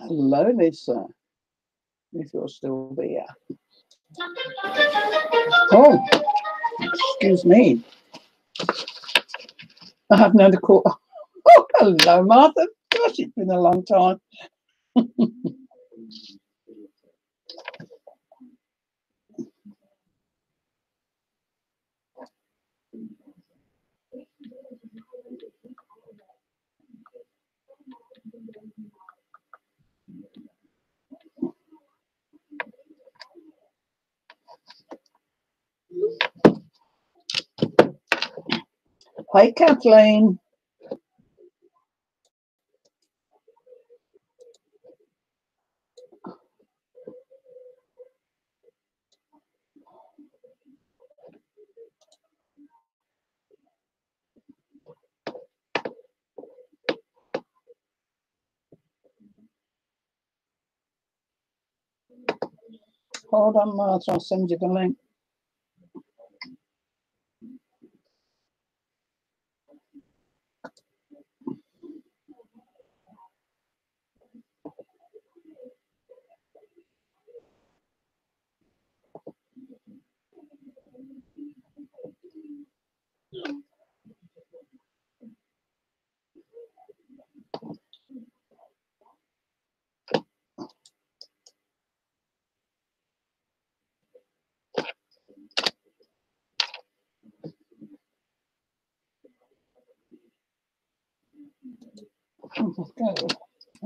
Hello, Lisa. If you're still there. Oh, excuse me. I have known to call. Oh, hello, Martha. Gosh, it's been a long time. Hi, Kathleen. Hold on, Martha. I'll send you the link.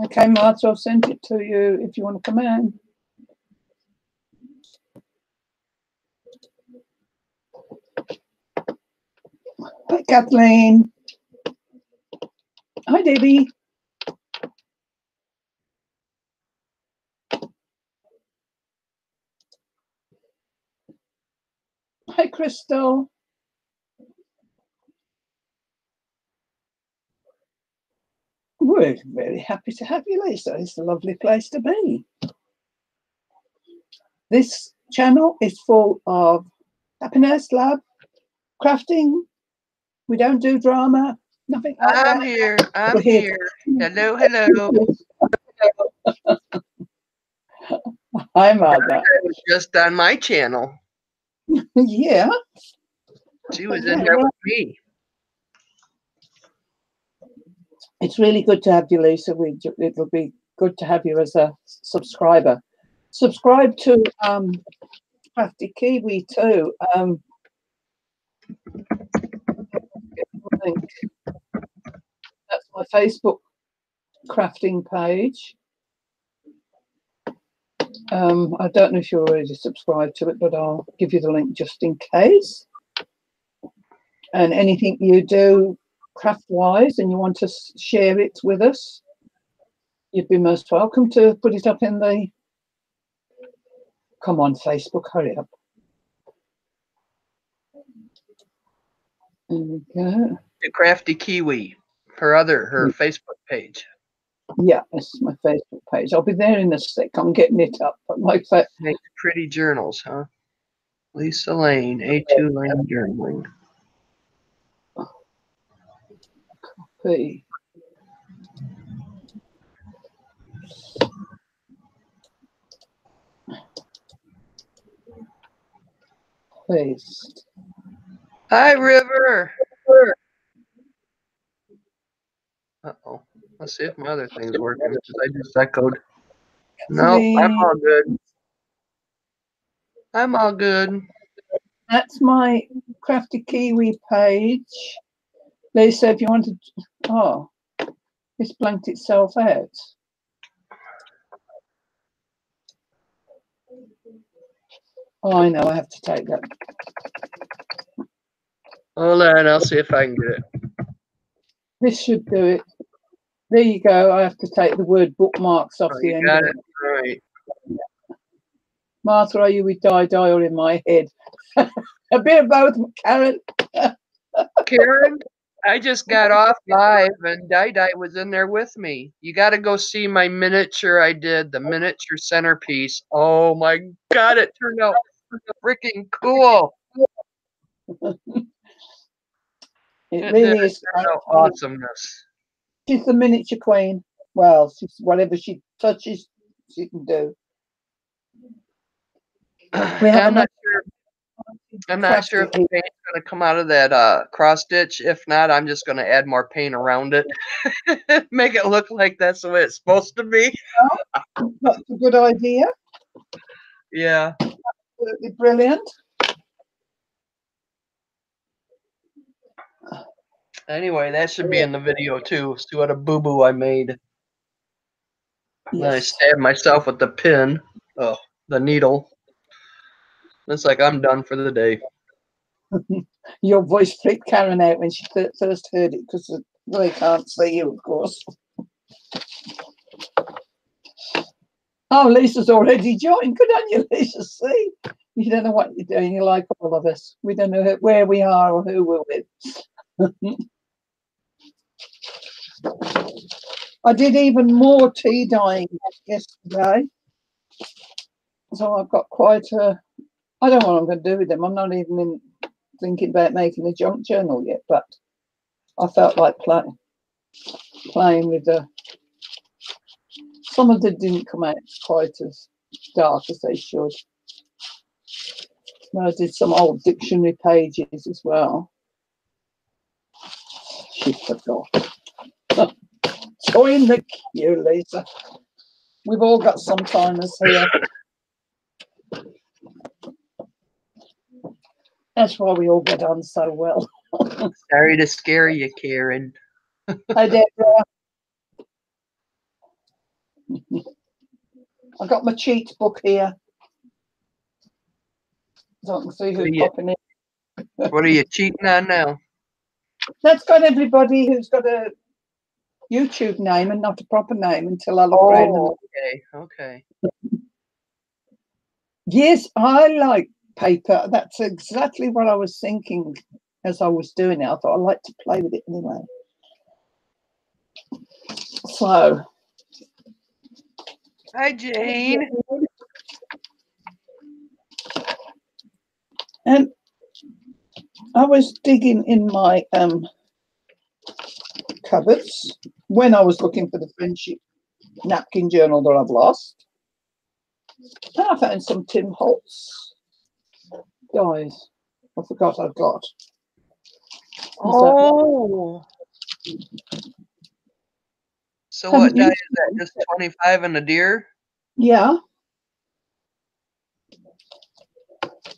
Okay, Martha, I've sent it to you if you want to come in. Hi, Kathleen. Hi, Debbie. Hi, Crystal. We're very happy to have you, Lisa. It's a lovely place to be. This channel is full of happiness, love, crafting. We don't do drama, nothing like that. I'm here. I'm here. Hello, hello. Hi, Mother. I was just on my channel. Yeah. She was in there with me. It's really good to have you, Lisa. It'll be good to have you as a subscriber. Subscribe to Crafty Kiwi too. That's my Facebook crafting page. I don't know if you're already subscribed to it, but I'll give you the link just in case. And anything you do craft-wise and you want to share it with us, you'd be most welcome to put it up in the... Come on, Facebook, hurry up. There we go. The Crafty Kiwi, her Facebook page. Yeah, it's my Facebook page. I'll be there in a sec. I'm getting it up. But my Makes pretty journals, huh? Lisa Lane, A2 Lane Journaling. Copy. Paste. Hi, River. Uh-oh. Let's see if my other thing's working, because I just echoed. No, I'm all good. I'm all good. That's my Crafty Kiwi page. Lisa, if you wanted... Oh, it's blanked itself out. Oh, I know. I have to take that. Hold on. I'll see if I can get it. This should do it. There you go. I have to take the word bookmarks off the end. Got it. Right. Martha, are you with Di or in my head? A bit of both, Karen. Karen, I just got off live and Di was in there with me. You got to go see my miniature I did, the miniature centerpiece. Oh my God, it turned out freaking cool. It really is awesomeness. She's the miniature queen. Well, she's whatever she touches you can do. We Yeah, have I'm another not sure. I'm not craft sure if the here. paint's going to come out of that cross stitch. If not, I'm just going to add more paint around it. Make it look like that's the way it's supposed to be. That's a good idea. Yeah. Absolutely brilliant. Anyway, that should be in the video too. See what a boo-boo I made. Then I Yes. stabbed myself with the pin. Oh, the needle. It's like I'm done for the day. Your voice freaked Karen out when she first heard it because they can't see you, of course. Oh, Lisa's already joined. Good on you, Lisa. See, you don't know what you're doing. You're like all of us. We don't know where we are or who we're with. I did even more tea dyeing yesterday. So I've got quite a... I don't know what I'm going to do with them. I'm not even thinking about making a junk journal yet, but I felt like playing with the... Some of them didn't come out quite as dark as they should. I did some old dictionary pages as well. She forgot. Join the queue, Lisa. We've all got some timers here. That's why we all get on so well. Sorry to scare you, Karen. Hi, Deborah. I've got my cheat book here. So I can see who's popping in. What are you cheating on now? That's got everybody who's got a YouTube name and not a proper name until I look around. Oh, okay. Yes, I like paper. That's exactly what I was thinking as I was doing it. I thought I'd like to play with it anyway. So. Hi, Jane. And I was digging in my cupboards when I was looking for the friendship napkin journal that I've lost. And I found some Tim Holtz dies. I forgot I've got. Oh. So what die is that? Just 25 and a deer? Yeah.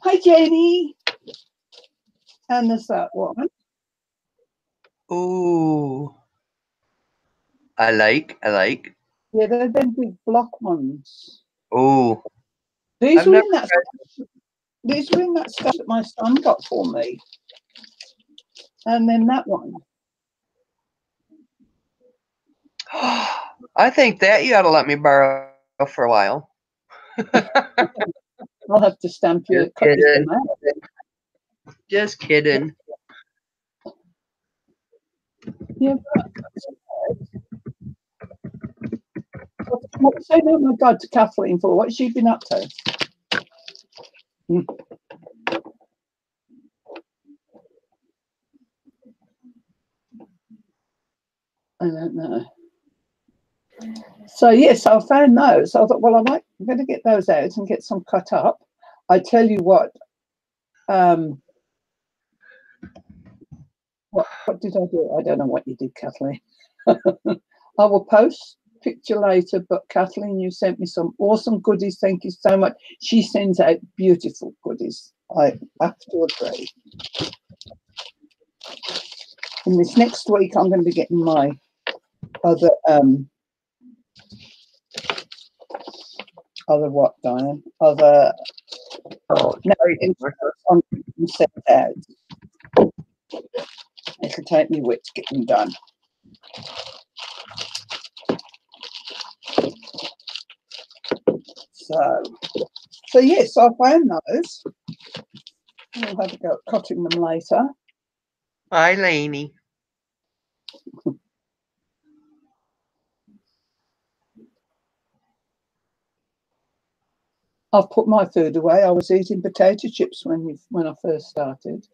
Hi, Janie. And there's that one. Ooh. I like. Yeah, they're them big block ones. Ooh. These were in that stuff that my son got for me. And then that one. I think that you ought to let me borrow for a while. I'll have to stamp your copies of them out. Just kidding. Yeah. Say oh my God to Kathleen for what she's been up to. I don't know. So yes, I found those. I thought, well, I'm going to get those out and get some cut up. I tell you what. What did I do? I don't know what you did, Kathleen. I will post picture later, but Kathleen, you sent me some awesome goodies. Thank you so much. She sends out beautiful goodies. I have to agree. And this next week, I'm going to be getting my other what, Diane? Other on set out. It'll take me a week to get them done. So yes, I found those. I'll have to go cutting them later. Hi, Lainey. I've put my food away. I was eating potato chips when I first started.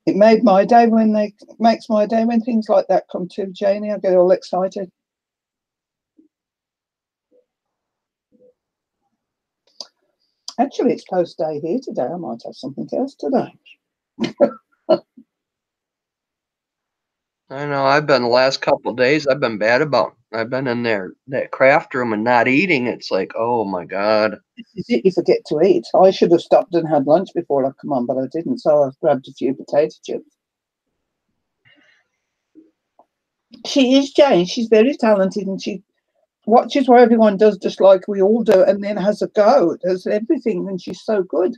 It made my day when makes my day when things like that come to Janie. I get all excited. Actually, it's post day here today. I might have something else today. I know. I've been the last couple of days. I've been bad about. I've been in there that craft room and not eating. It's like, oh my god. This is it. You forget to eat. I should have stopped and had lunch before I come on, but I didn't. So I've grabbed a few potato chips. She is Jane. She's very talented, and she watches what everyone does, just like we all do, and then has a go. Does everything, and she's so good.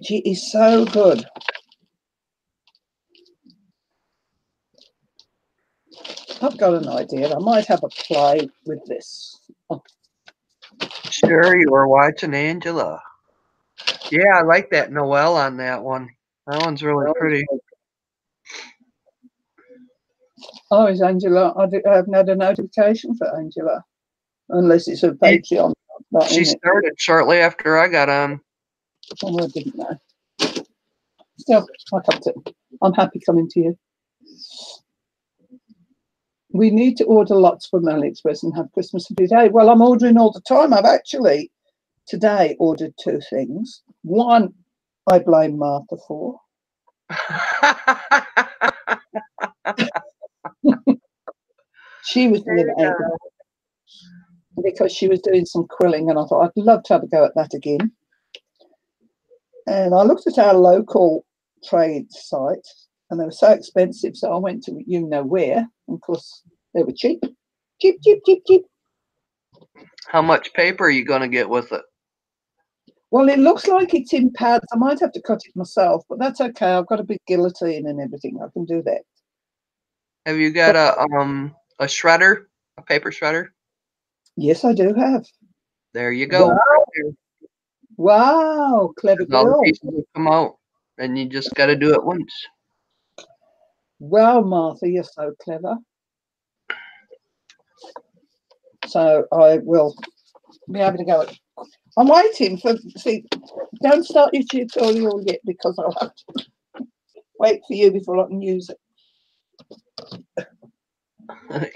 She is so good. I've got an idea. I might have a play with this. Sure, you were watching Angela. Yeah, I like that Noelle on that one. That one's really pretty. Oh, is Angela? I haven't had a notification for Angela, unless it's a Patreon. She started shortly after I got on. Oh, I didn't know. Still, I'm happy coming to you. We need to order lots from AliExpress and have Christmas every day. Well, I'm ordering all the time. I've actually today ordered 2 things. One, I blame Martha for. She was delivering because she was doing some quilling, and I thought I'd love to have a go at that again. And I looked at our local trade site, and they were so expensive, so I went to you know where, and of course they were cheap. Cheap. How much paper are you going to get with it? Well, it looks like it's in pads. I might have to cut it myself, but that's okay. I've got a big guillotine and everything. I can do that. Have you got a shredder, a paper shredder? Yes, I do have. There you go. Wow, right wow. Clever girl. All the pieces will come out, and you just got to do it once. Wow, Martha, you're so clever. So I will be able to go. I'm waiting for. See, don't start your tutorial yet, because I'll have to wait for you before I can use it.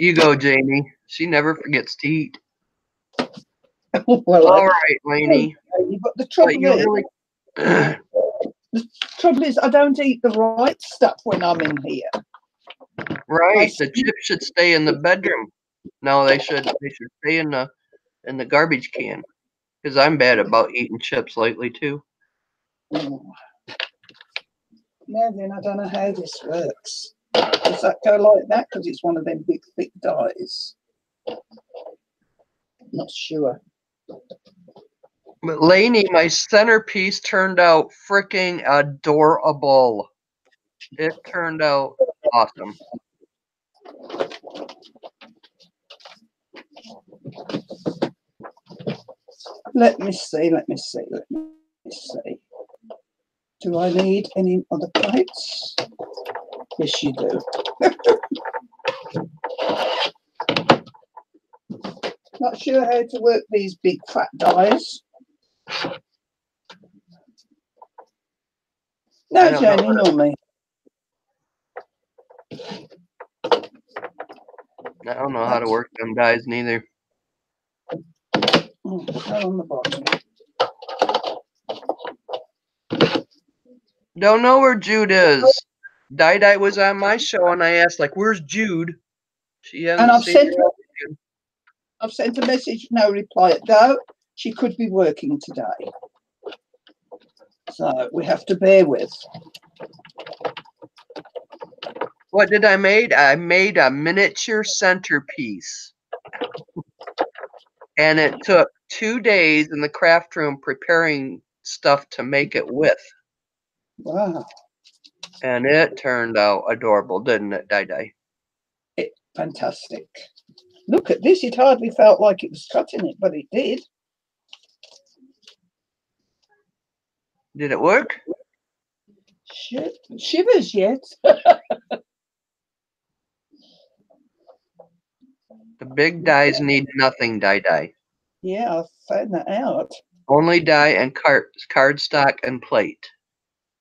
You go, Jamie. She never forgets to eat. Well, all right, Lainey. But the trouble the trouble is, I don't eat the right stuff when I'm in here. Right, the chips should stay in the bedroom. No, they should stay in the garbage can. Because I'm bad about eating chips lately too. Now then, I don't know how this works. Does that go like that? Because it's one of them big thick dies. Not sure. But Lainey, my centerpiece turned out freaking adorable. It turned out awesome. Let me see. Do I need any other plates? Yes, you do. Not sure how to work these big fat dies. No, Janie, nor me. I don't know how to work them dies neither. On the bottom. Don't know where Jude is. Di was on my show, and I asked, like, where's Jude? She hasn't seen her. I've sent a message, no reply. Though she could be working today, so we have to bear with. What did I make? I made a miniature centerpiece, and it took 2 days in the craft room preparing stuff to make it with. Wow! And it turned out adorable, didn't it, Di? Fantastic. Look at this. It hardly felt like it was cutting it, but it did. Did it work? Shivers yet. The big dies need nothing, Di. Yeah, I found that out. Only die and cardstock and plate.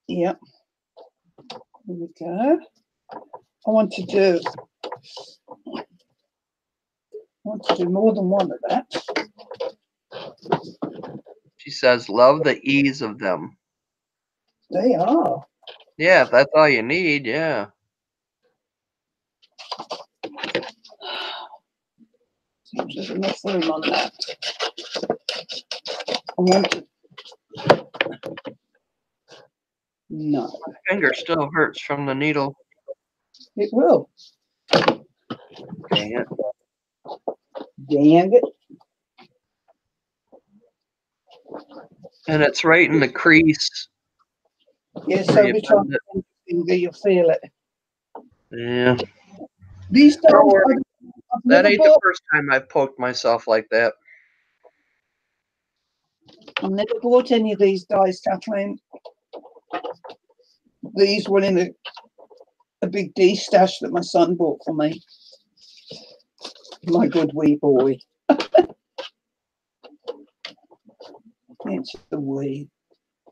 Yep. Here we go. I want to do more than one of that. She says, love the ease of them. They are. Yeah, if that's all you need, yeah. Seems there's enough room on that. I want to... No. My finger still hurts from the needle. It will. Dang it. Dang it. And it's right in the crease. Yes, every time you finger, you feel it. Yeah. These Don't dolls, worry. That ain't the first time I've poked myself like that. I've never bought any of these dies, Kathleen. These were in a big D stash that my son bought for me. My good wee boy. It's the wee,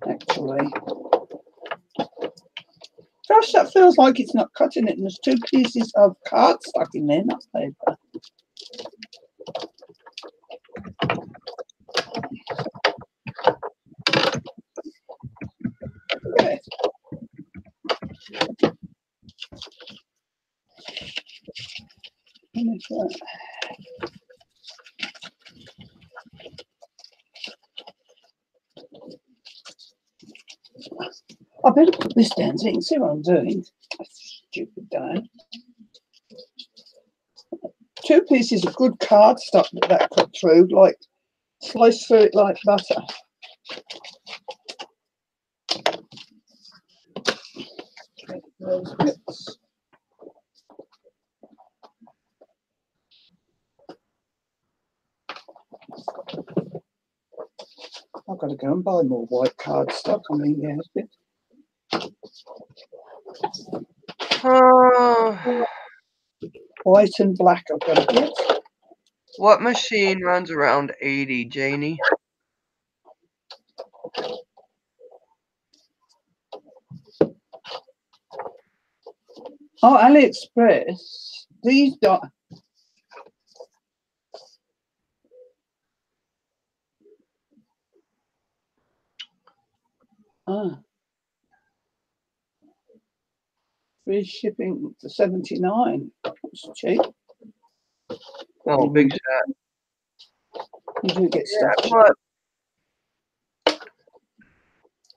actually. Gosh, that feels like it's not cutting it. And there's 2 pieces of card stuck in there, not paper. Okay. I better put this down so you can see what I'm doing. Stupid Dan. 2 pieces of good cardstock that cut through, like slice through it like butter. Those bits. I've got to go and buy more white cardstock. I mean, yeah, it's a bit. White and black I've got to get. What machine runs around 80, Janie? Oh, AliExpress. These don't. Free shipping for 79. It's cheap. Oh, big shot. You do get stuff. What?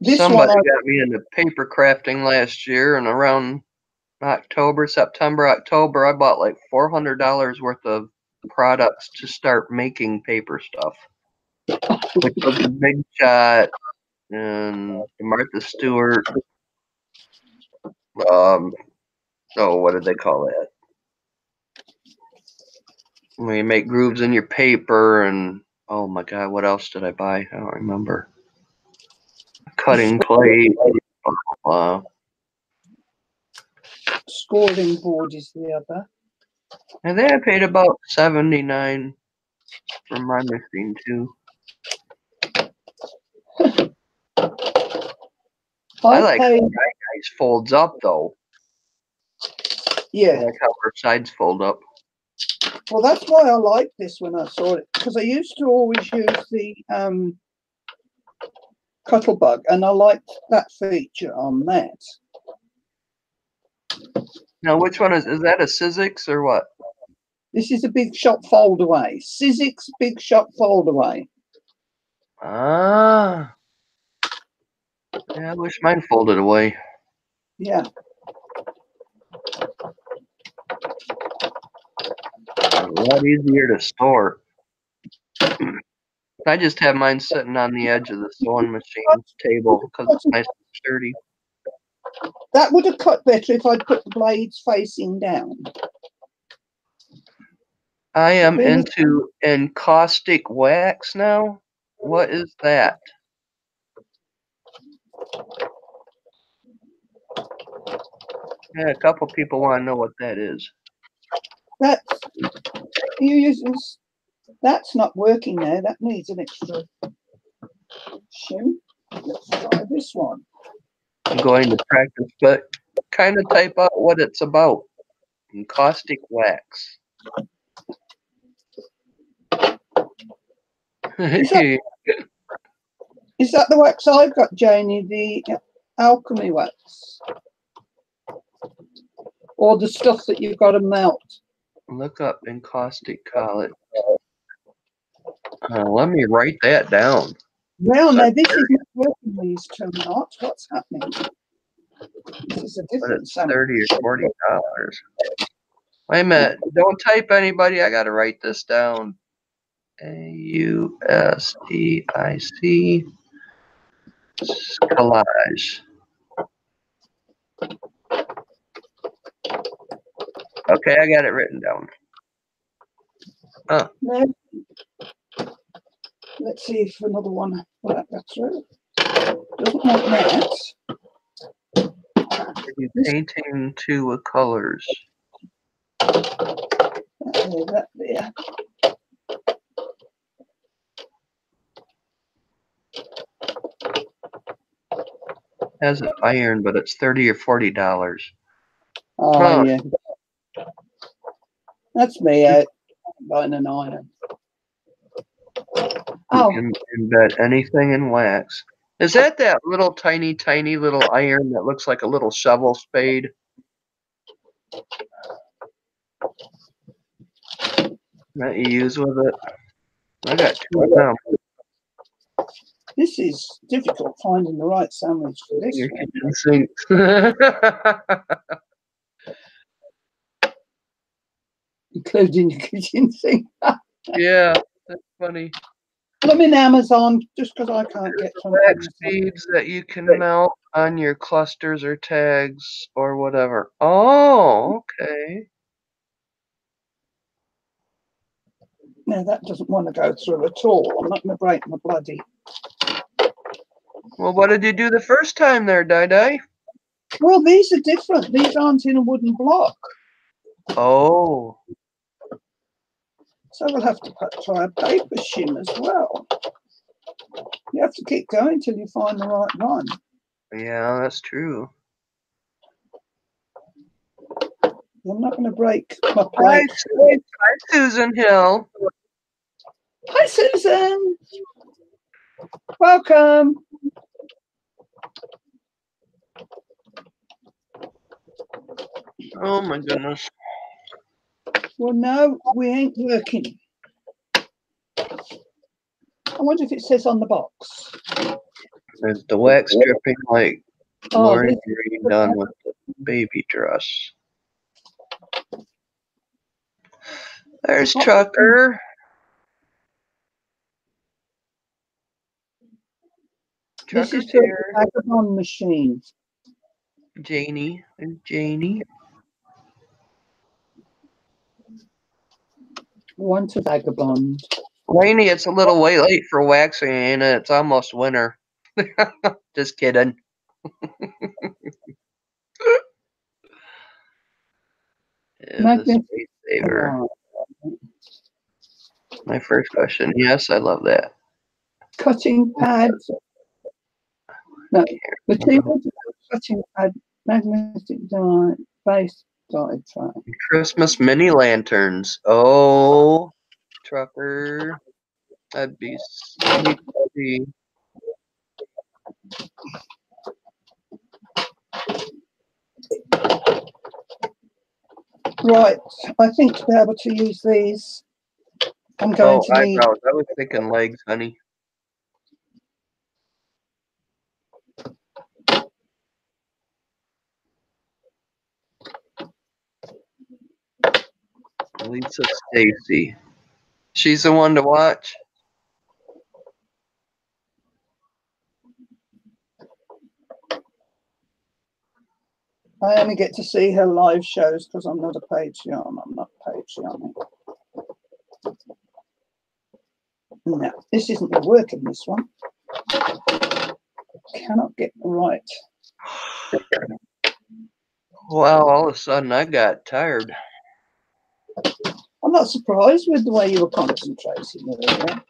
This Somebody one got me into paper crafting last year, and around September, October, I bought like $400 worth of products to start making paper stuff, which was a big shot. And Martha Stewart, what did they call that? When you make grooves in your paper, and oh my God, what else did I buy? I don't remember. Cutting plate. Scoring board is the other. And then I paid about $79 for my machine too. I like how guys folds up though. Yeah. I like how her sides fold up. Well, that's why I like this when I saw it, because I used to always use the Cuttlebug, and I liked that feature on that. Now, which one is that? A Sizzix or what? This is a Big Shot Fold Away. Sizzix Big Shot Fold Away. Ah. Yeah, I wish mine folded away. Yeah. A lot easier to store. I just have mine sitting on the edge of the sewing machine table because it's nice and sturdy. That would have cut better if I'd put the blades facing down. I am into encaustic wax now. What is that? Yeah, a couple people want to know what that is. That's not working there. That needs an extra. shim. Let's try this one. I'm going to practice, but kind of type out what it's about. Encaustic wax. Is that the wax I've got, Janie? The alchemy wax? Or the stuff that you've got to melt? Look up encaustic college. Let me write that down. Well, now this is not working, these two knots. What's happening? This is a different It's $30 or $40. Wait a minute. Don't type anybody. I got to write this down. AUSTIC collage. Okay, I got it written down. Now, let's see if another one will that go through. Doesn't want that. Are you painting two with colors? That there. Has an iron, but it's $30 or $40. Oh, yeah. That's me out buying an iron. You can embed anything in wax. Is that little tiny little iron that looks like a little shovel spade? That you use with it? I got two of them. This is difficult finding the right sandwich for this Your one. kitchen sinks. Including your kitchen sink. Yeah, that's funny. I'm in Amazon just because I can't get from Wax beads that you can melt on your clusters or tags or whatever. Oh, okay. No, that doesn't want to go through at all. I'm not going to break my bloody. Well, what did you do the first time there, Di? Well, these are different. These aren't in a wooden block. Oh. So we'll have to try a paper shim as well. You have to keep going till you find the right one. Yeah, that's true. I'm not going to break my plate. Hi, Susan Hill. Hi, Susan. Welcome. Oh, my goodness. Well, no, we ain't working. I wonder if it says on the box. There's the wax dripping like Lauren Green done with the baby dress. There's Trucker. This is for the vagabond machine. Janie and Janie. Want a vagabond. Lainey, it's a little way late for waxing, ain't it? It's almost winter. Just kidding. Space saver. My first question. Yes, I love that. Cutting pads. No, material cutting pad, magnetic dye, base dye tray. Christmas mini lanterns. Oh, Trucker. That'd be sweet. Right, I think to be able to use these, I'm going to need. Eyebrows. I was thinking legs, honey. Lisa Stacy. She's the one to watch. I only get to see her live shows because I'm not a Patreon. I'm not Patreon. No, this isn't going to work in this one. Cannot get the right. Well, all of a sudden I got tired. I'm not surprised with the way you were concentrating earlier.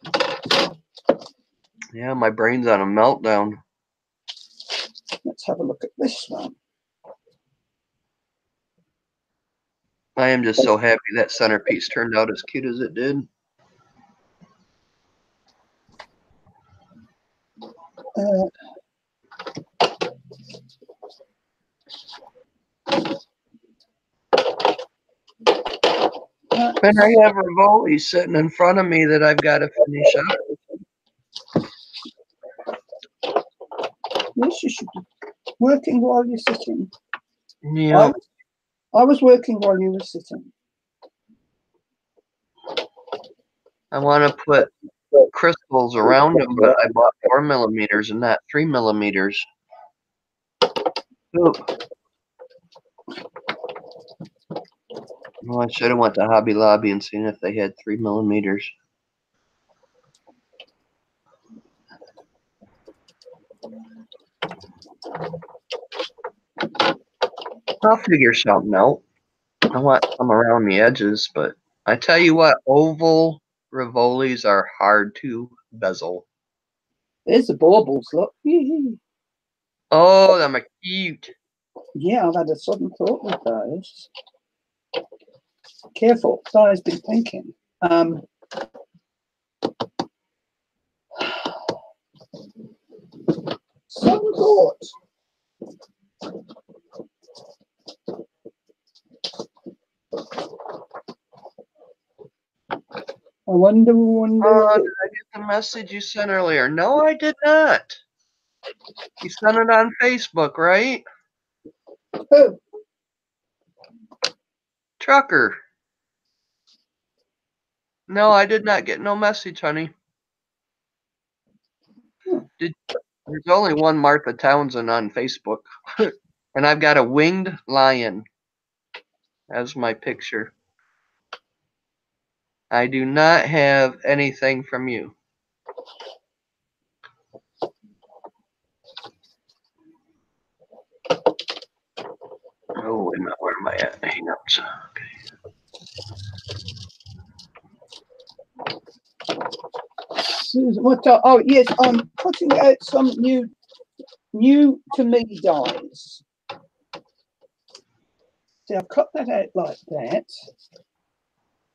Yeah, my brain's on a meltdown. Let's have a look at this one. I am just so happy that centerpiece turned out as cute as it did. And I have Rivoli sitting in front of me that I've got to finish up. Yes, you should be working while you're sitting. Yeah. I was working while you were sitting. I want to put crystals around them, but I bought 4 millimeters and not 3 millimeters. Ooh. Well, I should have went to Hobby Lobby and seen if they had 3 millimeters. I'll figure something out. I want some around the edges, but I tell you what, oval Rivolis are hard to bezel. There's the baubles, look. Oh, them are cute. Yeah, I've had a sudden thought with those. Careful, Di's been thinking. Sudden thought. I wonder. Did I get the message you sent earlier? No, I did not. You sent it on Facebook, right? Who? Trucker. No, I did not get no message, honey. There's only one Martha Townsend on Facebook. And I've got a winged lion as my picture. I do not have anything from you. Oh, wait a minute. Where am I at? Hangouts. Okay. What? Oh, yes. I'm putting out some new to me dies. See, I've cut that out like that.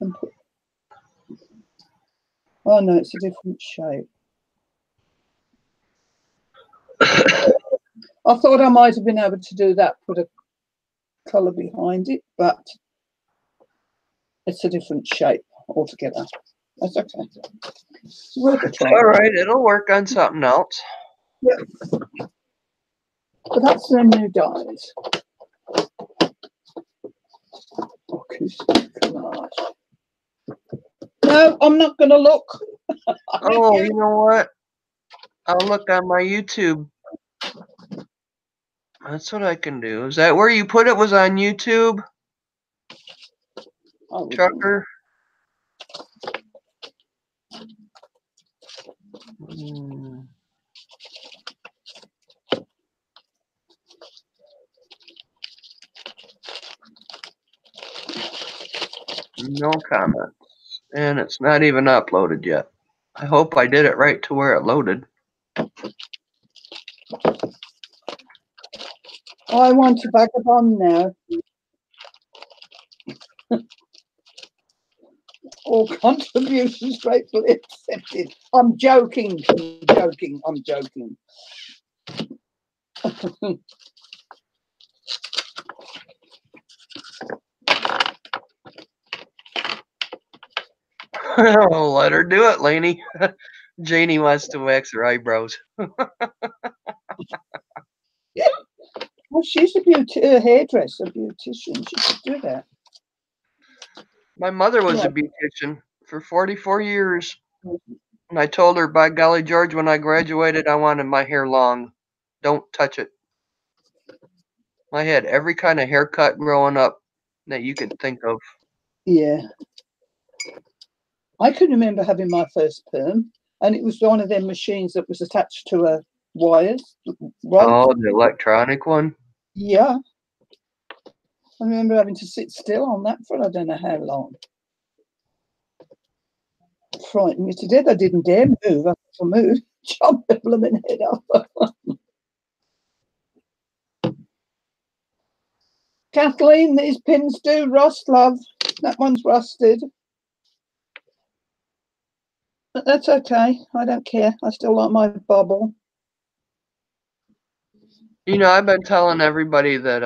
And put, oh no, it's a different shape. I thought I might have been able to do that, put a colour behind it, but it's a different shape altogether. That's okay. It's worth a try. All right, it'll work on something else. Yeah. But that's the new dies. No, I'm not going to look. Oh, you know what? I'll look on my YouTube. That's what I can do. Is that where you put it? Was on YouTube? Oh, Trucker? No comments. And it's not even uploaded yet. I hope I did it right to where it loaded. I want to vagabond now. All contributions gratefully accepted. I'm joking. I'm joking. Oh, let her do it, Lainey. Janie wants to wax her eyebrows. Yeah. Well, she's a hairdresser, beautician. She should do that. My mother was a beautician for 44 years. And I told her, by golly, George, when I graduated, I wanted my hair long. Don't touch it. I had every kind of haircut growing up that you could think of. Yeah. I can remember having my first perm, and it was one of them machines that was attached to a wires. Right? Oh, the electronic one? Yeah. I remember having to sit still on that for I don't know how long. Frightened me to death. I didn't dare move. I moved. Chop the blooming head off. Kathleen, these pins do rust, love. That one's rusted. But that's okay. I don't care. I still like my bubble. You know, I've been telling everybody that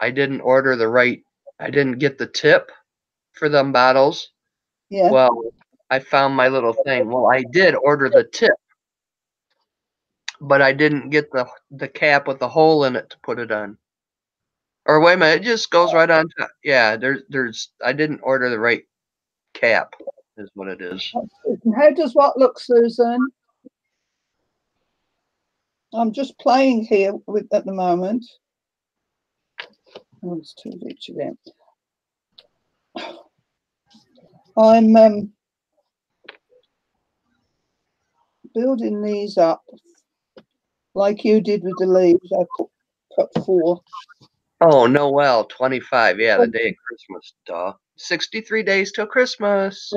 I didn't order the right, I didn't get the tip for them bottles. Yeah. Well, I found my little thing. Well, I did order the tip, but I didn't get the cap with the hole in it to put it on. Or wait a minute, it just goes right on top. Yeah, there's I didn't order the right cap, is what it is. How does what look, Susan? I'm just playing here with at the moment. Oh, it's too rich again. I'm building these up like you did with the leaves. I cut 4. Oh, Noel 25. Yeah, the day of Christmas. Duh. 63 days till Christmas.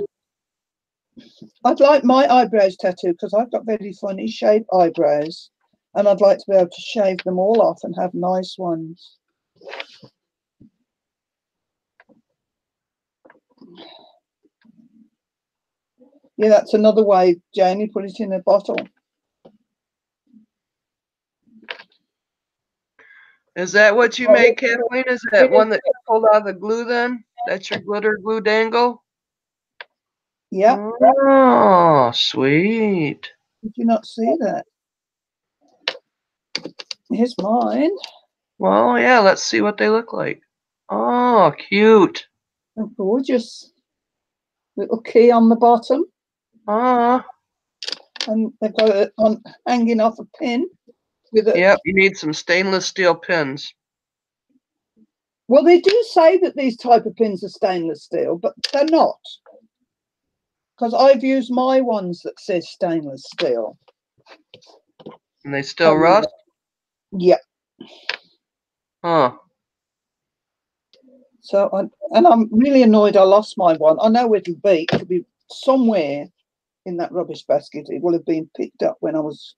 I'd like my eyebrows tattooed because I've got very funny shaped eyebrows, and I'd like to be able to shave them all off and have nice ones. Yeah, that's another way, Janie, put it in a bottle. Is that what you make, Kathleen? Is that one that you pulled out of the glue then? That's your glitter glue dangle? Yeah. Oh, sweet. Did you not see that? Here's mine. Well, yeah, let's see what they look like. Oh, cute. Oh, gorgeous. Little key on the bottom. Ah. And they've got it on hanging off a pin. With a, yep, you need some stainless steel pins. Well, they do say that these type of pins are stainless steel, but they're not. Because I've used my ones that says stainless steel. And they still rust? Yeah. Huh. So, I'm really annoyed I lost my one. I know it'll be. It'll be somewhere in that rubbish basket. It will have been picked up when I was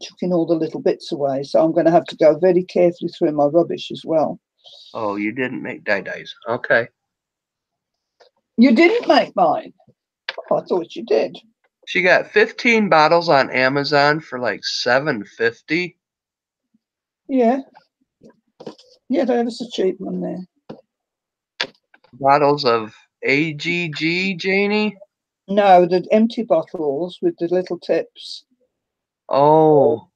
chucking all the little bits away. So I'm going to have to go very carefully through my rubbish as well. Oh, you didn't make die-dyes. Okay. You didn't make mine? Oh, I thought you did. She got 15 bottles on Amazon for like $7.50. Yeah. Yeah, there was a cheap one there. Bottles of AGG, Janie? No, the empty bottles with the little tips. Oh.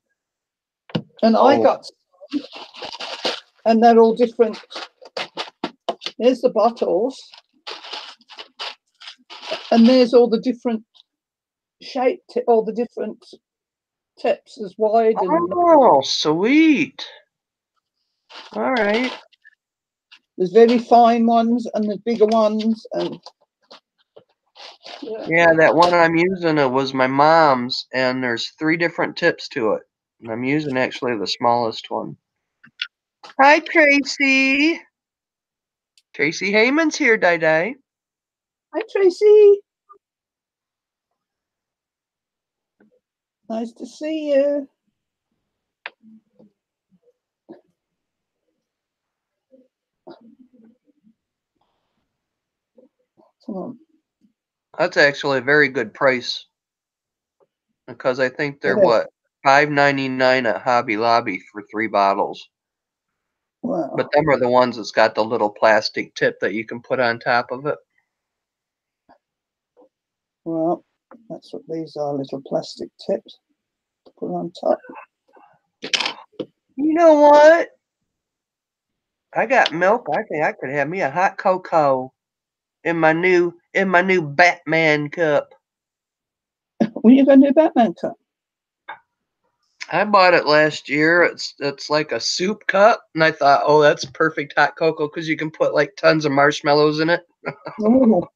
And I got, and they're all different. There's the bottles. And there's all the different shape, all the different tips as wide. Oh, sweet. All right. There's very fine ones and there's bigger ones. And yeah, that one I'm using was my mom's, and there's 3 different tips to it. And I'm using actually the smallest one. Hi, Tracy. Tracy Heyman's here, Di. Hi, Tracy. Nice to see you. Come on. That's actually a very good price, because I think they're what, $5.99 at Hobby Lobby for 3 bottles. Wow. But them are the ones that's got the little plastic tip that you can put on top of it. Well, that's what these are, little plastic tips to put on top. You know what? I got milk. I think I could have me a hot cocoa in my new Batman cup. When are you going to do Batman cup? I bought it last year. It's like a soup cup, and I thought, oh, that's perfect hot cocoa because you can put like tons of marshmallows in it. Oh.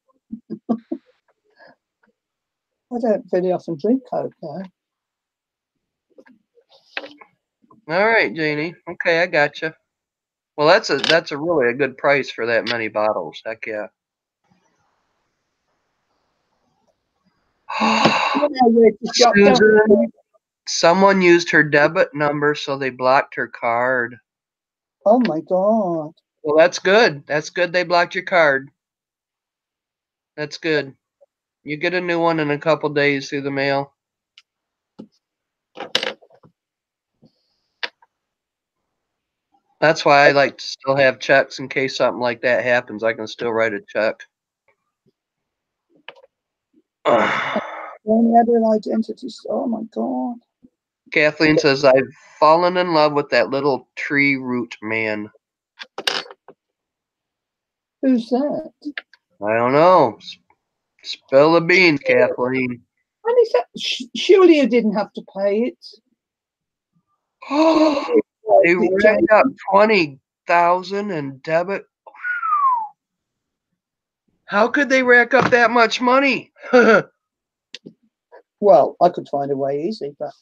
I don't very often drink Coke though. All right, Janie. Okay, I got you. Well, that's a really a good price for that many bottles. Heck yeah. know where to shop, don't Susan, we? someone used her debit number, so they blocked her card. Oh my God. Well, that's good. That's good they blocked your card. That's good. You get a new one in a couple days through the mail. That's why I like to still have checks in case something like that happens. I can still write a check. Only other identities. Oh my God. Kathleen says, I've fallen in love with that little tree root man. Who's that? I don't know. Spill the beans, Kathleen. And is that, surely you didn't have to pay it. They racked up 20,000 in debit. How could they rack up that much money? Well, I could find a way easy, but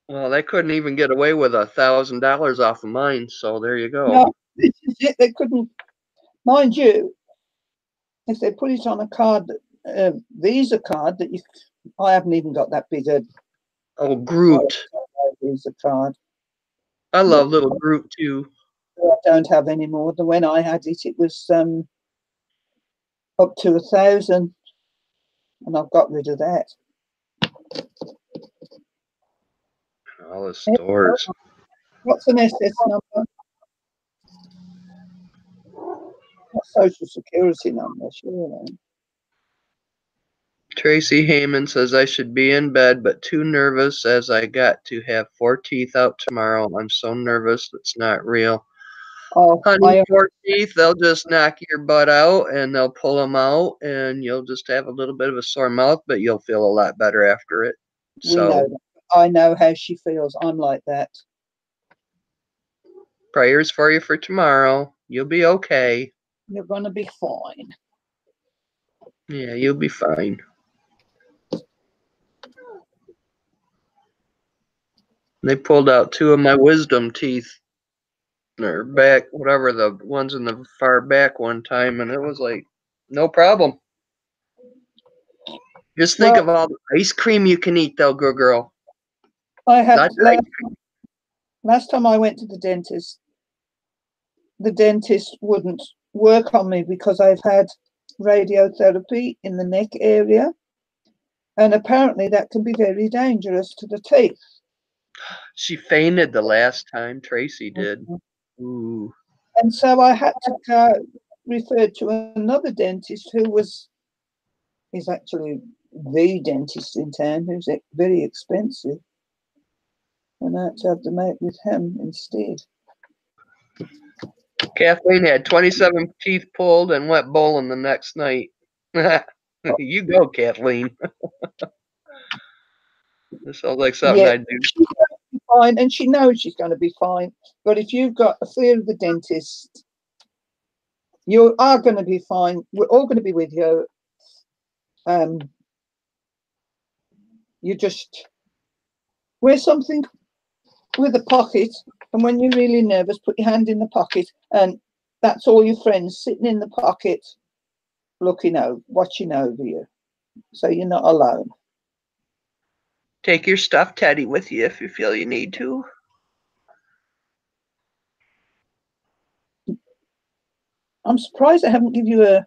Well, they couldn't even get away with $1,000 off of mine, so there you go. no, this is it. They couldn't, mind you, if they put it on a card, Visa card that you, I haven't even got that big a Groot. Visa card. I love little Groot too. I don't have any more. The when I had it, it was up to 1,000, and I've got rid of that. All the stores. What's an SS number? A social security number, surely. Tracy Heyman says I should be in bed, but too nervous as I got to have 4 teeth out tomorrow. I'm so nervous it's not real. Oh, Honey, 4 teeth, they'll just knock your butt out and they'll pull them out and you'll just have a little bit of a sore mouth, but you'll feel a lot better after it. we know that. I know how she feels. I'm like that. Prayers for you for tomorrow. You'll be okay. You're going to be fine. Yeah, you'll be fine. They pulled out 2 of my wisdom teeth. Or back, whatever, the ones in the far back one time, and it was like, no problem. Just think of all the ice cream you can eat, though, good girl. I had last time I went to the dentist wouldn't work on me because I've had radiotherapy in the neck area, and apparently that can be very dangerous to the teeth. She fainted the last time. Tracy did. Ooh. And so I had to go referred to another dentist who is actually the dentist in town, who's very expensive. And I had to have the mate with him instead. Kathleen had 27 teeth pulled and went bowling the next night. You go, Kathleen. This sounds like something I'd do. She's going to be fine, and she knows she's going to be fine. But if you've got a fear of the dentist, you are going to be fine. We're all going to be with you. You just wear something with a pocket, and when you're really nervous, put your hand in the pocket, and that's all your friends sitting in the pocket, looking out, watching over you, so you're not alone. Take your stuffed teddy with you if you feel you need to. I'm surprised I haven't given you a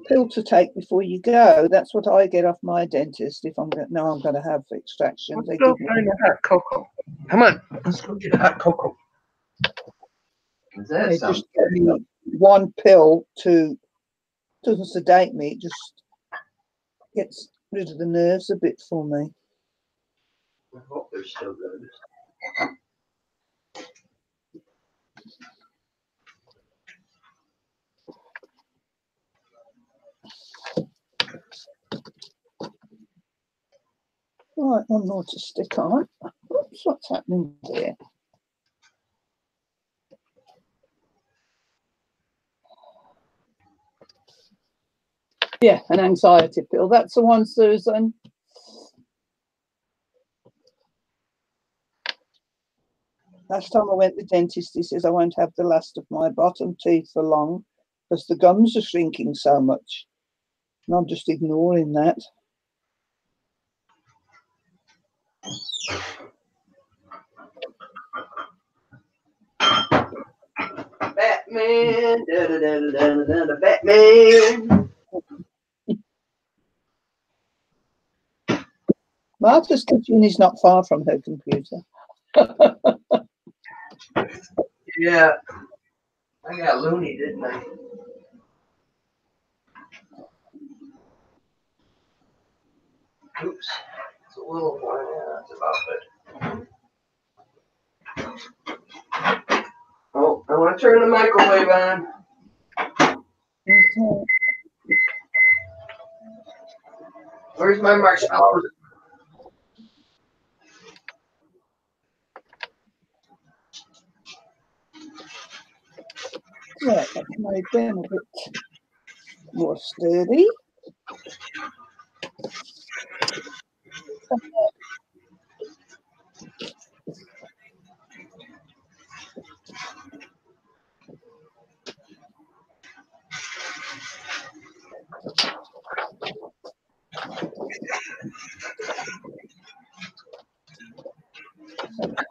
pill to take before you go. That's what I get off my dentist if I'm going to have extractions. Let's go find a hot cocoa. Come on, let's go get a hot cocoa. They just give me one pill doesn't sedate me. It just gets rid of the nerves a bit for me. I hope they're still good. Right, one more to stick on. Oops, what's happening there? Yeah, an anxiety pill. That's the one, Susan. Last time I went to the dentist, he says I won't have the last of my bottom teeth for long because the gums are shrinking so much. And I'm just ignoring that. Batman, Batman. Martha's kitchen is not far from her computer. Yeah, I got loony, didn't I? Oops, it's a little more. Yeah, that's about it. Oh, I want to turn the microwave on. Okay. Where's my marshmallows? Right, let's make them a bit more sturdy.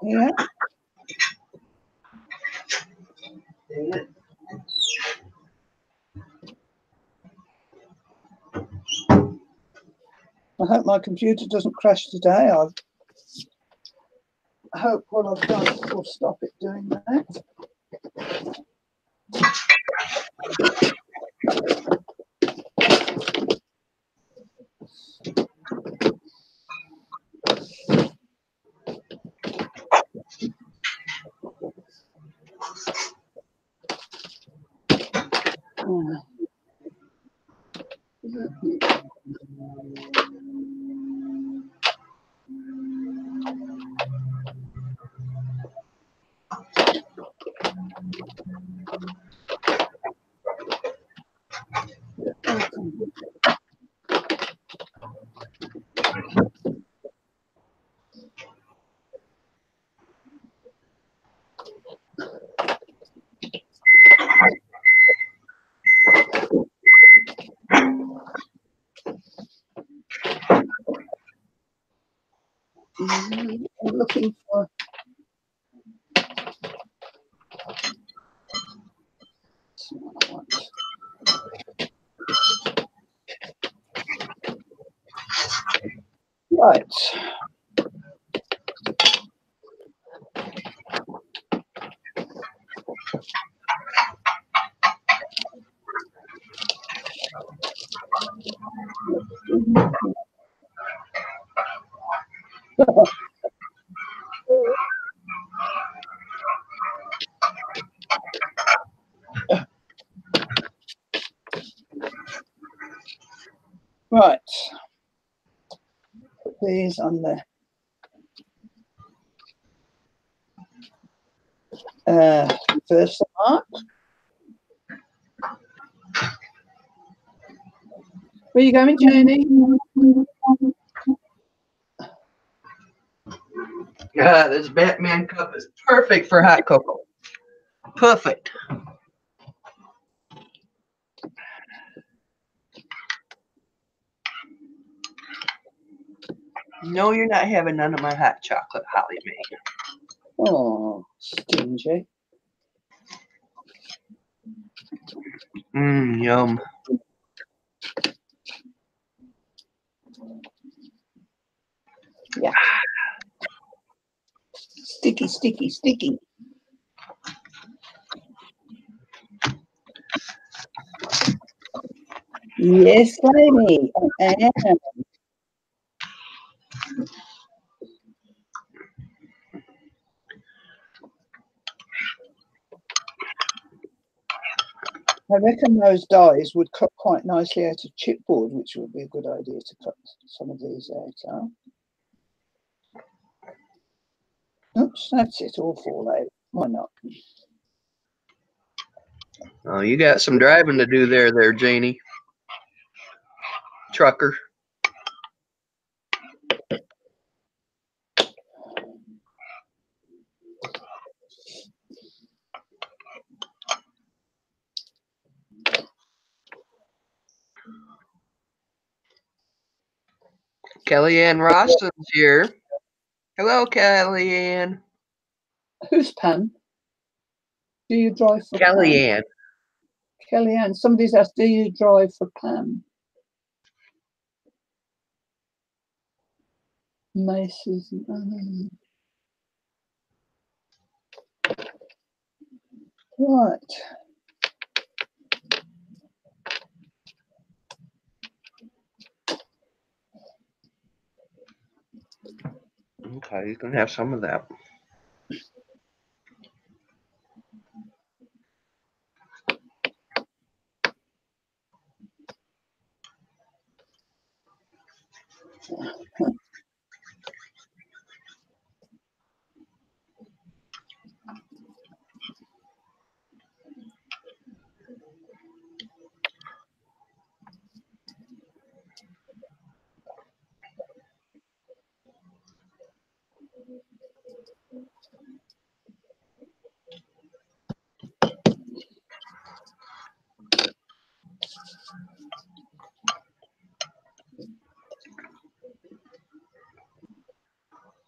Yeah. Dang it. I hope my computer doesn't crash today. I hope what I've done will stop it doing that. I'm looking for right. Right. Put these on the first mark. Where are you going, Janie? Yeah, this Batman cup is perfect for hot cocoa. Perfect. No, you're not having none of my hot chocolate, Holly Mae. Oh, stingy. Yum. Yeah. Sticky, sticky, sticky. Yes, lady. I am. I reckon those dies would cut quite nicely out of chipboard, which would be a good idea to cut some of these out. Huh? Oops, that's it, all fall out. Why not? Oh, you got some driving to do there, Janie. Trucker. Kellyanne Roston's here. Hello, Kellyanne. Who's Pam? Do you drive for Kellyanne. Pam? Kellyanne. Somebody's asked, do you drive for Pam? Macy's. Right. Okay, you can have some of that.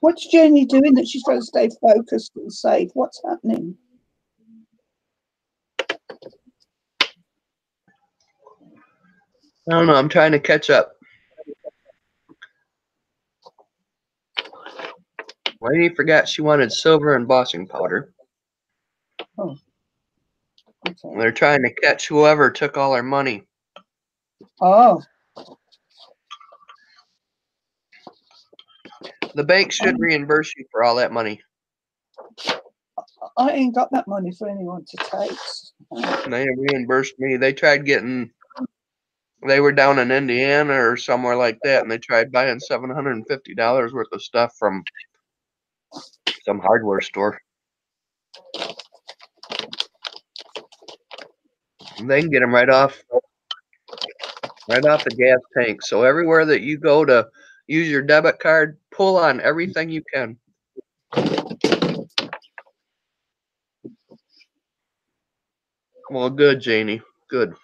What's Jenny doing that she's trying to stay focused and safe? What's happening? I don't know. I'm trying to catch up. Lady forgot she wanted silver embossing powder. Oh. Okay. They're trying to catch whoever took all our money. Oh. The bank should reimburse you for all that money. I ain't got that money for anyone to take. They reimbursed me. They tried getting. They were down in Indiana or somewhere like that, and they tried buying $750 worth of stuff from some hardware store. And they can get them right off the gas tank. So everywhere that you go to use your debit card, pull on everything you can. Well, good, Janie. Good.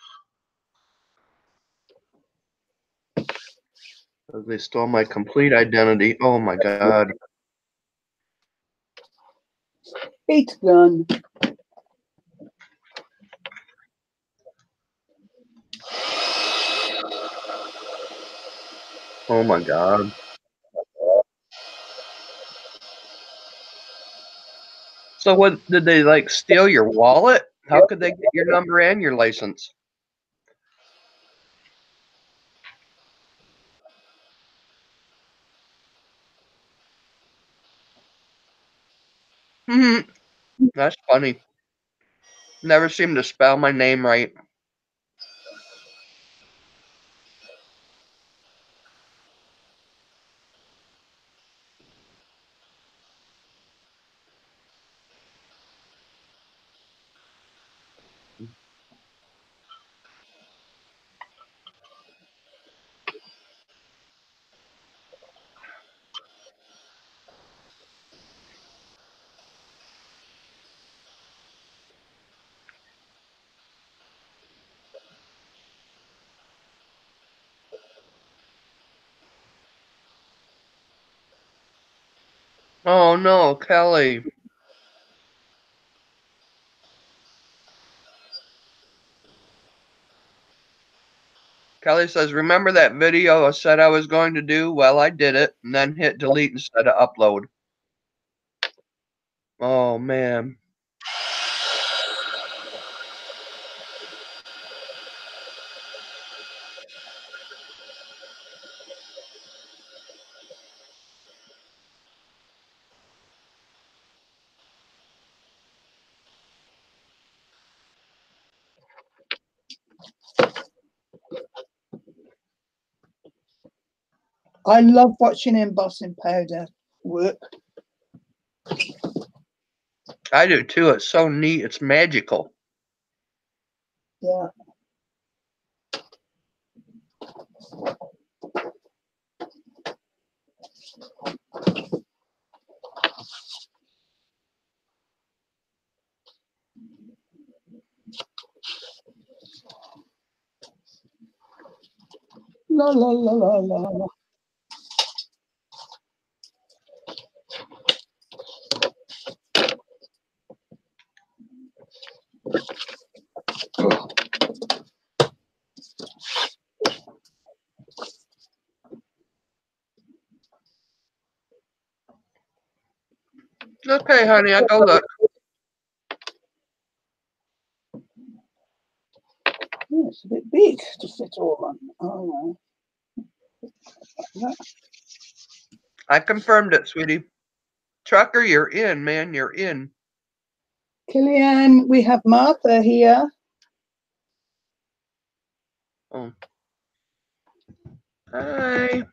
They stole my complete identity. Oh my God. Heat gun. Oh my God. So what did they like steal your wallet? How could they get your number and your license? That's funny. Never seem to spell my name right. Oh no, Kelly. Kelly says, remember that video I said I was going to do? Well, I did it, and then hit delete instead of upload. Oh, man. I love watching embossing powder work. I do too. It's so neat. It's magical. Yeah. La la la la la. Okay, honey, I'll go look. Oh, it's a bit big to fit all on. Oh, no. I confirmed it, sweetie. Trucker, you're in, man. You're in. Killian, we have Martha here. Oh. Hi.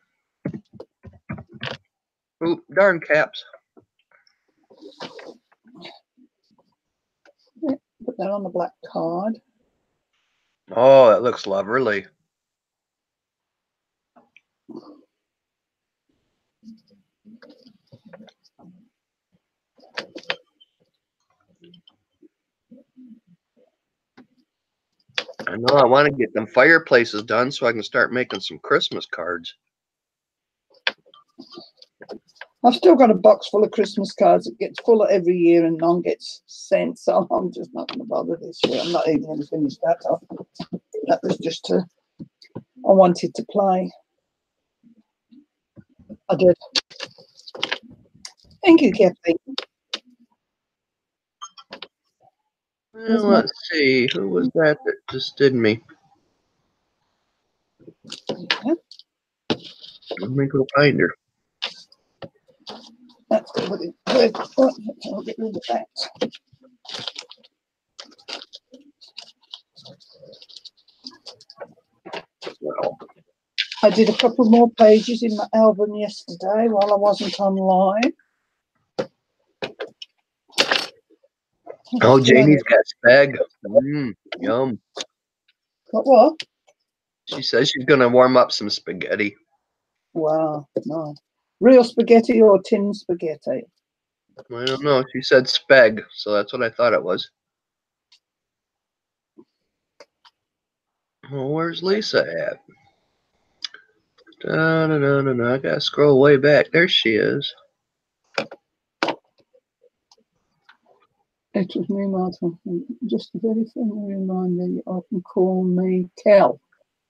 Oop, darn caps. Put that on the black card. Oh, that looks lovely. I know I want to get them fireplaces done so I can start making some Christmas cards. I've still got a box full of Christmas cards. It gets full every year and none gets sent, so I'm just not going to bother this year. I'm not even going to finish that off. That was just I wanted to play. I did. Thank you, Kathy. Well, let's see. Who was that just did me? Yeah. Let me go find her. That's good. I'll get rid of that. Well, I did a couple more pages in my album yesterday while I wasn't online. oh, Janie's got spag. Yum. What? She says she's going to warm up some spaghetti. Wow, no. Real spaghetti or tin spaghetti? I don't know. She said spag, so that's what I thought it was. Well, where's Lisa at? I gotta scroll way back. There she is. It was me, Martha. Just a very friendly reminder you often call me Kel.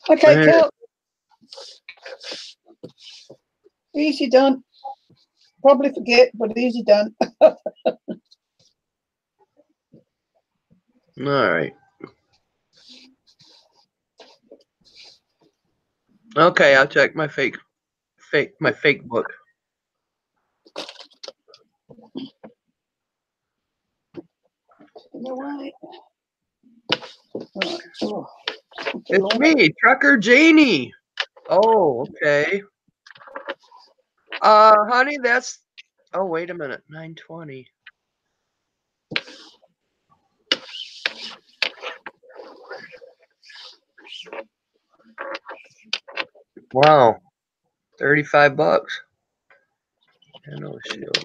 Okay, There. Kel. Easy done. Probably forget, but easy done. All right. Okay, I'll check my fake book. No way. Right. Oh, It's me, Trucker Janie. Oh, okay. Honey, that's. Oh, wait a minute. 920. Wow. $35. I know shield.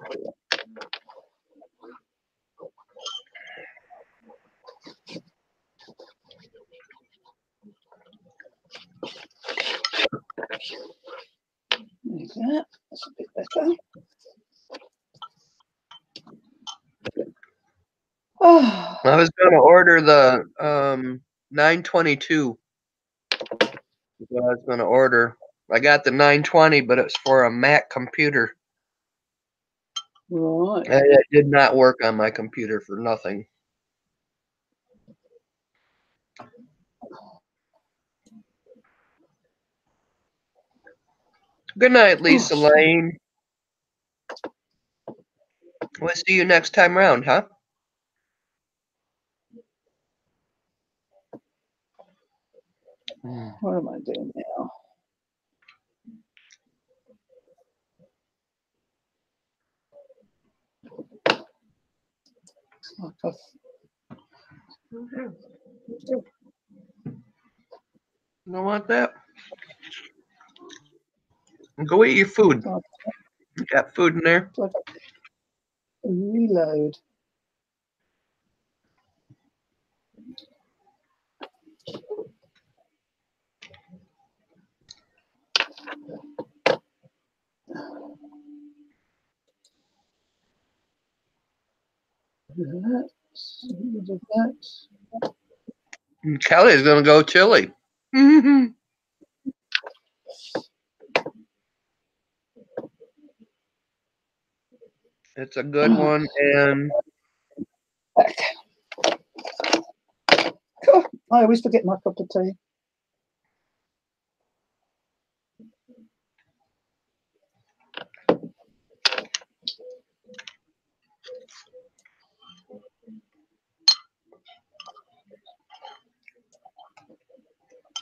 Like that. That's a bit better. Oh. I was going to order the 922. That's what I was going to order. I got the 920, but it's for a Mac computer. Right. And it did not work on my computer for nothing. Good night, Lisa Lane. We'll see you next time around, huh? What am I doing now? You don't want that? Go eat your food. You got food in there? Reload. rid of that. And Kelly's going to go chili. It's a good one. And back. God, I always forget my cup of tea.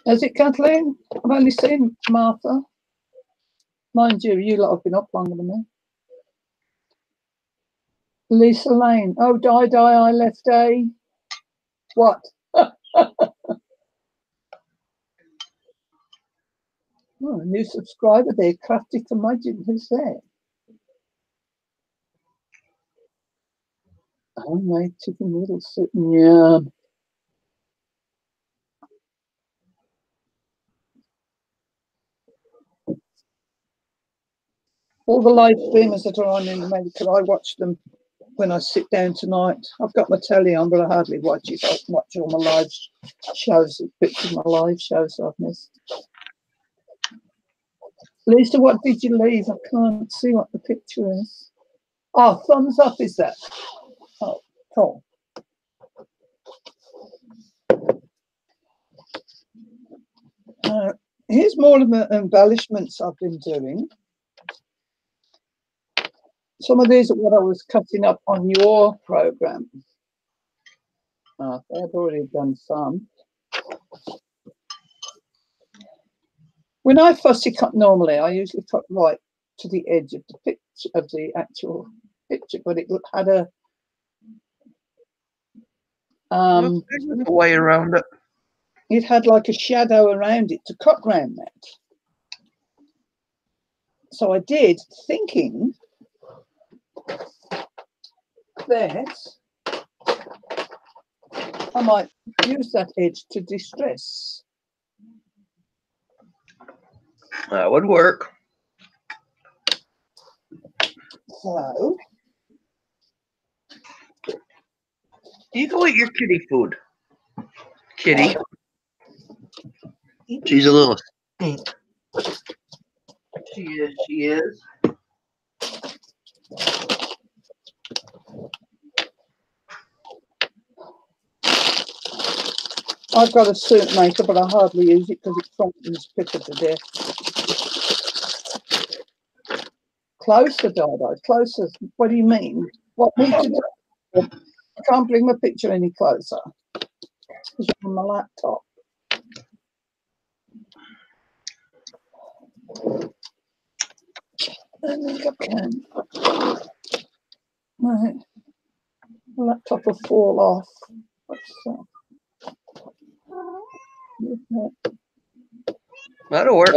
Is it Kathleen? I've only seen Martha. Mind you, you lot have been up longer than me. Lisa Lane. Oh, I left a what? Oh, a new subscriber there. Crafty Curmudgeon. Who's that? Homemade chicken noodle soup. Yeah. All the live streamers that are on in America, I watch them when I sit down tonight. I've got my telly on, but I hardly watch it. I watch all my live shows, bits of my live shows I've missed. Lisa, what did you leave? I can't see what the picture is. Oh, thumbs up is that? Oh, cool. Here's more of the embellishments I've been doing. Some of these are what I was cutting up on your program. I've already done some. When I fussy cut normally, I usually cut right to the edge of the picture, of the actual picture, but it had a way around it. It had like a shadow around it to cut round that. So I did, thinking that I might use that edge to distress. That would work. So you go eat your kitty food. Kitty. She's a little stink. She is. I've got a soup maker, but I hardly use it because it frightens Pippa to death. Closer, Dada, closer. What do you mean? What me to do? I can't bring my picture any closer. It's on my laptop. I think I can. Right. The laptop will fall off. What's that? That'll work.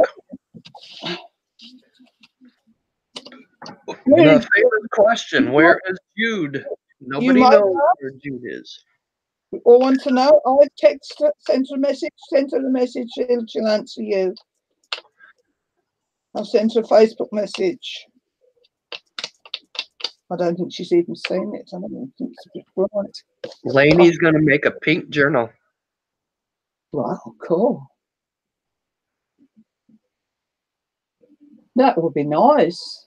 The favorite question, where is Jude? Nobody knows where Jude is. We all want to know. I've texted, sent her a message, she'll answer you. I've sent her a Facebook message. I don't think she's even seen it. I don't even think it's right. Lainey's going to make a pink journal. Wow, cool. That would be nice.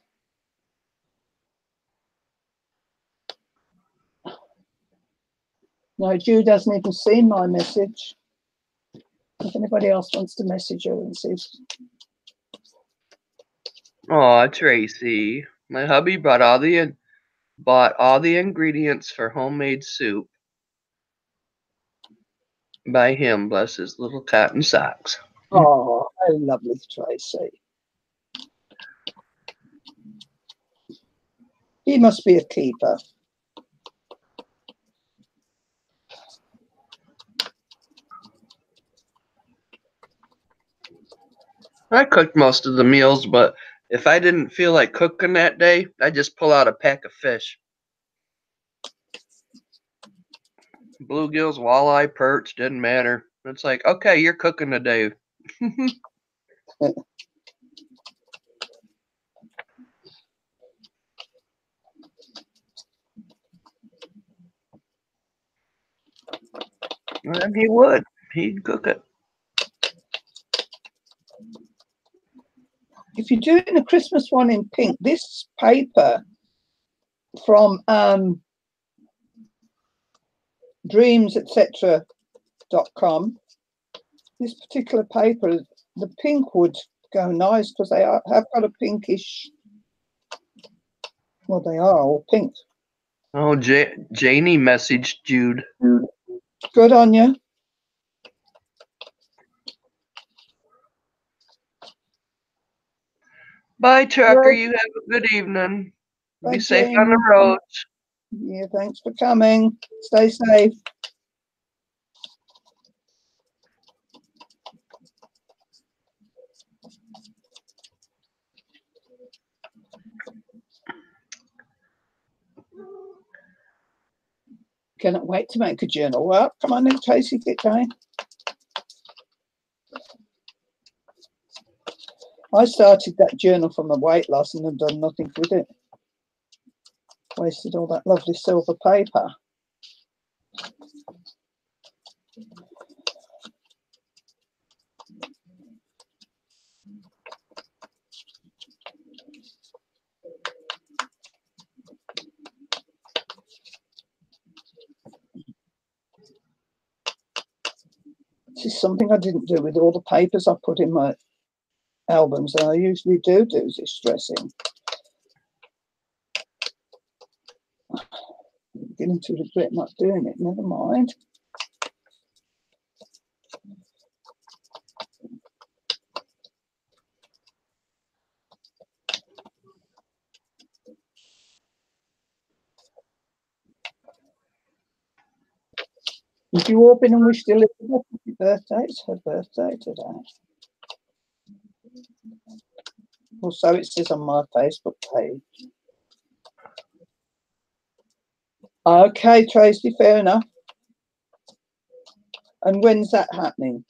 No, Jude hasn't even seen my message. If anybody else wants to message her and see. Oh, Tracy. My hubby bought all the ingredients for homemade soup. By him, bless his little cotton socks. Oh, how lovely, Tracy. He must be a keeper. I cooked most of the meals, but if I didn't feel like cooking that day, I'd just pull out a pack of fish. Bluegills, walleye, perch, didn't matter. It's like, okay, you're cooking today. And he would. He'd cook it. If you're doing a Christmas one in pink, this paper from dreamsetc.com, this particular paper, the pink would go nice because they have got a pinkish, well, they are all pink. Oh, Janie messaged Jude. Good on you. Bye, Tucker. You have a good evening. Be safe Jane. on the roads. Yeah, thanks for coming. Stay safe. Cannot wait to make a journal. Well, come on then, Tracy, get going. I started that journal from a weight loss and have done nothing with it. Wasted all that lovely silver paper. This is something I didn't do with all the papers I put in my albums, and I usually do this dressing. I'm beginning to regret not doing it. Never mind. Have you all been and wished Elizabeth happy birthday? It's her birthday today. Well, so it says on my Facebook page. Okay, Tracy, fair enough. And when's that happening?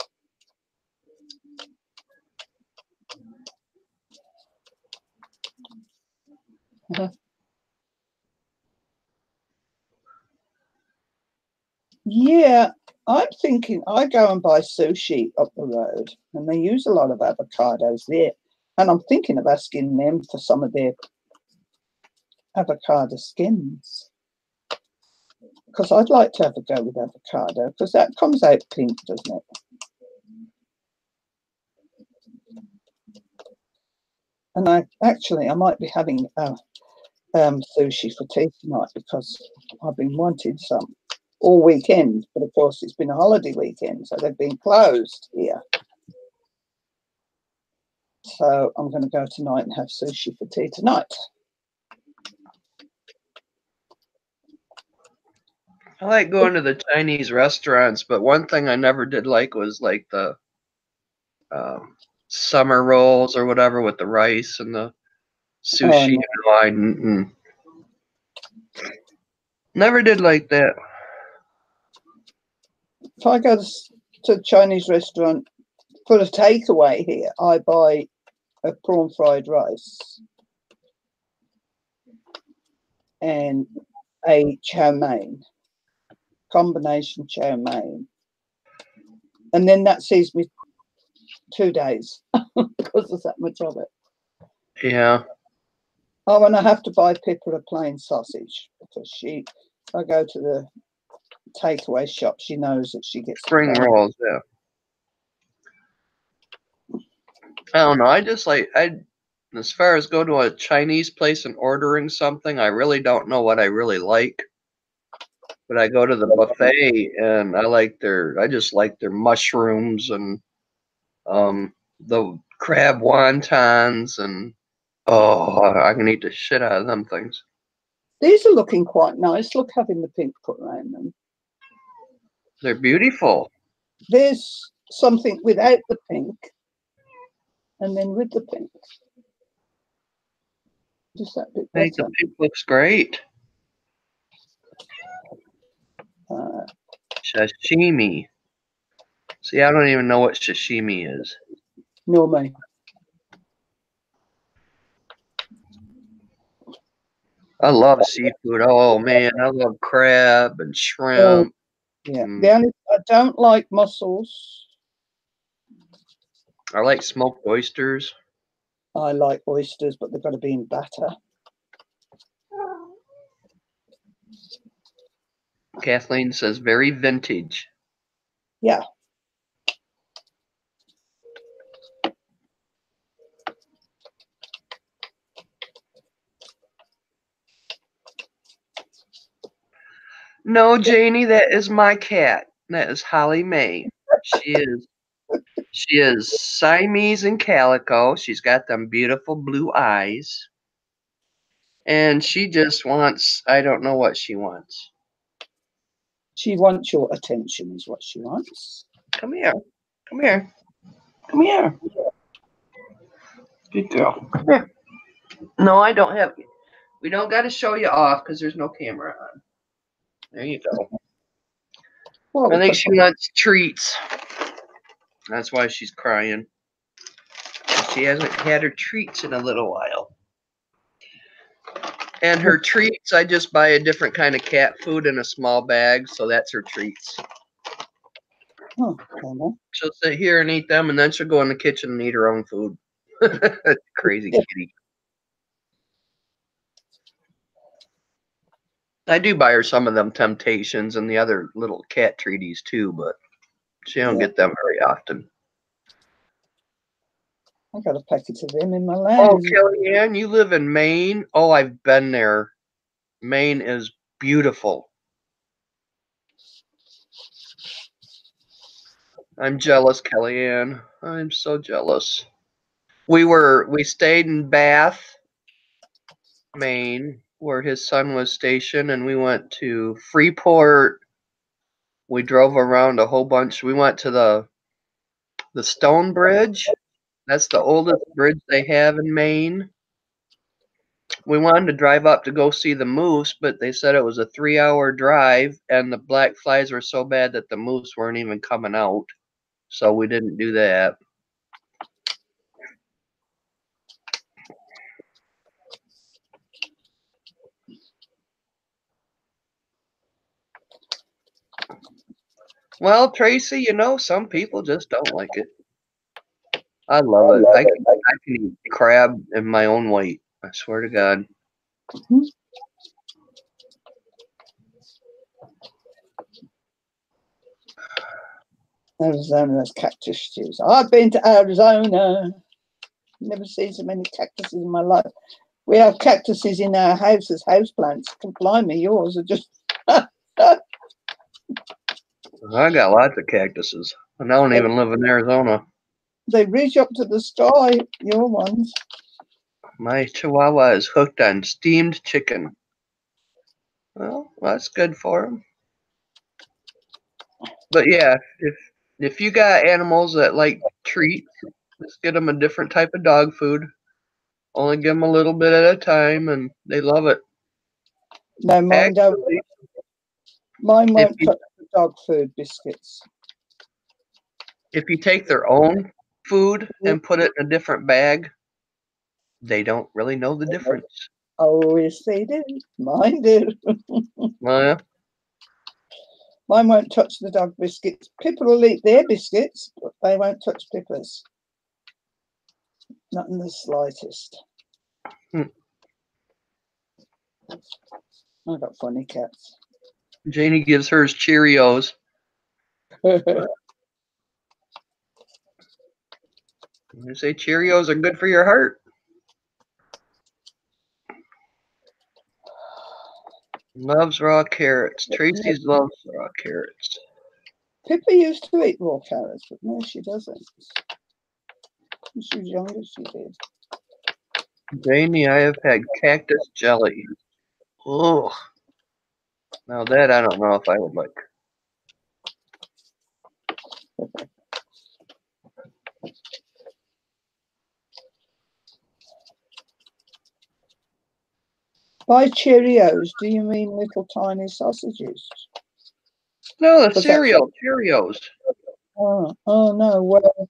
Yeah, I'm thinking I go and buy sushi up the road, and they use a lot of avocados there. And I'm thinking of asking them for some of their avocado skins, because I'd like to have a go with avocado, because that comes out pink, doesn't it? And I might be having sushi for tea tonight, because I've been wanting some all weekend, but of course it's been a holiday weekend, so they've been closed here. So I'm going to go tonight and have sushi for tea tonight. I like going to the Chinese restaurants, but one thing I never did like was like the summer rolls or whatever with the rice and the sushi. Oh, no. Never did like that. If I go to a Chinese restaurant for a takeaway here, I buy a prawn fried rice and a chow mein, combination chow mein. And then that sees me 2 days because there's that much of it. Yeah. Oh, and I have to buy Pippa a plain sausage, because I go to the takeaway shop, she knows that she gets Spring rolls, yeah. I don't know. As far as go to a Chinese place and ordering something, I really don't know what I really like. But I go to the buffet and I just like their mushrooms and the crab wontons, and I can eat the shit out of them things. These are looking quite nice. Look, having the pink put around them. They're beautiful. There's something without the pink, and then with the pink. Just that bit better. I think the pink looks great. Sashimi. See, I don't even know what sashimi is. Nor me. I love seafood. Oh man, I love crab and shrimp. Yeah. The only I don't like mussels. I like smoked oysters. I like oysters, but they've got to be in batter. Kathleen says very vintage. Yeah. No, Janie, that is my cat. That is Holly Mae. She is Siamese and calico. She's got them beautiful blue eyes. And she just wants, I don't know what she wants. She wants your attention is what she wants. Come here. Come here. Come here. Good girl. Come here. No, I don't have, we don't got to show you off because there's no camera on. There you go. Well, I think she wants treats. That's why she's crying. She hasn't had her treats in a little while. And her treats, I just buy a different kind of cat food in a small bag, so that's her treats. Oh, She'll sit here and eat them, and then she'll go in the kitchen and eat her own food. Crazy kitty. I do buy her some of them Temptations and the other little cat treaties too, but she don't get them very often. I got a packet of them in my land. Oh, Kellyanne, you live in Maine? Oh, I've been there. Maine is beautiful. I'm jealous, Kellyanne. I'm so jealous. We stayed in Bath, Maine, where his son was stationed, and we went to Freeport. We drove around a whole bunch. We went to the Stone Bridge. That's the oldest bridge they have in Maine. We wanted to drive up to go see the moose, but they said it was a 3-hour drive, and the black flies were so bad that the moose weren't even coming out. So we didn't do that. Well, Tracy, you know, some people just don't like it. I love it. I can eat crab in my own weight. I swear to God. Arizona has cactus stews. I've been to Arizona. Never seen so many cactuses in my life. We have cactuses in our house as houseplants. Blimey, yours are just. I got lots of cactuses, and I don't even live in Arizona. They reach up to the sky, your ones. My Chihuahua is hooked on steamed chicken. Well, that's good for him. But yeah, if you got animals that like treats, just get them a different type of dog food. Only give them a little bit at a time, and they love it. No, mine don't. Mine won't touch the dog food biscuits. If you take their own food and put it in a different bag, they don't really know the difference. Oh, yes, they do. Mine do. Well, yeah. Mine won't touch the dog biscuits. Pippa will eat their biscuits, but they won't touch Pippa's. Not in the slightest. I've got funny cats. Janie gives hers Cheerios. They say Cheerios are good for your heart. Loves raw carrots. Tracy's loves raw carrots. Pippa used to eat raw carrots, but no, she doesn't. When she was younger, she did. Janie, I have had cactus jelly. Oh, now that I don't know if I would like. By Cheerios, do you mean little tiny sausages? No, the cereal, Cheerios. Oh no, well,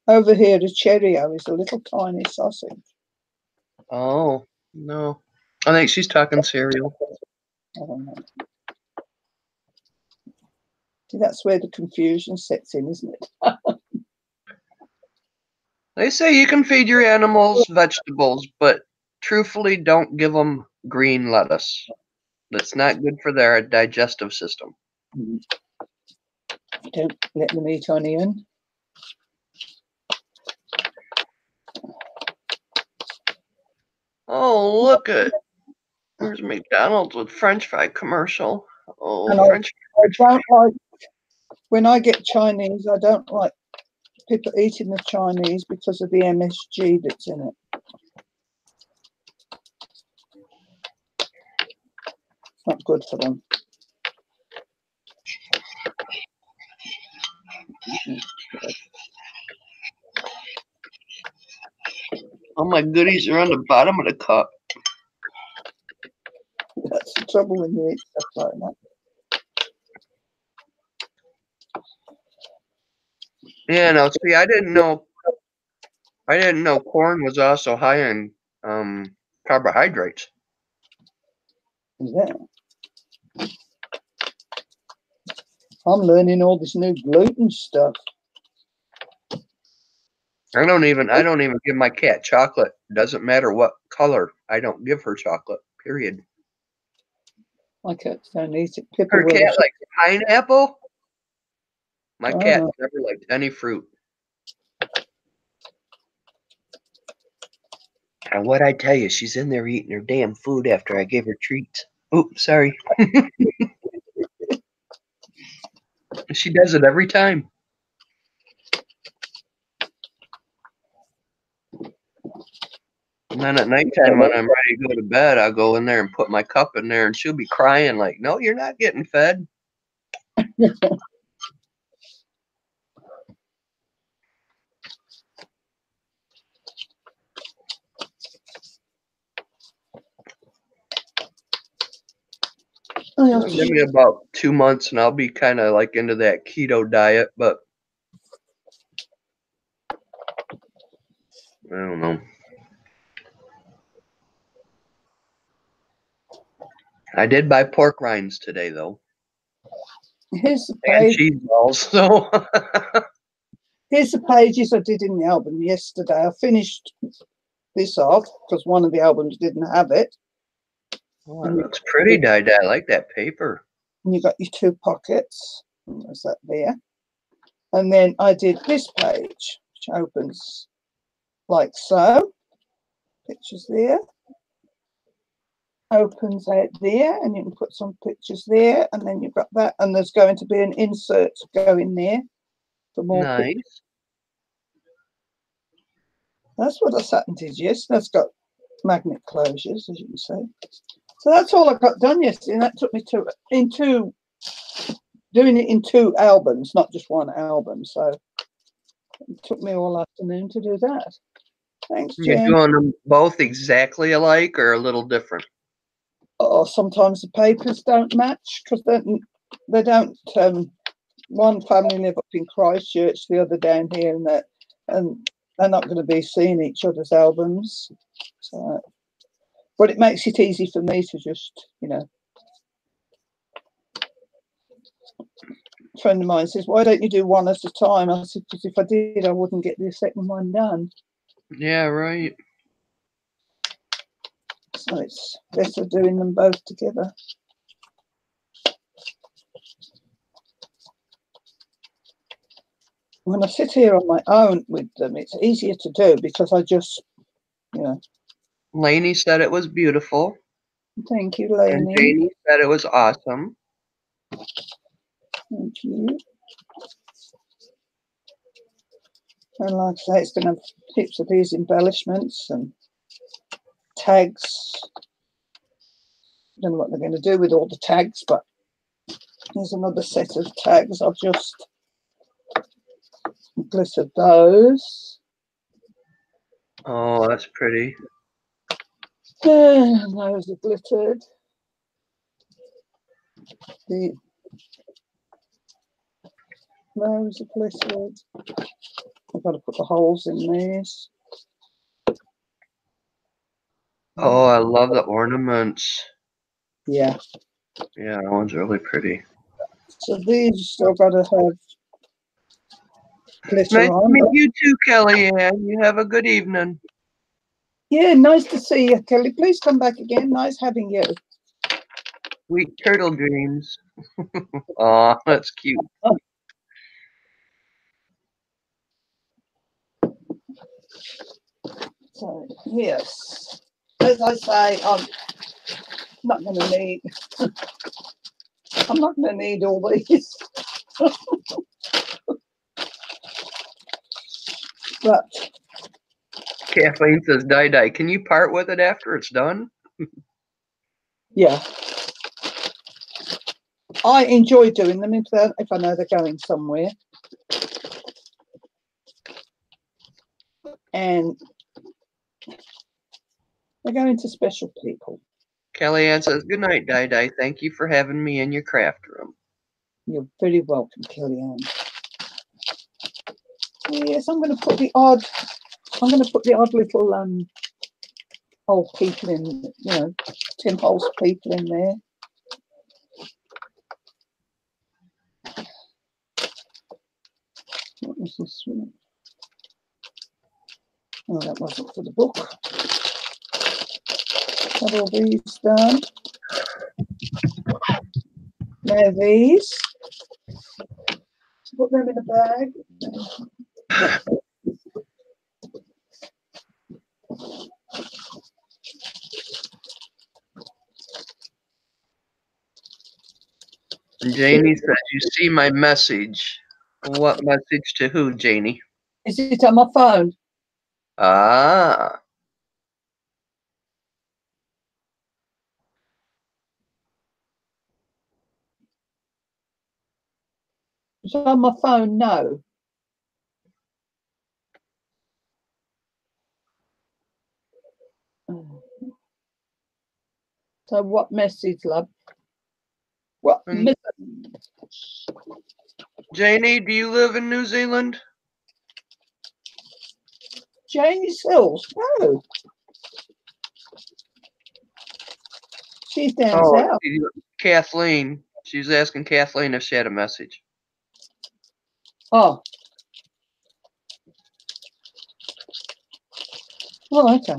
over here the Cheerio is a little tiny sausage. Oh, no. I think she's talking cereal. I don't know. See, that's where the confusion sets in, isn't it? They say you can feed your animals vegetables, but truthfully, don't give them green lettuce. That's not good for their digestive system. Don't let them eat onion. Oh, look at there's McDonald's with French fry commercial. Oh, And French I don't like, when I get Chinese, I don't like people eating the Chinese because of the MSG that's in it. It's not good for them. All my goodies are on the bottom of the cup. That's the trouble when you eat stuff like that. Yeah, no, see, I didn't know corn was also high in carbohydrates. Is that? I'm learning all this new gluten stuff. I don't even give my cat chocolate. Doesn't matter what color. I don't give her chocolate. Period. My cats don't eat it. Her cat likes pineapple. My cat Oh. never liked any fruit. And what I tell you, she's in there eating her damn food after I gave her treats. Oh, sorry. She does it every time. And then at nighttime when I'm ready to go to bed, I'll go in there and put my cup in there and she'll be crying like, no, you're not getting fed. Give me about 2 months and I'll be kind of like into that keto diet, but I don't know. I did buy pork rinds today, though. Here's the And page. cheese balls, so. Here's the pages I did in the album yesterday. I finished this off because one of the albums didn't have it. Oh, that looks pretty, Dad. I like that paper. And you got your 2 pockets. There's that there. And then I did this page, which opens like so. Pictures there. Opens out there, and you can put some pictures there, and then you've got that, and there's going to be an insert going there for more nice pictures. That's what I sat and did yesterday. That's got magnet closures, as you can see. So that's all I got done yesterday, and that took me doing it in 2 albums, not just 1 album. So it took me all afternoon to do that. Thanks, Jen. You're doing them both exactly alike or a little different? Or sometimes the papers don't match because they don't. One family live up in Christchurch, the other down here, and they're not going to be seeing each other's albums. So, but it makes it easy for me to just, A friend of mine says, "Why don't you do one at a time?" I said, "Because if I did, I wouldn't get the second one done." Yeah, right. So it's better doing them both together. When I sit here on my own with them, it's easier to do because I just, Lainey said it was beautiful. Thank you, Lainey. And Janie said it was awesome. Thank you. And like I say, it's going to have heaps of these embellishments and tags. I don't know what they're going to do with all the tags, but here's another set of tags. I've just glittered those. Oh, that's pretty. And those are glittered. Those are glittered. I've got to put the holes in these. Oh, I love the ornaments. Yeah. Yeah, that one's really pretty. So these I've got to have glitter Nice to on. meet you too, Kellyanne. You have a good evening. Yeah, nice to see you, Kelly. Please come back again. Nice having you. Sweet turtle dreams. Aw, that's cute. So yes, as I say, I'm not going to need. I'm not going to need all these. But Kathleen says, Di, can you part with it after it's done? yeah, I enjoy doing them if I know they're going somewhere. And they're going to special people. Kellyanne says, good night, Di. Thank you for having me in your craft room. You're very welcome, Kellyanne. Yes, I'm going to put the odd little old people in, Tim Holtz people in there. What was this one? Oh, that wasn't for the book. Have all these done. Now these. Put them in a bag. And Janie says, you see my message. What message to who, Janie? Is it on my phone? Ah. Is it on my phone? No. So what message, love? What message? Janie, do you live in New Zealand? Janie Sills? No. She's down south. Kathleen. She's asking Kathleen if she had a message. Oh. Oh, okay.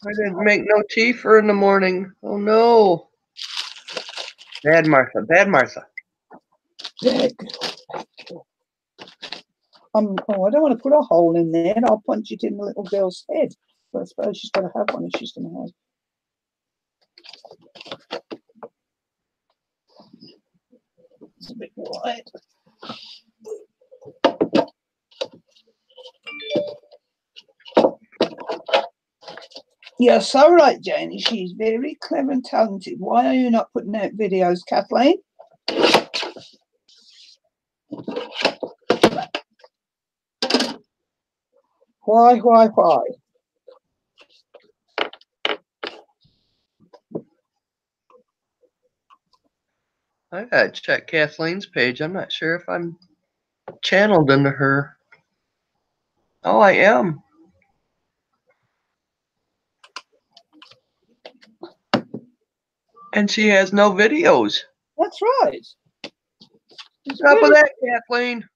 I didn't make no tea for in the morning. Oh no. Bad Martha. Bad Martha. Oh, I don't want to put a hole in there. I'll punch it in the little girl's head. But I suppose she's got to have one if she's going to have. It's a bit wide. Yes, all right, Janie. She's very clever and talented. Why are you not putting out videos, Kathleen? Why? I gotta check Kathleen's page. I'm not sure if I'm channeled into her. Oh, I am. And she has no videos. That's right. What's up with that, Kathleen?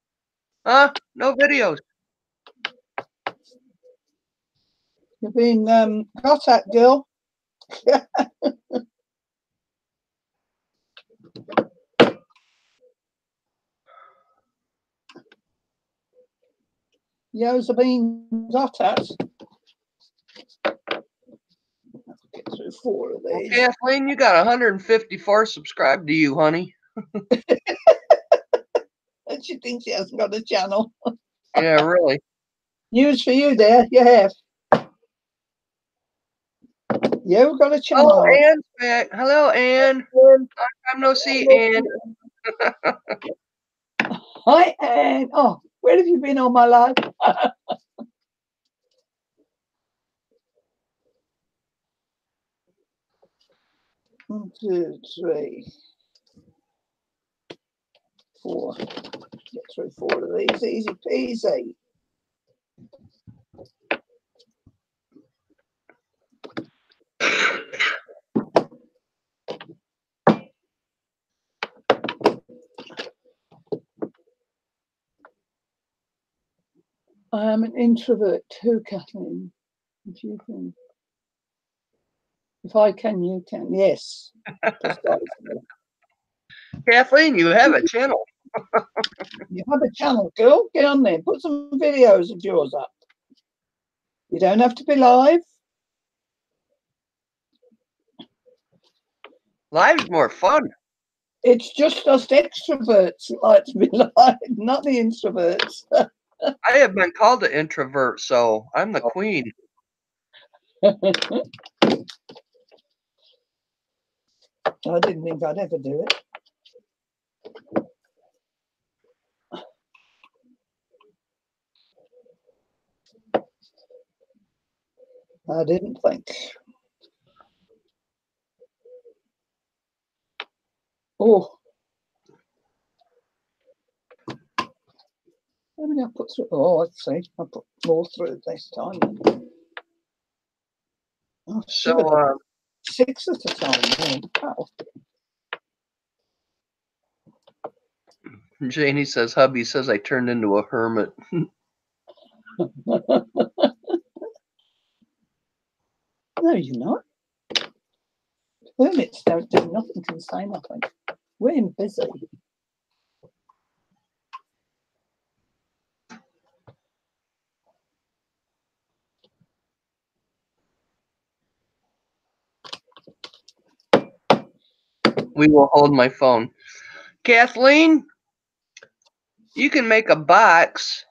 Huh? No videos. You've been got at, girl. Yo's have been got at. Get through 4 of these. Well, Kathleen, you got 154 subscribed to you, honey. And she thinks she hasn't got a channel. Yeah, really. News for you there. You have. You've got a channel. Oh, Anne's back. Hello, Anne. Long time no see, Anne. Hi, Anne. Oh, where have you been all my life? 1, 2, 3. 4. Get through 4 of these, easy peasy. I am an introvert too, Kathleen. If you can. If I can, you can. Yes. Kathleen, you have a channel. You have a channel, girl. Get on there. Put some videos of yours up. You don't have to be live. Live's more fun. It's just us extroverts who like to be live, not the introverts. I have been called an introvert, so I'm the queen. I didn't think I'd ever do it. I didn't think. Oh. How many I put through? Oh, let's see. I put more through this time. Oh, So, 6 at a time. Wow. Janie says, hubby says I turned into a hermit. No, you're not. Hermits don't do nothing, can say nothing. We're busy. We will hold my phone. Kathleen, you can make a box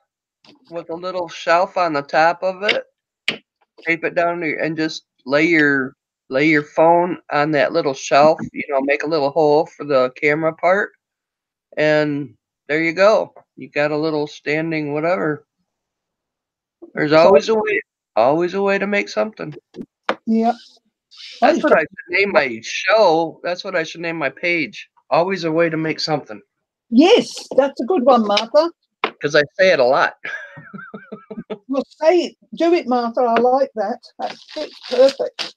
with a little shelf on the top of it. Tape it down there and just lay your phone on that little shelf. You know, make a little hole for the camera part, and there you go. You got a little standing whatever. There's always a way. Always a way to make something. Yeah. That's what I should name my show. That's what I should name my page. Always a way to make something. Yes, that's a good one, Martha. Because I say it a lot. Well, say it. Do it, Martha. I like that. That fits perfect.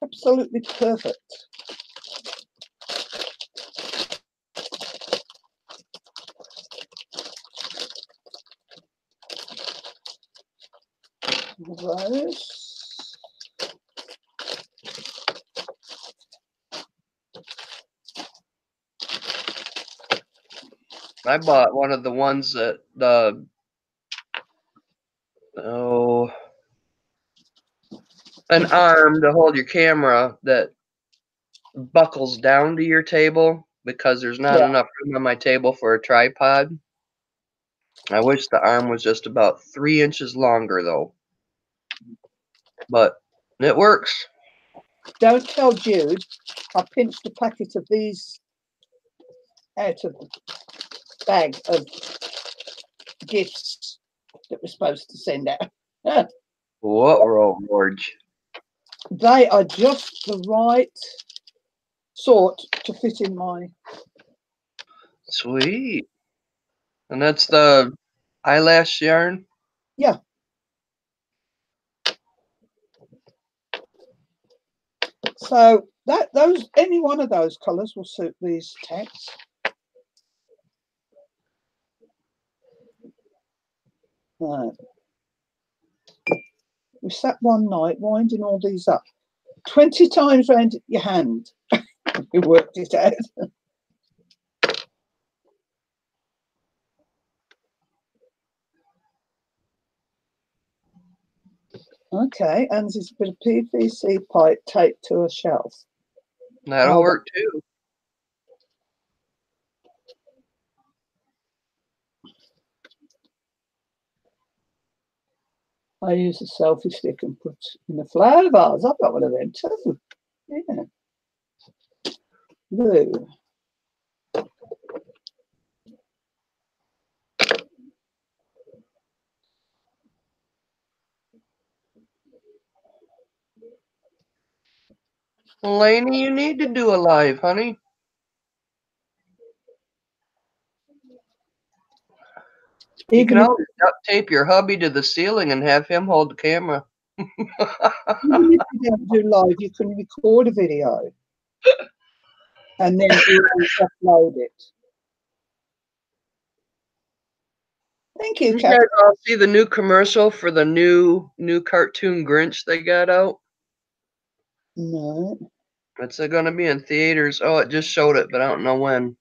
Absolutely perfect. Those. I bought one of the ones that an arm to hold your camera that buckles down to your table because there's not enough room on my table for a tripod. I wish the arm was just about 3 inches longer though. But it works. Don't tell Jude I pinched a packet of these out of the bag of gifts that we're supposed to send out. What wrong, George? They are just the right sort to fit in my. Sweet. And that's the eyelash yarn? Yeah. So any one of those colours will suit these tacks. Right. We sat one night winding all these up 20 times round your hand. You worked it out. Okay, and there's a bit of PVC pipe taped to a shelf. That'll work too. I use a selfie stick and put in a flower vase. I've got one of them too. Yeah. Blue. Lainey, you need to do a live, honey. You can Even if, always duct tape your hubby to the ceiling and have him hold the camera. even if you don't do live, you can record a video and then upload it. Thank you, You Kat. guys all see the new commercial for the new cartoon Grinch they got out? No. It's going to be in theaters. Oh, it just showed it, but I don't know when.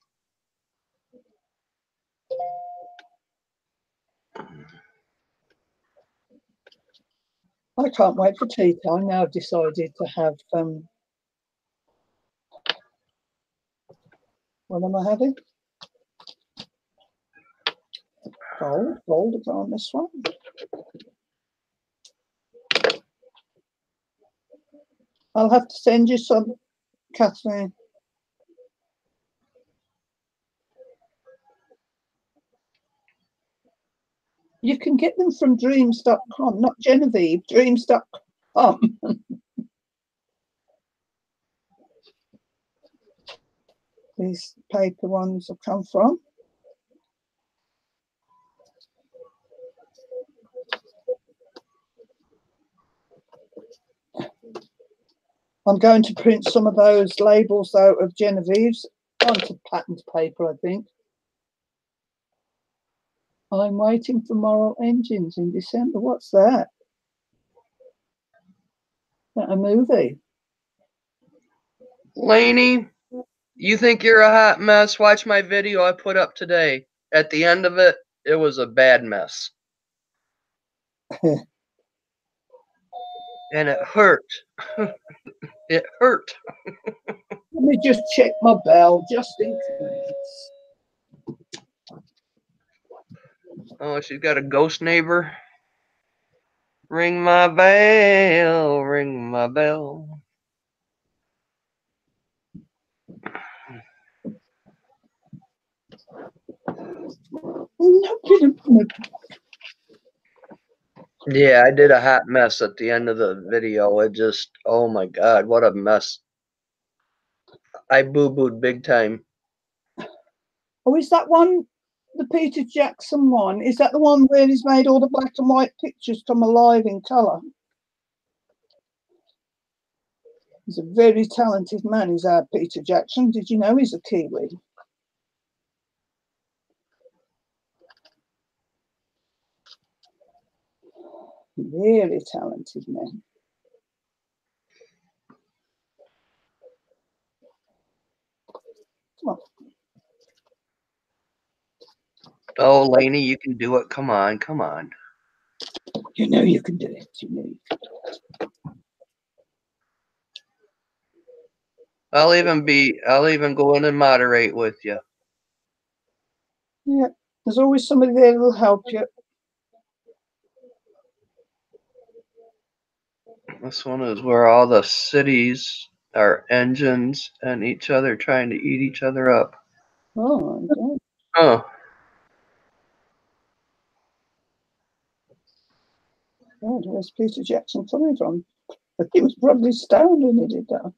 I can't wait for tea time. Now I've decided to have, what am I having? Gold is on this one. I'll have to send you some, Kathleen. You can get them from dreams.com, not Genevieve, dreams.com. These paper ones have come from. I'm going to print some of those labels out of Genevieve's onto patterned paper, I think. I'm waiting for Moral Engines in December. What's that? Is that a movie? Lainey, you think you're a hot mess? Watch my video I put up today. At the end of it, it was a bad mess. And it hurt. It hurt. Let me just check my bell, just in case. Oh, she's got a ghost neighbor. Ring my bell, ring my bell. Yeah, I did a hot mess at the end of the video. It just, oh my God, what a mess. I boo-booed big time. Oh, is that one, the Peter Jackson one? Is that the one where he's made all the black and white pictures come alive in colour? He's a very talented man, is our Peter Jackson. Did you know he's a Kiwi? Really talented man. Come on. Oh, Lainey, you can do it. Come on, come on. You know you can do it. You know you can do it. I'll even go in and moderate with you. Yeah, there's always somebody there who'll help you. This one is where all the cities are engines and each other trying to eat each other up. Oh, okay. Oh. God, where's Peter Jackson coming from? He was probably stoned when he did that.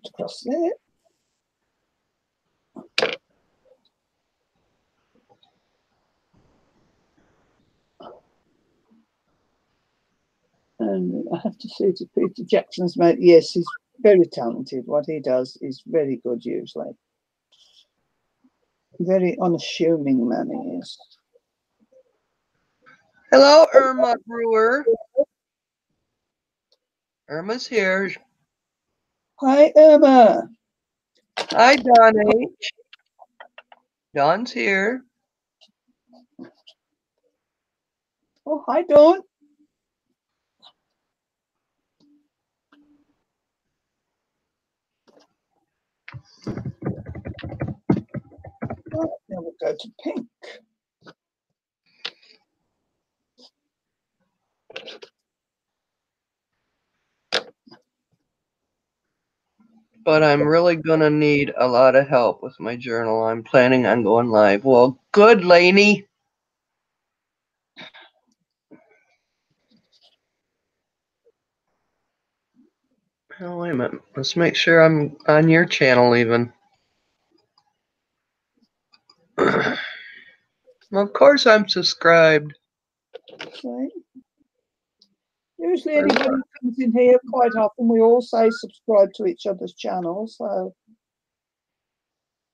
Across there. And I have to say to Peter Jackson's mate, yes, he's very talented. What he does is very good usually. Very unassuming man he is. Hello, Irma Brewer. Irma's here. Hi, Irma. Hi, Don H. Don's here. Oh, hi, Dawn. Right, now we'll go to pink. but I'm really going to need a lot of help with my journal. I'm planning on going live. Well, good, Lainey. Oh, wait a minute. Let's make sure I'm on your channel even. Of course I'm subscribed. Okay. Usually anybody who comes in here, quite often we all say subscribe to each other's channels, so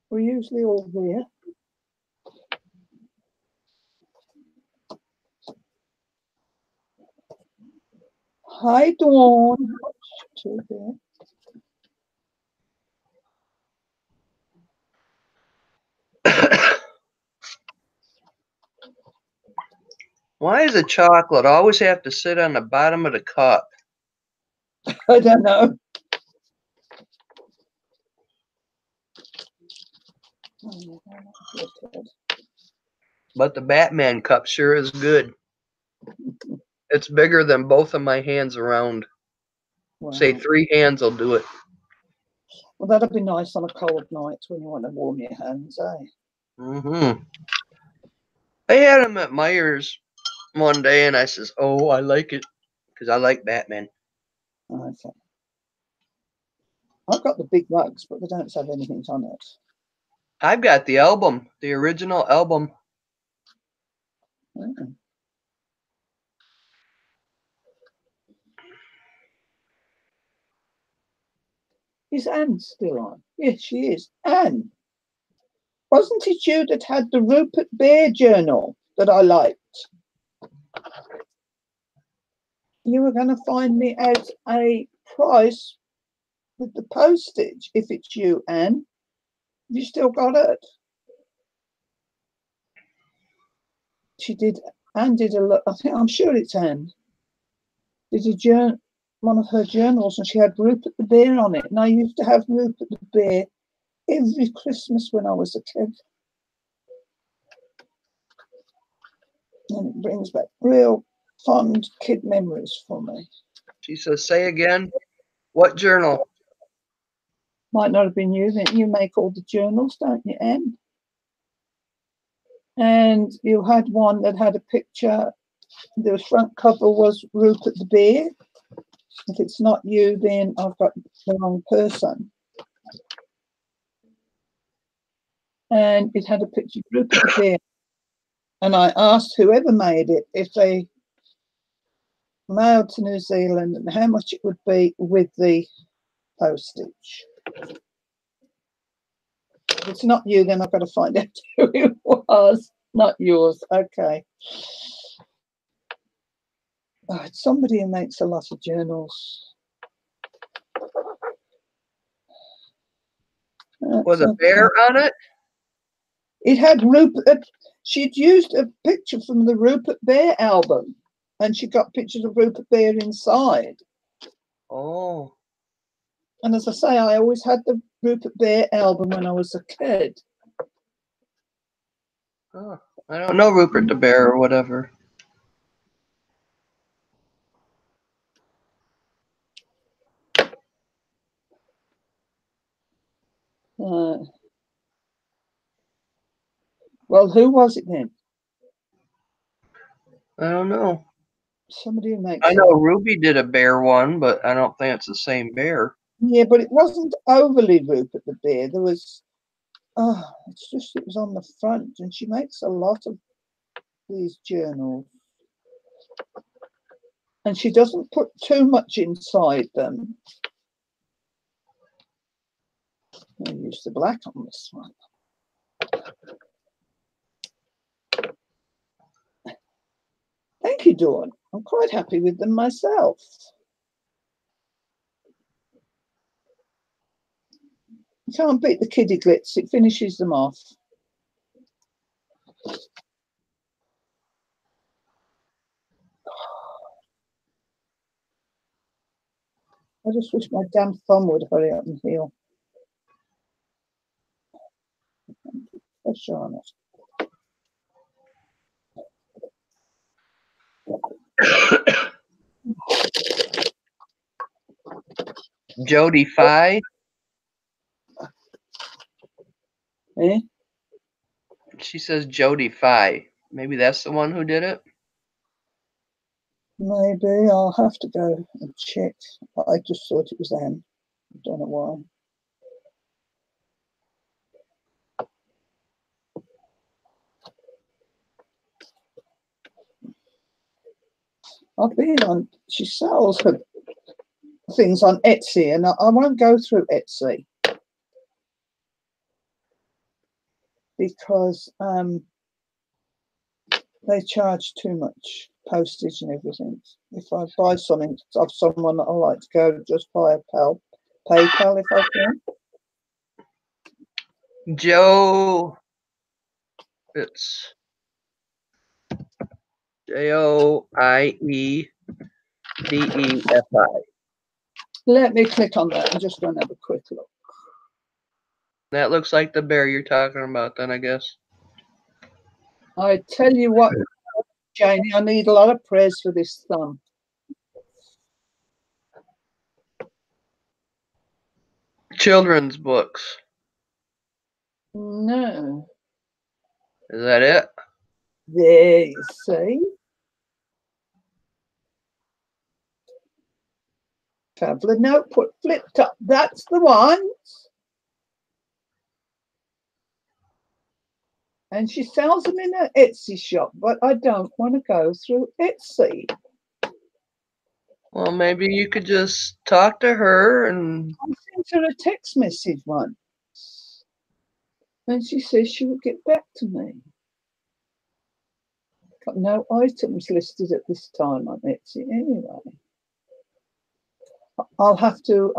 we're usually all here. Hi, Dawn. Why does the chocolate always have to sit on the bottom of the cup? I don't know. But the Batman cup sure is good. It's bigger than both of my hands around. Wow. Say 3 hands will do it. Well, that'd be nice on a cold night when you want to warm your hands, eh? Mm-hmm. I had them at Myers one day, and I says, "Oh, I like it because I like Batman." Okay. I've got the big mugs, but they don't have anything on it. I've got the album, the original album. Mm. Is Anne still on? Yes, she is. Anne, wasn't it you that had the Rupert Bear journal that I liked? You were going to find me at a price with the postage, if it's you, Anne. You still got it? She did. Anne did a lot. I'm sure it's Anne. Did a one of her journals, and she had Rupert the Bear on it. And I used to have Rupert the Bear every Christmas when I was a kid. And it brings back real fond kid memories for me. She says, "Say again, what journal?" Might not have been you. Then you make all the journals, don't you, Anne? And you had one that had a picture. The front cover was Rupert the Bear. If it's not you, then I've got the wrong person. And it had a picture of Rupert the Bear. And I asked whoever made it if they mailed to New Zealand and how much it would be with the postage. If it's not you, then I've got to find out who it was. Not yours. Okay. Oh, it's somebody who makes a lot of journals. Was a bear on it? It had Rupert. She'd used a picture from the Rupert Bear album, and she got pictures of Rupert Bear inside. Oh. And as I say, I always had the Rupert Bear album when I was a kid. Oh, I don't know Rupert the Bear or whatever. Well, who was it then? I don't know. Somebody who makes. I know Ruby did a bear one, but I don't think it's the same bear. Yeah, but it wasn't overly Rupert the Bear. There was, it's just it was on the front, and she makes a lot of these journals. And she doesn't put too much inside them. I'll use the black on this one. Thank you, Dawn. I'm quite happy with them myself. You can't beat the kiddie glitz. It finishes them off. I just wish my damn thumb would hurry up and heal. Pressure on it. Jody Fi. Eh? She says Jody Fi. Maybe that's the one who did it. Maybe I'll have to go and check. I just thought it was Anne. I don't know why. I've been on. She sells her things on Etsy, and I won't go through Etsy because they charge too much postage and everything. If I buy something off someone that I like to go just via PayPal if I can. Joe. It's JoieDefi. Let me click on that and just go and have a quick look. That looks like the bear you're talking about, then, I guess. I tell you what, Janie, I need a lot of prayers for this thumb. Children's books. No. Is that it? There you see. Traveller notebook flipped up. That's the one. And she sells them in her Etsy shop, but I don't want to go through Etsy. Well, maybe you could just talk to her and... I sent her a text message once. And she says she will get back to me. Got no items listed at this time on Etsy anyway. I'll have to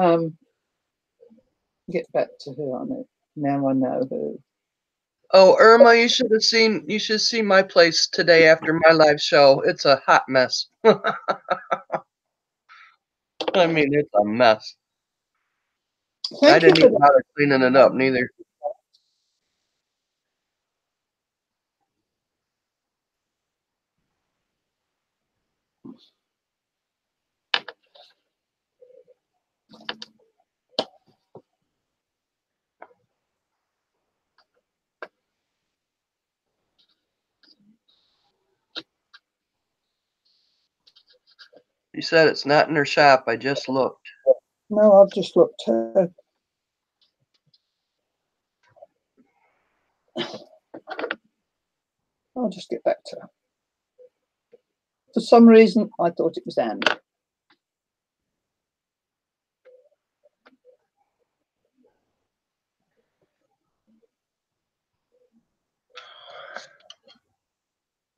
get back to her on it. Now I know who. Oh, Irma, you should see my place today after my live show. It's a hot mess. I mean, it's a mess. I Thank you didn't for even bother cleaning it up, neither. She said it's not in her shop. I just looked. No, I've just looked her. I'll just get back to her. For some reason, I thought it was Anne.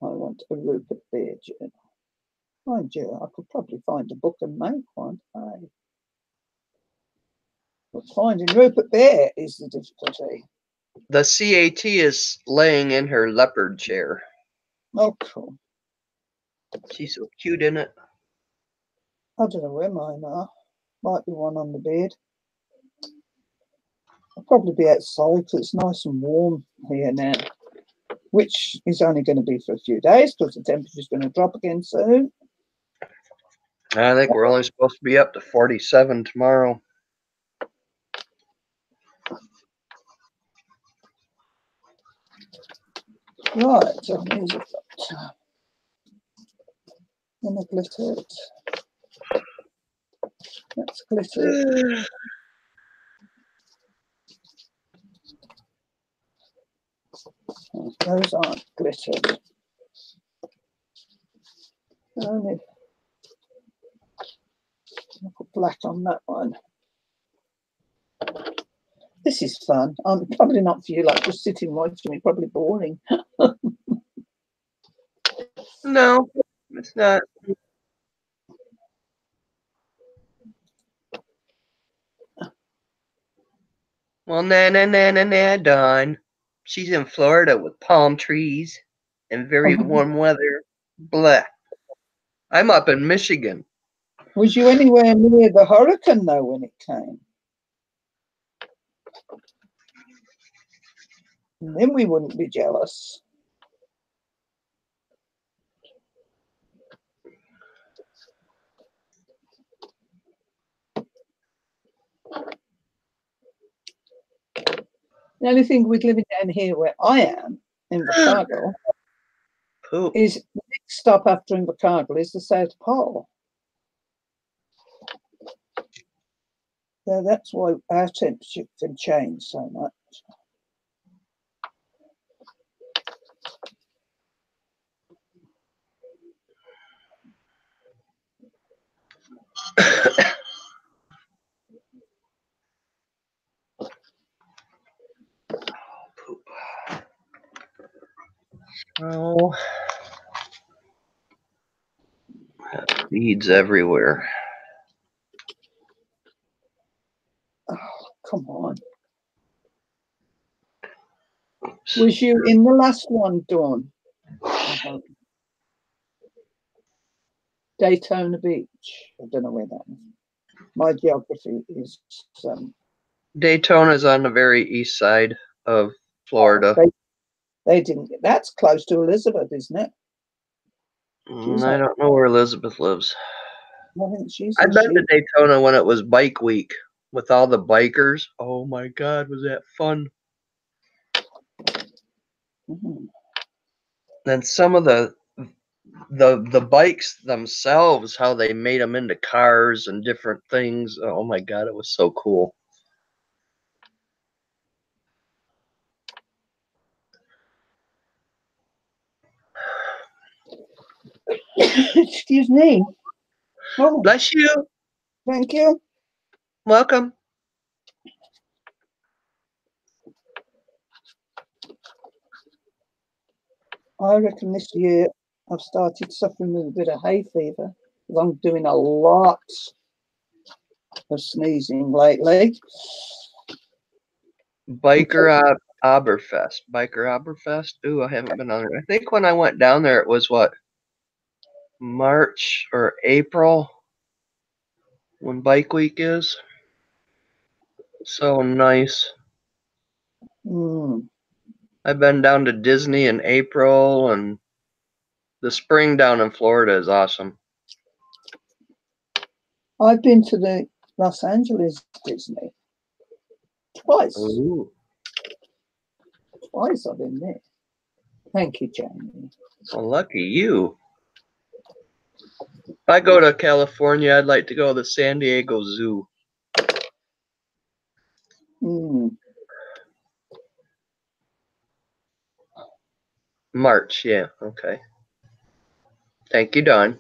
I want a Rupert Bear journal. Mind you, I could probably find a book and make one. But finding Rupert Bear is the difficulty. The CAT is laying in her leopard chair. Oh, cool. She's so cute in it. I don't know where mine are. Might be one on the bed. I'll probably be outside because it's nice and warm here now, which is only going to be for a few days because the temperature's going to drop again soon. I think we're only supposed to be up to 47 tomorrow. Right, so here's a got. And I glittered. That's glittered. Those aren't glittered. Only I'll put black on that one. This is fun. Probably not for you, like just sitting watching me, probably boring. No, it's not. Well, na, Dawn. She's in Florida with palm trees and very warm weather. Blah. I'm up in Michigan. Was you anywhere near the hurricane though when it came? And then we wouldn't be jealous. The only thing with living down here where I am, in Invercargill, Poop. is the next stop after Invercargill is the South Pole. So that's why our temperature can change so much. Poop. Oh, beads everywhere. Oh, come on. Oops. Was you in the last one, Dawn? Daytona Beach. I don't know where that is. My geography is Daytona's on the very east side of Florida. They didn't. That's close to Elizabeth, isn't it? I don't know where Elizabeth lives. I think she's. I've been to Daytona when it was bike week with all the bikers. Oh my God, was that fun? Mm-hmm. Then some of the bikes themselves, how they made them into cars and different things. Oh my God, it was so cool. Excuse me. Oh, Bless you. thank you. Welcome. I reckon this year I've started suffering with a bit of hay fever. I'm doing a lot of sneezing lately. Biker Aberfest. Ooh, I haven't been on there. I think when I went down there, it was what, March or April, when Bike Week is. So nice. I've been down to Disney in April, and the spring down in Florida is awesome. I've been to the Los Angeles Disney twice. Ooh. Twice I've been there. Thank you, Jamie. Well, lucky you. If I go to California, I'd like to go to the San Diego Zoo. March, yeah, okay. Thank you, Dawn.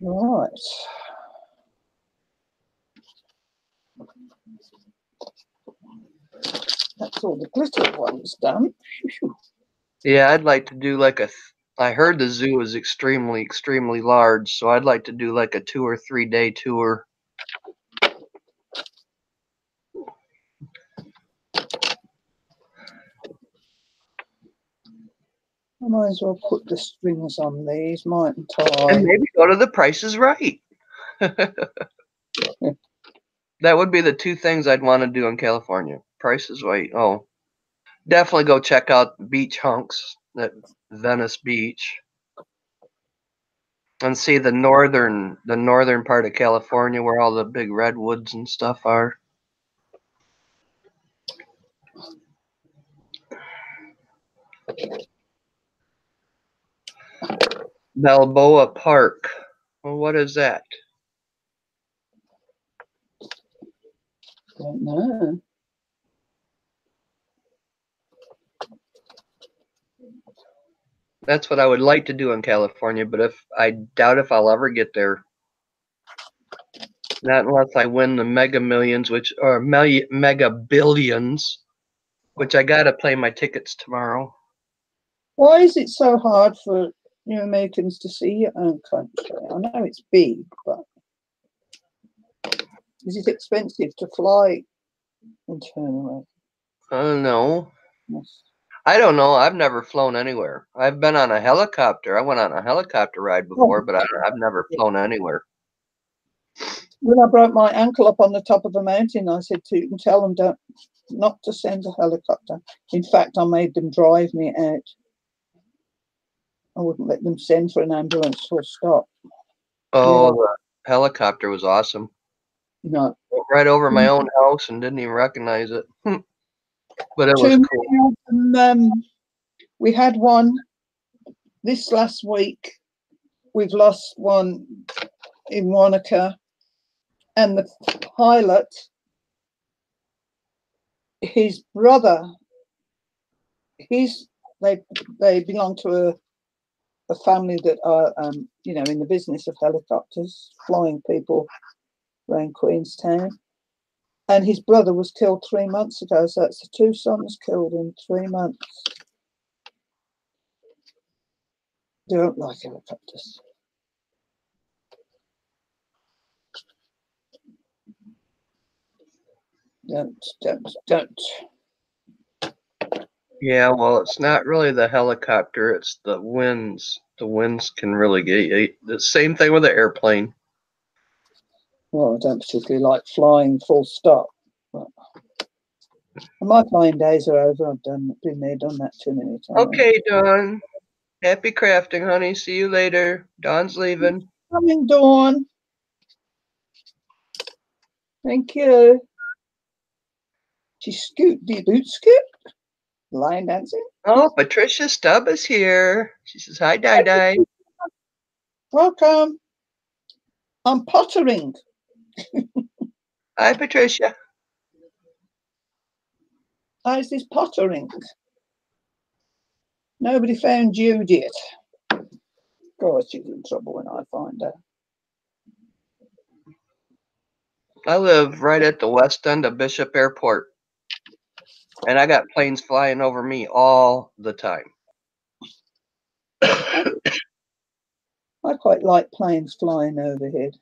Right. That's all the glitter ones done. Yeah, I'd like to do like I heard the zoo is extremely, extremely large, so I'd like to do like a 2 or 3 day tour. I might as well put the strings on these, mightn't I? And maybe go to the Price is Right. That would be the two things I'd want to do in California. Price is Right. Oh, definitely go check out beach hunks at Venice Beach and see the northern part of California where all the big redwoods and stuff are. Balboa Park. Well, what is that? Don't know. That's what I would like to do in California, but I doubt if I'll ever get there. Not unless I win the Mega Millions, or Mega Billions, which I gotta play my tickets tomorrow. Why is it so hard for you Americans to see your own country? I know it's big, but is it expensive to fly internally? I don't know. Yes. I don't know. I've never flown anywhere. I've been on a helicopter. I went on a helicopter ride before, but I've never flown anywhere. When I broke my ankle up on the top of a mountain, I said to them, tell them not to send a helicopter. In fact, I made them drive me out. I wouldn't let them send for an ambulance full stop. Oh, the helicopter was awesome. No. Went right over my own house and didn't even recognize it. But it was cool. We had one this last week. We've lost one in Wanaka, and the pilot, his brother, they belong to a family that are in the business of helicopters, flying people around Queenstown. And his brother was killed 3 months ago, so that's the 2 sons killed in 3 months. Don't like helicopters. Don't. Yeah, well, it's not really the helicopter, it's the winds. The winds can really get you. The same thing with the airplane. Well, I don't particularly like flying full stop. But my flying days are over. I've been there, done that too many times. Okay, Dawn. Happy crafting, honey. See you later. Dawn's leaving. Coming, Dawn. Thank you. She scoot. Do you boot scoot? Line dancing. Oh, Patricia Stubb is here. She says, hi, Di. Welcome. I'm pottering. Hi, Patricia. How's this pottering? Nobody found Jude yet. God, she's in trouble when I find her. I live right at the west end of Bishop Airport, and I got planes flying over me all the time. I quite like planes flying overhead.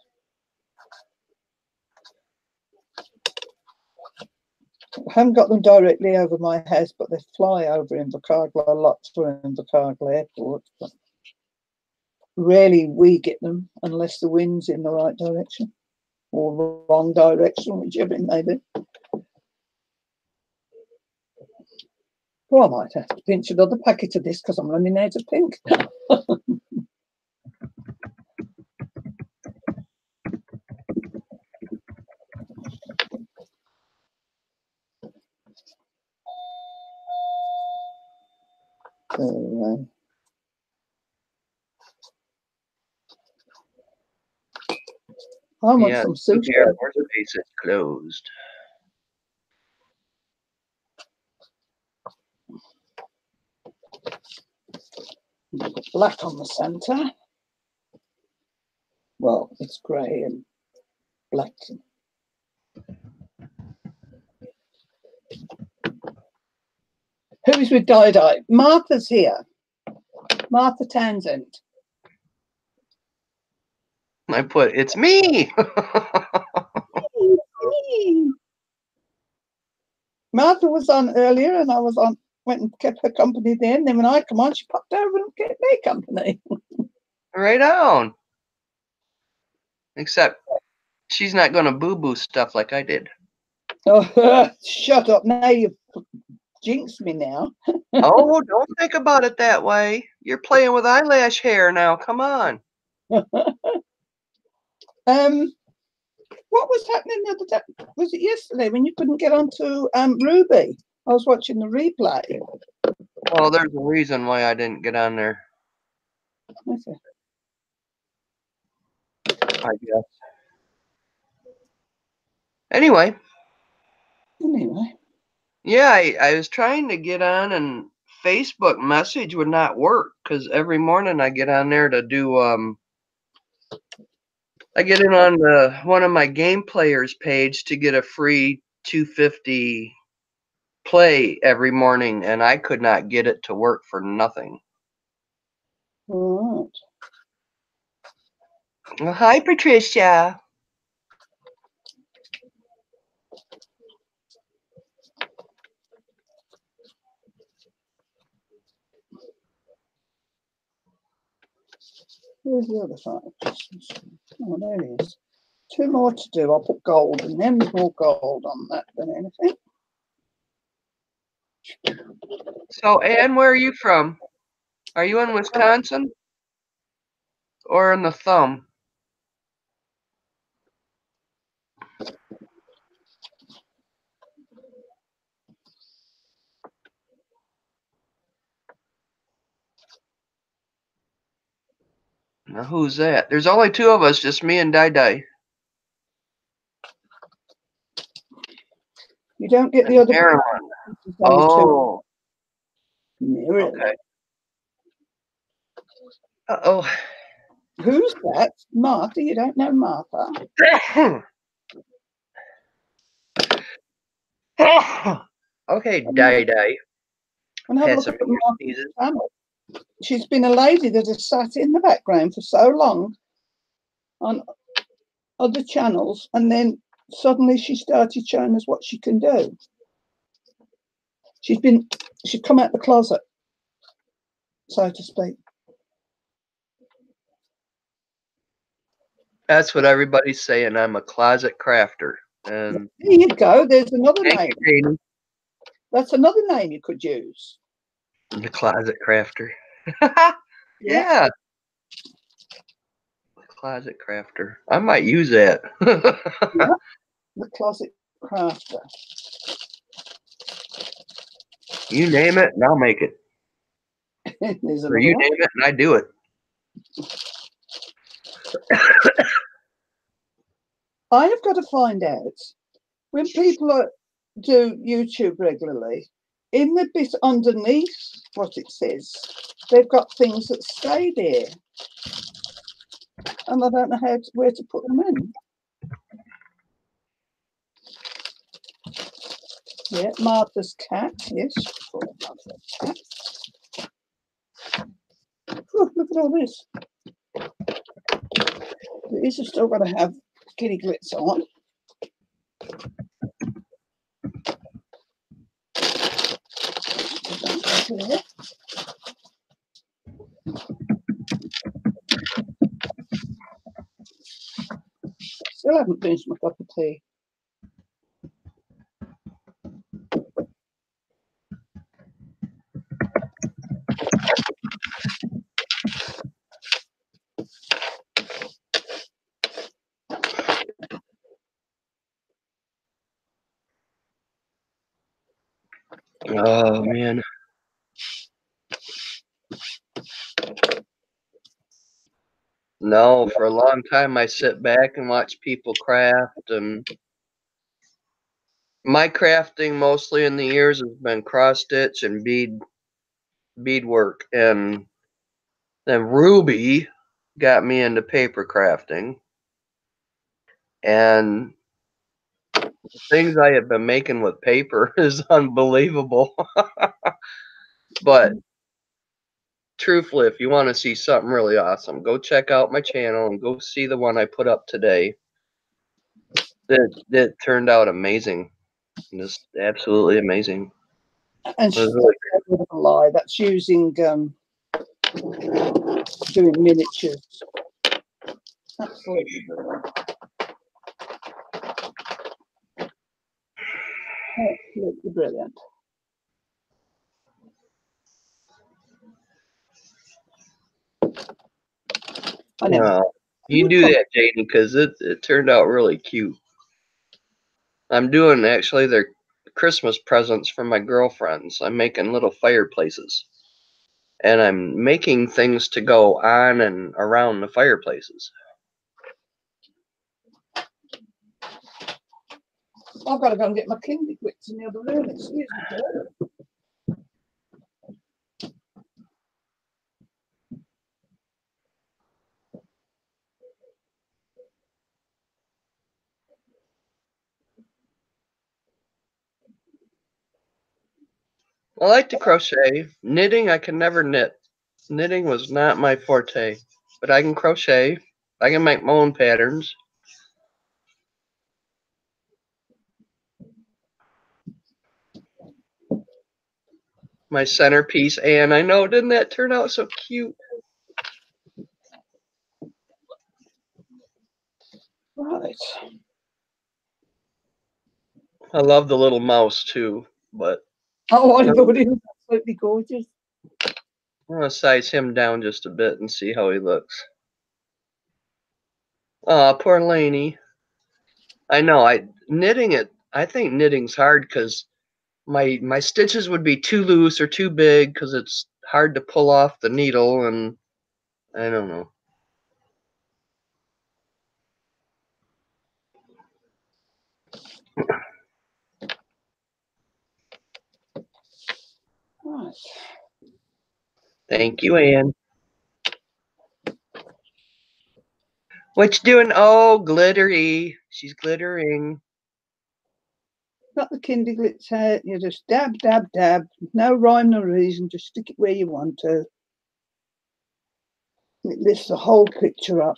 I haven't got them directly over my house, but they fly over Invercargill a lot through Invercargill Airport. But rarely we get them unless the wind's in the right direction or the wrong direction, whichever it may be. Well, I might have to pinch another packet of this because I'm running out of pink. I want some sushi. Our space is closed. Black on the centre. Well, it's grey and black. Who's with Di? Martha's here. Martha Townsend. I put, it's me. Martha was on earlier and I was on, went and kept her company there. And then when I come on, she popped over and kept me company. Right on. Except she's not going to boo-boo stuff like I did. Oh, shut up. Now you've jinxed me now. Oh, don't think about it that way. You're playing with eyelash hair now. Come on. What was happening the other day? Was it yesterday when you couldn't get onto Ruby? I was watching the replay. Well, there's a reason why I didn't get on there. Okay. I guess. Anyway. Yeah, I was trying to get on and Facebook message would not work because every morning I get on there to do I get in on one of my game players page to get a free 250 play every morning, and I could not get it to work for nothing. All right. Well, hi, Patricia. Where's the other side? Oh, there it is. 2 more to do. I'll put gold in them. There's more gold on that than anything. So, Anne, where are you from? Are you in Wisconsin or in the thumb? Now, who's that? There's only two of us, just me and Dai. You don't get the other Maryland. Oh. Maryland. Okay. Uh-oh. Who's that? Martha? You don't know Martha? Okay, Dai. And have a look at Martha's channel. She's been a lady that has sat in the background for so long on other channels, and then suddenly she started showing us what she can do. She's come out the closet, so to speak. That's what everybody's saying. I'm a closet crafter. And there you go. There's another name. You, that's another name you could use. The closet crafter. Yeah. The closet crafter. I might use that. Yeah. The closet crafter. You name it, and I'll make it. Or you name it, and I do it. I have got to find out when people do YouTube regularly, in the bit underneath what it says, they've got things that stay there, and I don't know where to put them in. Yeah, Martha's cat. Yes, Martha's cat. Oh, look at all this. These have still got to have kitty glitz on. There. Still haven't finished my cup of tea. Oh, man. No, for a long time I sit back and watch people craft, and my crafting mostly in the years has been cross stitch and bead work. And then Ruby got me into paper crafting, and the things I have been making with paper is unbelievable. But truthfully, if you want to see something really awesome, go check out my channel and go see the one I put up today. That turned out amazing. Just absolutely amazing. And she's really a lie. That's using doing miniatures. Absolutely brilliant. Absolutely brilliant. I know. You do that, Jaden, because it turned out really cute. I'm doing actually their Christmas presents for my girlfriends. I'm making little fireplaces, and I'm making things to go on and around the fireplaces. I've got to go and get my kindly grits in the other room. Excuse me, Joe. I like to crochet. Knitting, I can never knit. Knitting was not my forte, but I can crochet. I can make my own patterns. My centerpiece, and I know, didn't that turn out so cute? Right. I love the little mouse too, but oh, I thought it was absolutely gorgeous. I'm gonna size him down just a bit and see how he looks. Oh, poor Laney. I know. I think knitting's hard because my stitches would be too loose or too big because it's hard to pull off the needle, and I don't know. Right. Thank you, Anne. What you doing? Oh, glittery. She's glittering. Got the Kinder Glitz out. You just dab, dab, dab. No rhyme, no reason. Just stick it where you want to. It lifts the whole picture up.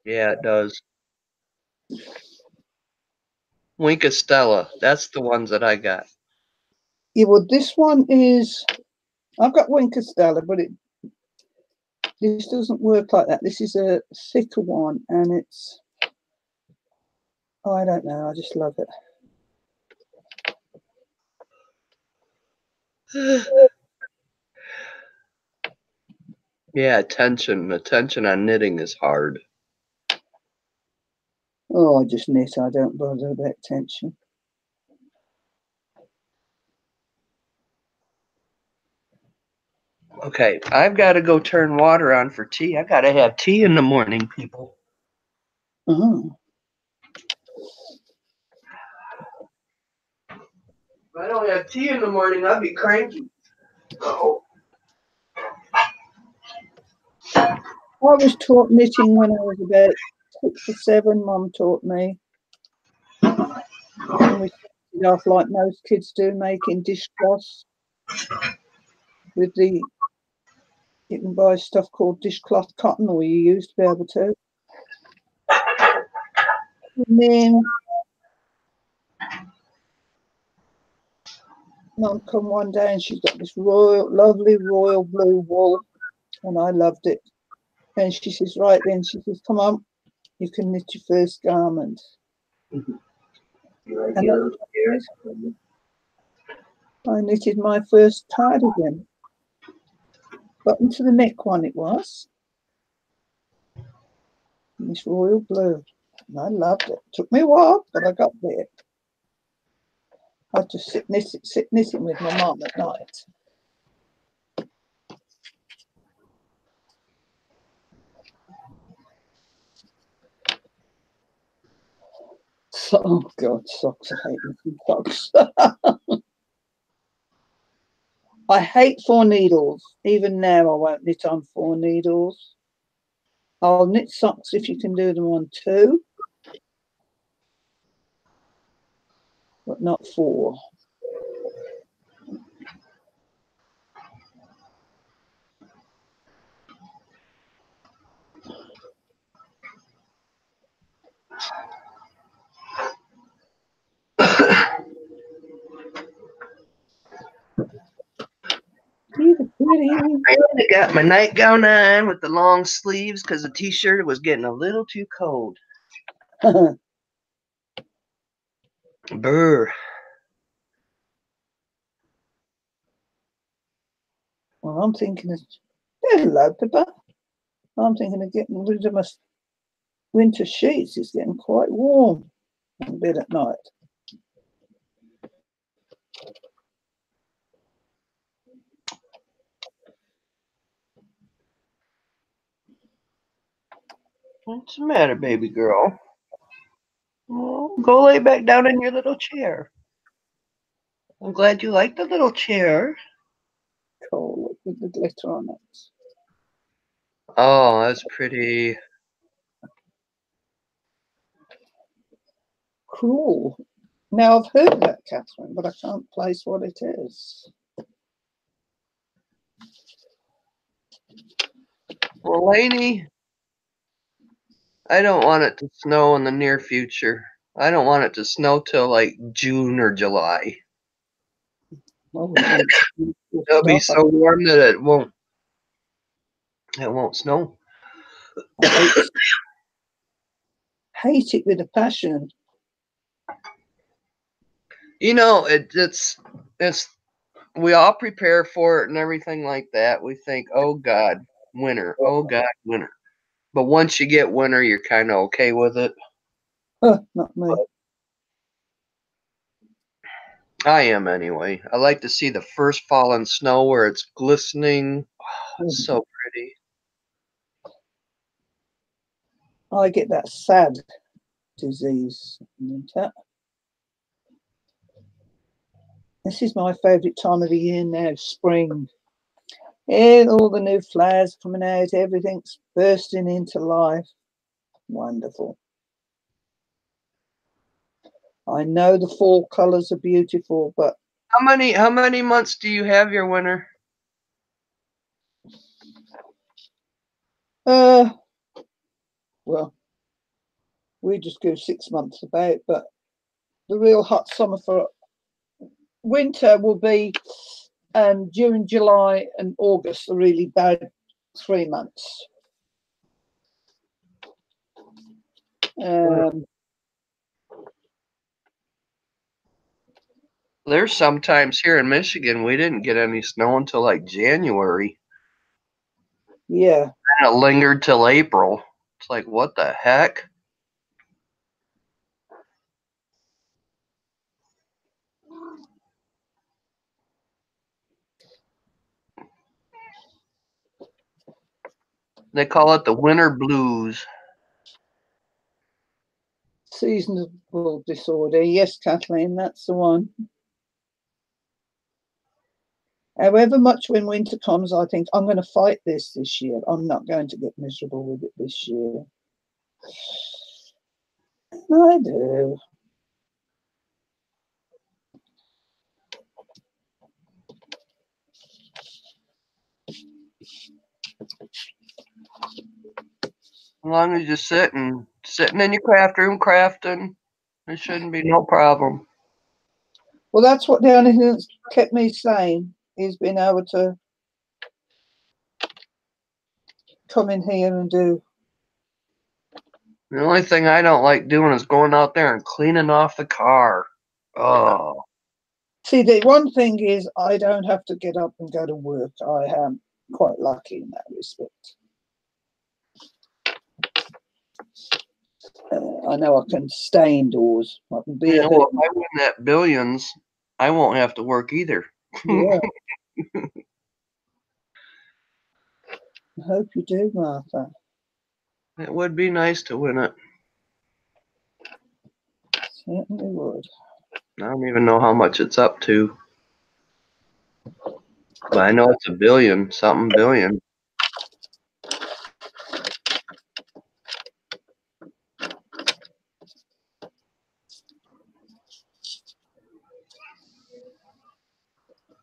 Yeah, it does. Winka Stella. That's the ones that I got. Yeah, well, this one is. I've got Winker Stella, but this doesn't work like that. This is a thicker one, and it's. Oh, I don't know. I just love it. Yeah, attention on knitting is hard. Oh, I just knit. I don't bother about tension. Okay, I've got to go turn water on for tea. I've got to have tea in the morning, people. Oh. If I don't have tea in the morning, I'll be cranky. Oh. I was taught knitting when I was about 6 or 7. Mum taught me. And we started off like most kids do, making dishcloths with the. You can buy stuff called dishcloth cotton, or you used to be able to. And then Mum come one day and she's got this lovely royal blue wool, and I loved it. And she says, right then, she says, come on, you can knit your first garment. And I knitted my first cardigan. Button to the neck one it was. And this royal blue. And I loved it. Took me a while, but I got there. I'd just sit knitting with my mum at night. So, oh God, socks. I hate knitting socks. I hate 4 needles. Even now, I won't knit on 4 needles. I'll knit socks if you can do them on 2, but not 4. I only got my nightgown on with the long sleeves because the t-shirt was getting a little too cold. Brr. Well, I'm thinking of, hello, Pippa. I'm thinking of getting rid of my winter sheets. It's getting quite warm in bed at night. What's the matter, baby girl? Oh, go lay back down in your little chair. I'm glad you like the little chair. Cool, with the glitter on it. Oh, that's pretty. Cool. Now, I've heard that, Catherine, but I can't place what it is. Well, Lainey, I don't want it to snow in the near future. I don't want it to snow till like June or July. Well, It'll be so warm that it won't snow. Hate it with a passion. You know, it's we all prepare for it and everything like that. We think, oh God, winter. Oh God, winter. But once you get winter, you're kind of okay with it. Not me. I am anyway. I like to see the first fallen snow where it's glistening. Oh, it's so pretty. I get that sad disease in winter. This is my favourite time of the year now, spring. Yeah, all the new flowers coming out, everything's bursting into life. Wonderful. I know the fall colours are beautiful, but How many months do you have your winter? well, we just go 6 months about, but the real hot summer for winter will be during July and August, the really bad 3 months. There's sometimes here in Michigan we didn't get any snow until like January. Yeah. And it lingered till April. It's like, what the heck? They call it the winter blues. Seasonal disorder. Yes, Kathleen, that's the one. However much when winter comes, I think I'm going to fight this year. I'm not going to get miserable with it this year. I do. As long as you're sitting in your craft room crafting, there shouldn't be no problem. Well, that's what the only thing that's kept me sane is being able to come in here and do. The only thing I don't like doing is going out there and cleaning off the car. Oh. See, the one thing is I don't have to get up and go to work. I am quite lucky in that respect. I know I can stay indoors. I can be if I win that billions, I won't have to work either. Yeah. I hope you do, Martha. It would be nice to win it. Certainly would. I don't even know how much it's up to. But I know it's a billion, something billion.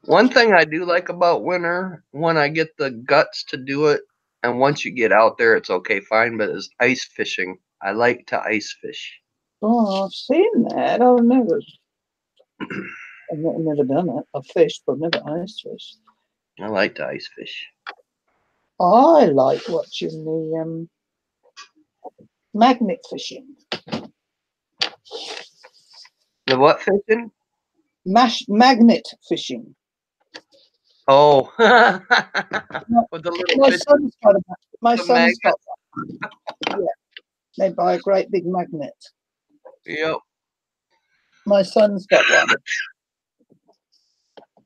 One thing I do like about winter, when I get the guts to do it, and once you get out there, it's okay, fine, but is ice fishing. I like to ice fish. Oh, I've seen that. I've never done it. I've fished, but never ice fished. I like to ice fish. I like watching the magnet fishing. The what fishing? Magnet fishing. Oh, with the little my fish. son's got a, my the son's got one. Yeah, they buy a great big magnet. Yep. My son's got one.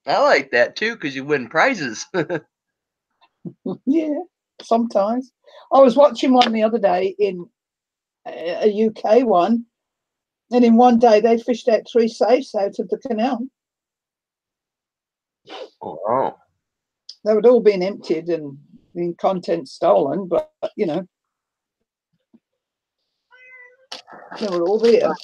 I like that too because you win prizes. Yeah, sometimes. I was watching one the other day in a UK one, and in one day they fished out 3 safes out of the canal. Oh, wow. They would all been emptied and the contents stolen, but you know, they were all there.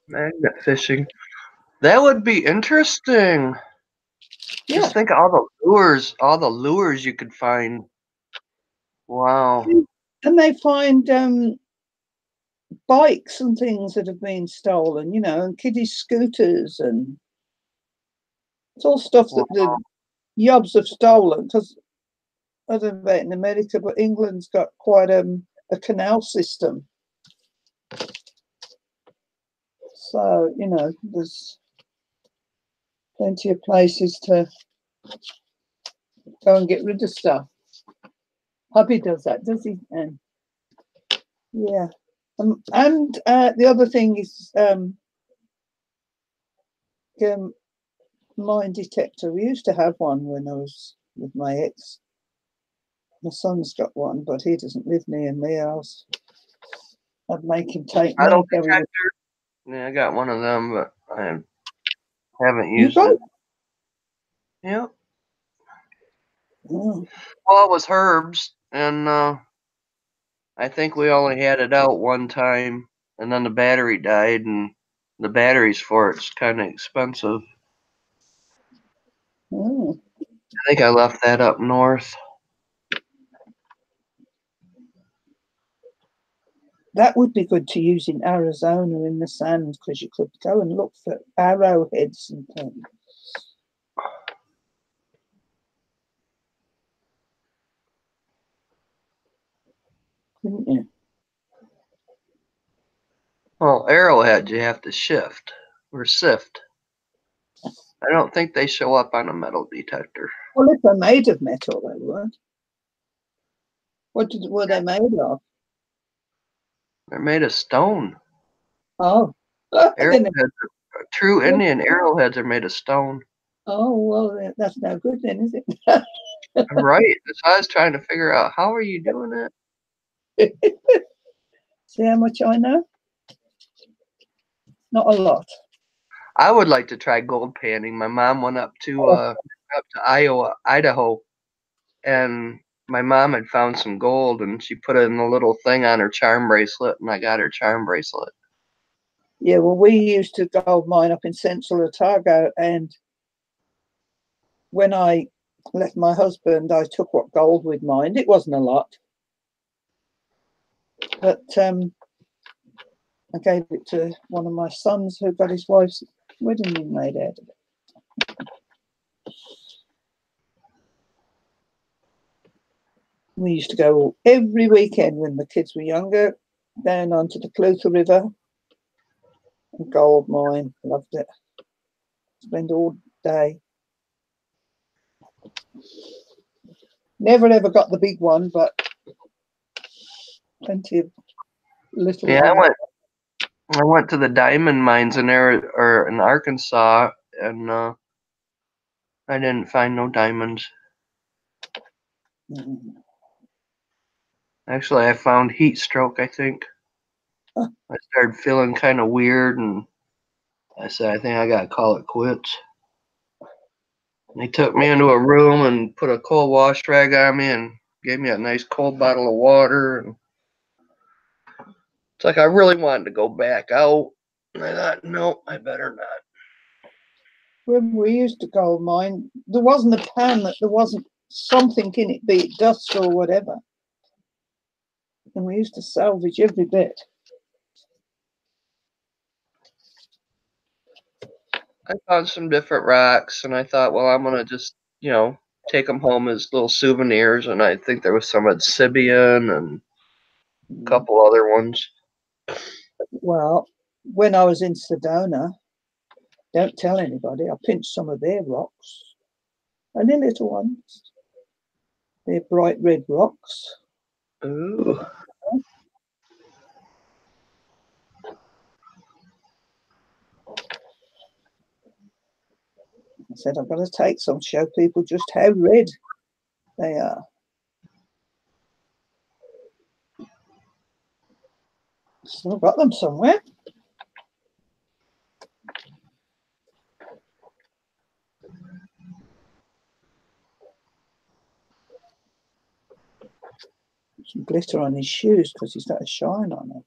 Magnet fishing. That would be interesting. Yeah. Just think of all the lures you could find. Wow. And they find bikes and things that have been stolen, you know, and kiddie scooters, and it's all stuff that the yobs have stolen. Because I don't know about in America, but England's got quite a canal system. So, you know, there's plenty of places to go and get rid of stuff. Hubby does that, does he? And yeah. And the other thing is mine detector. We used to have one when I was with my ex. My son's got one, but he doesn't live near me. I'd make him take me. Metal detector? Yeah, I got one of them, but I haven't used it. it. Yep. Oh. Well, it was Herb's, and I think we only had it out one time, and then the battery died, and the batteries for it's kind of expensive. Oh. I think I left that up north. That would be good to use in Arizona in the sand, because you could go and look for arrowheads and things. Couldn't you? Well, arrowheads you have to shift or sift. I don't think they show up on a metal detector. Well, if they're made of metal, they would. What were they made of? They're made of stone. Oh. Arrowheads, true Indian arrowheads are made of stone. Oh, well, that's no good then, is it? Right. So I was trying to figure out, how are you doing it? See how much I know? Not a lot. I would like to try gold panning. My mom went up to Idaho, and my mom had found some gold, and she put it in a little thing on her charm bracelet, and I got her charm bracelet. Yeah, well, we used to gold mine up in Central Otago, and when I left my husband, I took what gold we'd mined. It wasn't a lot, but I gave it to one of my sons who got his wife's wedding ring made out of it. We used to go every weekend when the kids were younger, down onto the Clutha River and gold mine. Loved it. Spend all day. Never ever got the big one, but plenty of little. Yeah, I went to the diamond mines in Arkansas, and I didn't find no diamonds. Mm. Actually, I found heat stroke, I think. Huh. I started feeling kind of weird, and I said, I think I gotta call it quits. And they took me into a room and put a cold wash rag on me and gave me a nice cold bottle of water. And it's like I really wanted to go back out. And I thought, no, I better not. When we used to gold mine, there wasn't a pan that there wasn't something in it, be it dust or whatever. And we used to salvage every bit. I found some different rocks, and I thought, well, I'm gonna just, take them home as little souvenirs. And I think there was some obsidian and a couple other ones. Well, when I was in Sedona, don't tell anybody, I pinched some of their rocks. Only little ones. They're bright red rocks. Ooh. I said, I'm going to take some, show people just how red they are. Still got them somewhere. Some glitter on his shoes because he's got a shine on them.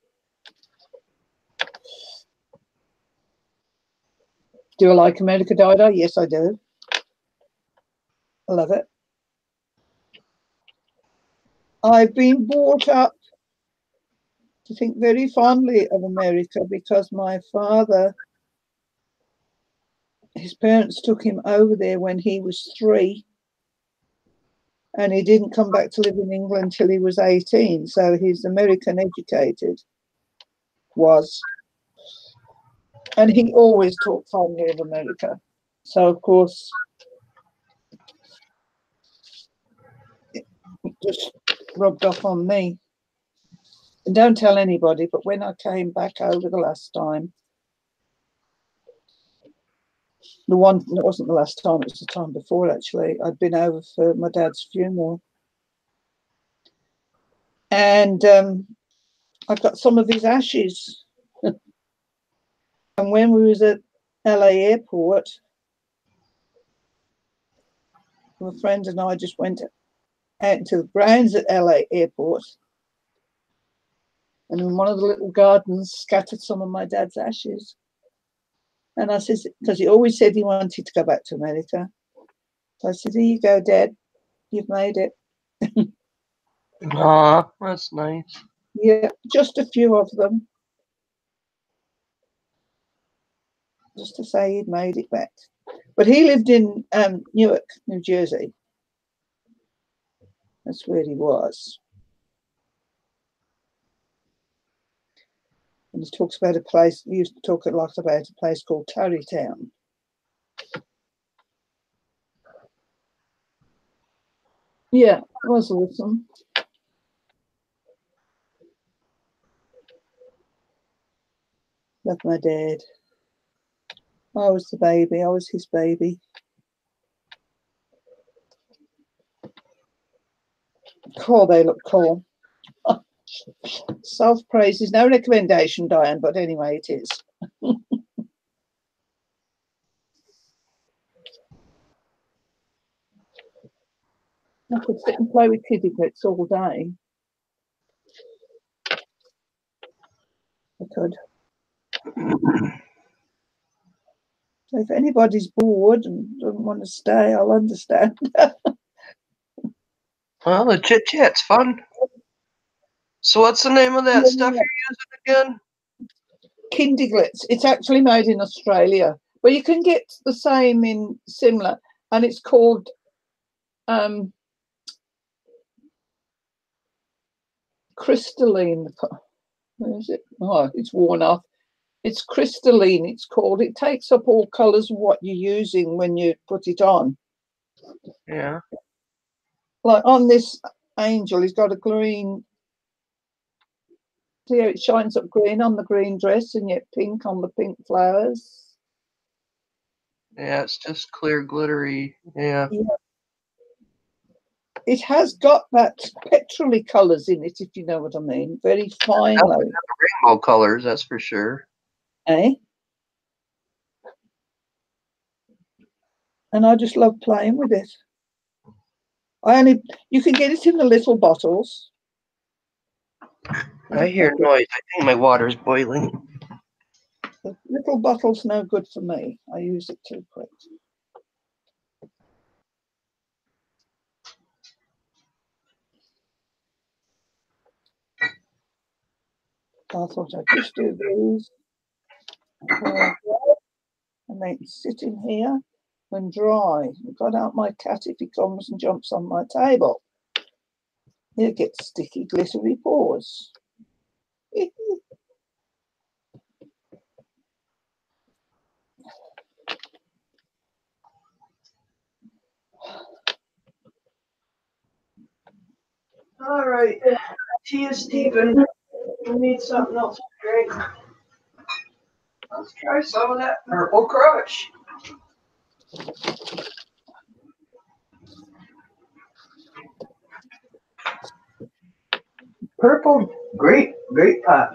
Do I like America Dida? Yes, I do. I love it. I've been brought up to think very fondly of America because my father, his parents took him over there when he was 3, and he didn't come back to live in England until he was 18. So he's American educated, was. And he always talked fondly of America. So, of course, it just rubbed off on me. And don't tell anybody, but when I came back over the last time, it wasn't the last time, it was the time before actually, I'd been over for my dad's funeral. And I got some of his ashes. And when we was at LA airport, my friend and I just went out into the grounds at LA airport. And in one of the little gardens, scattered some of my dad's ashes. And I said, because he always said he wanted to go back to America. So I said, here you go, Dad. You've made it. Aw, that's nice. Yeah, just a few of them. Just to say he'd made it back. But he lived in Newark, New Jersey. That's where he was. And he talks about a place, he used to talk a lot about a place called Tarrytown. Yeah, it was awesome. Love my dad. I was the baby. I was his baby. Oh, they look cool. Self-praise is no recommendation, Diane, but anyway, it is. I could sit and play with kiddie bits all day. I could. So if anybody's bored and doesn't want to stay, I'll understand. Well, the chit chat's fun. So, what's the name of that stuff you're using again? Kindiglets. It's actually made in Australia, but you can get the same in similar, and it's called crystalline. Where is it? Oh, it's worn off. It's crystalline. It's called. It takes up all colours of what you're using when you put it on. Yeah. Like on this angel, he's got a green. See how it shines up green on the green dress and yet pink on the pink flowers? Yeah, it's just clear, glittery. Yeah. It has got that petrol-y colours in it, if you know what I mean. Very fine, like rainbow colors, that's for sure. Eh? And I just love playing with it. You can get it in the little bottles. I hear noise. I think my water's boiling. The little bottle's no good for me. I use it too quick. I thought I'd just do these. And they sit in here and dry. I've got out my cat if he comes and jumps on my table. He'll get sticky, glittery paws. All right. Tea is steeping. We need something else to drink. Let's try some of that purple crush. Purple grape pop.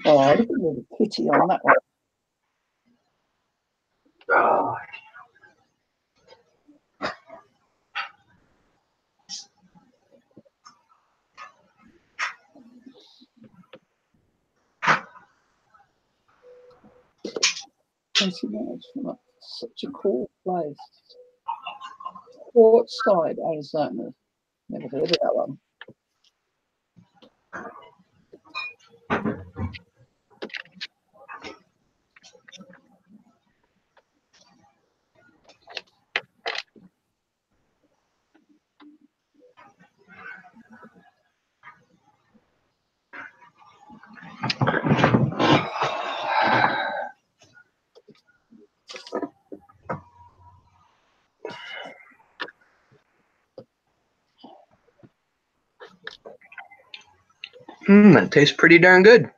Oh, look at the kitty on that one. Oh. Such a cool place. Quartzside, Arizona. Never heard of that one. That tastes pretty darn good.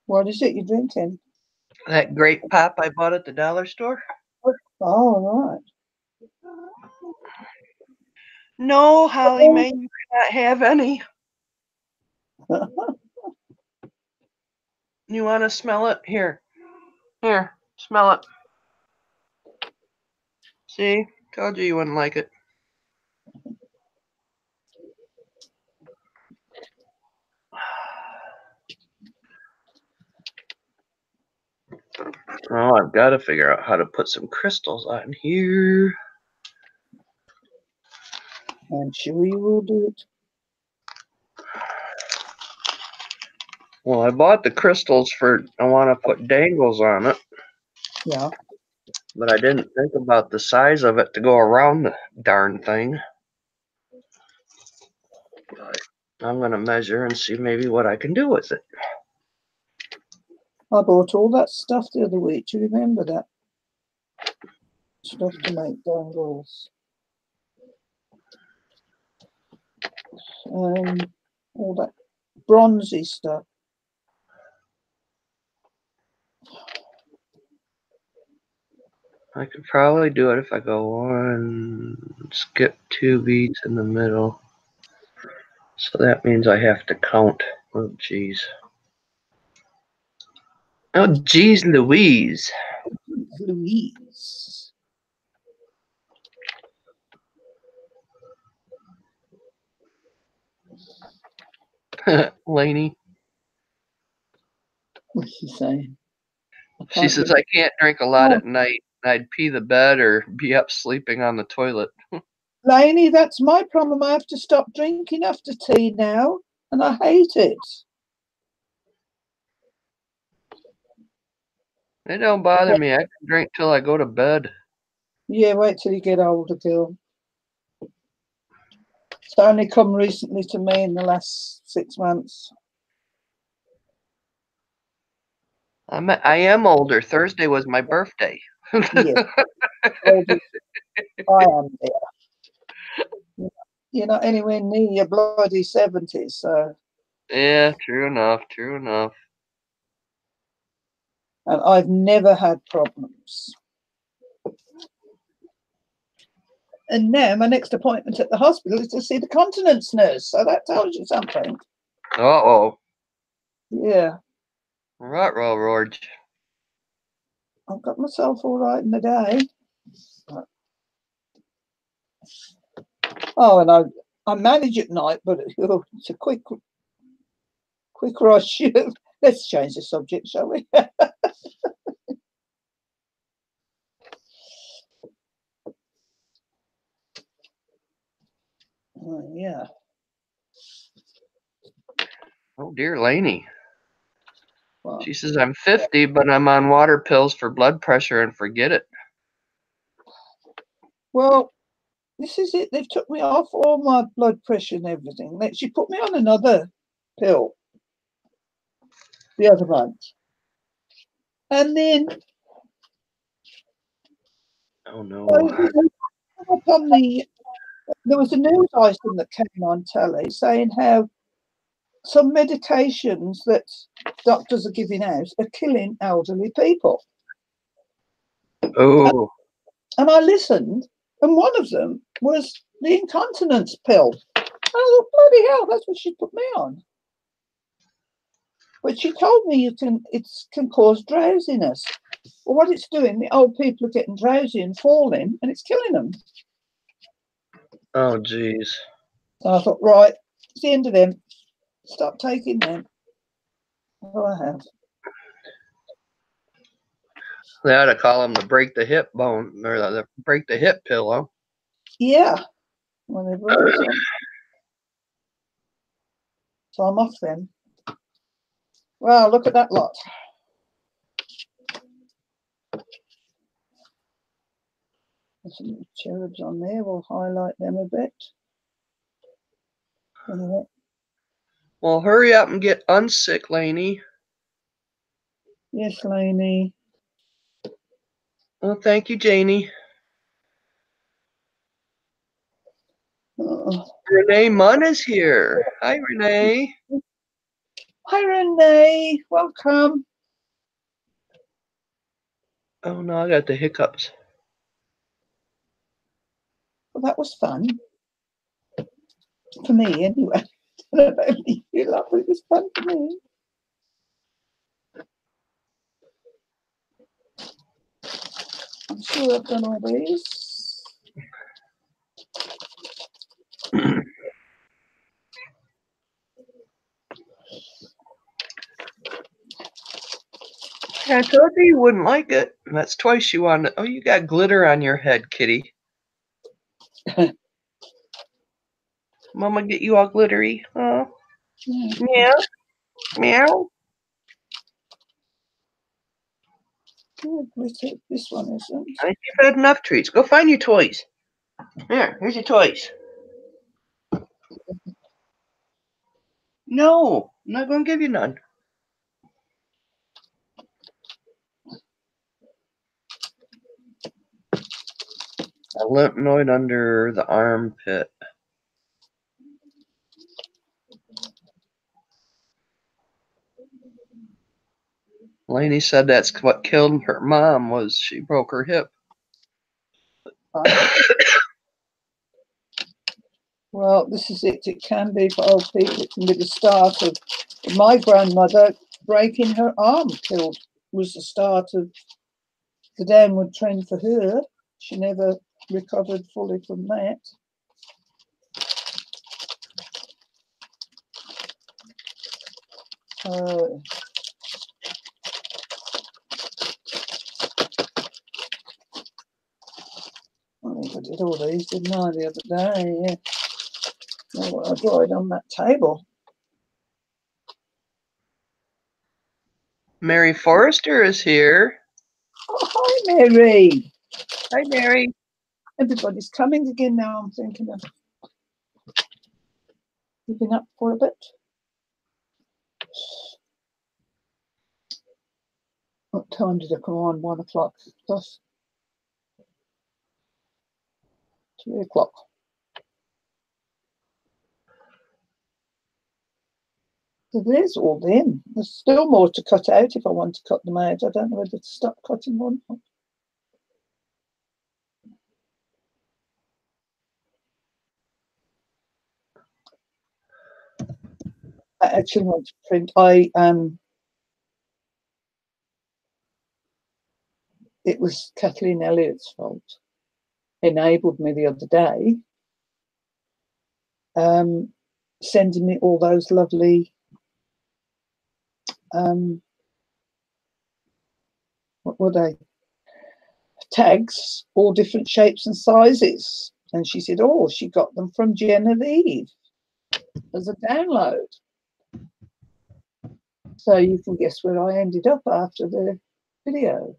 What is it you're drinking? That grape pop I bought at the dollar store. Oh, right. No, Holly Mae, you cannot have any. You want to smell it? Here, smell it. See, told you wouldn't like it. Oh, I've got to figure out how to put some crystals on here. I'm sure you will do it. Well, I bought the crystals I want to put dangles on it. Yeah. But I didn't think about the size of it to go around the darn thing. But I'm going to measure and see maybe what I can do with it. I bought all that stuff the other week. Do you remember that? Stuff to make dangles. All that bronzy stuff. I could probably do it if I go one, skip 2 beats in the middle. So that means I have to count. Oh, geez. Oh, geez, Louise. Louise. Lainey. What's she saying? She says I can't drink a lot at night. I'd pee the bed or be up sleeping on the toilet. Lainey, that's my problem. I have to stop drinking after tea now, and I hate it. It don't bother me. I can drink till I go to bed. Yeah, wait till you get older, girl. It's only come recently to me in the last 6 months. I am older. Thursday was my birthday. Yeah. I am there. You're not anywhere near your bloody 70s, so. Yeah, true enough, true enough. And I've never had problems. And now my next appointment at the hospital is to see the continence nurse, so that tells you something. Uh-oh. Yeah. Right, George. I've got myself all right in the day. Oh, and I manage at night, but it's a quick rush. Let's change the subject, shall we? Oh, yeah. Oh, dear Lainey. Well, She says I'm 50, but I'm on water pills for blood pressure and forget it. Well, this is it. They've took me off all my blood pressure and everything. She put me on another pill the other month. And then oh no. There was a news item that came on telly saying how some medications that doctors are giving out are killing elderly people. Oh. And I listened, and one of them was the incontinence pill. And I thought, bloody hell, that's what she put me on. But she told me it can cause drowsiness. Well, what it's doing, the old people are getting drowsy and falling, and it's killing them. Oh, geez. So I thought, right, it's the end of them. Stop taking them. Well, I have. They ought to call them the break the hip bone or the break the hip pillow. Yeah. Whatever it is. So I'm off then. Well, look at that lot. There's some cherubs on there. We'll highlight them a bit. Anyway. Well, hurry up and get unsick, Lainey. Yes, Lainey. Well, thank you, Janie. Renee Munn is here. Hi, Renee. Hi, Renee. Welcome. Oh no, I got the hiccups. Well, that was fun. For me, anyway. I don't know if you love it. It was fun for me. I'm sure I've done all these. Yeah, I told you wouldn't like it. And that's twice you wanted. Oh, you got glitter on your head, kitty. Mama get you all glittery. Oh, Yeah. meow. This one isn't. I think you've had enough treats. Go find your toys. Here's your toys. No, I'm not going to give you none. A lymph node under the armpit. Lainey said that's what killed her mom was she broke her hip. Well, this is it. It can be for old people. It can be the start of my grandmother breaking her arm. Was the start of the downward trend for her. She never recovered fully from that. I think I did all these, didn't I, the other day? Yeah. Oh, I dried on that table. Mary Forrester is here. Oh, hi, Mary. Hi, Mary. Everybody's coming again now. I'm thinking of giving up for a bit. What time did it come on? 1 o'clock plus 3 o'clock. So there's all them. There's still more to cut out if I want to cut them out. I don't know whether to stop cutting one. I actually want to print. It was Kathleen Elliott's fault. Enabled me the other day, sending me all those lovely what were they? Tags, all different shapes and sizes. And she said, oh, she got them from Genevieve as a download. So you can guess where I ended up after the video.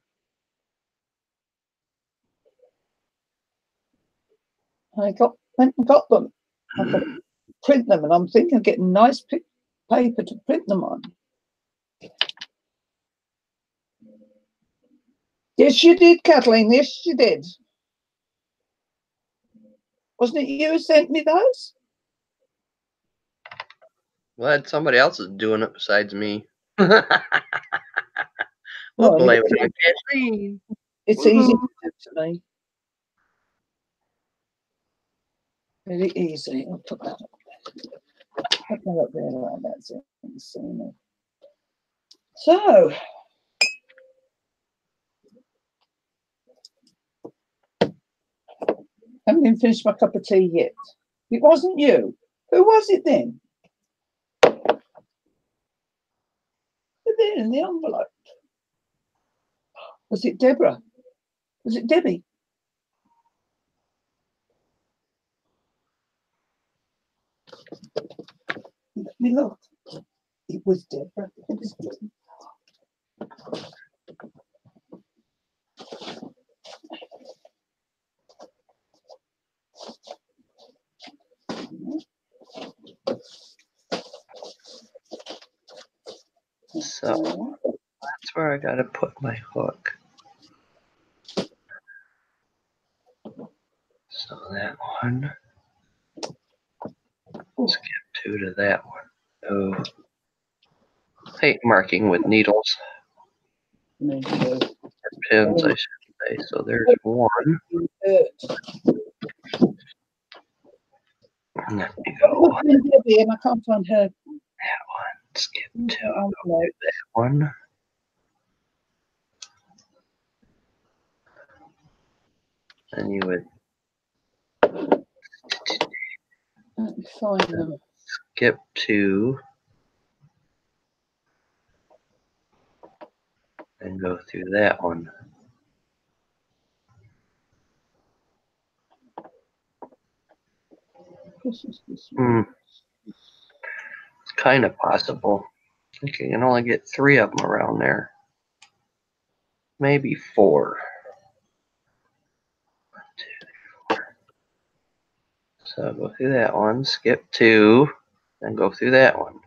I went and got them. I could print them, and I'm thinking of getting nice paper to print them on. Yes, you did, Kathleen. Yes, you did. Wasn't it you who sent me those? Glad somebody else is doing it besides me. We'll Well, blame it on Kathleen. It's easy to do to me. Really easy. I'll put that up there. Put that up there. Right, that's it. So, haven't even finished my cup of tea yet. It wasn't you. Who was it then? There in the envelope. Was it Deborah? Was it Debbie? Let me look. It was Deborah. It was Debbie. So that's where I got to put my hook. So that one. Skip 2 to that one. Oh. Paint marking with needles. Me too. Pins, I should say. So there's one. And there we go. And I can't find her. That one. Skip to that one. And you would Find them. Skip to and go through that one. It's kind of possible. I think you can only get 3 of them around there. Maybe 4. 1, 2, 3, 4. So go through that one, skip 2, and go through that one.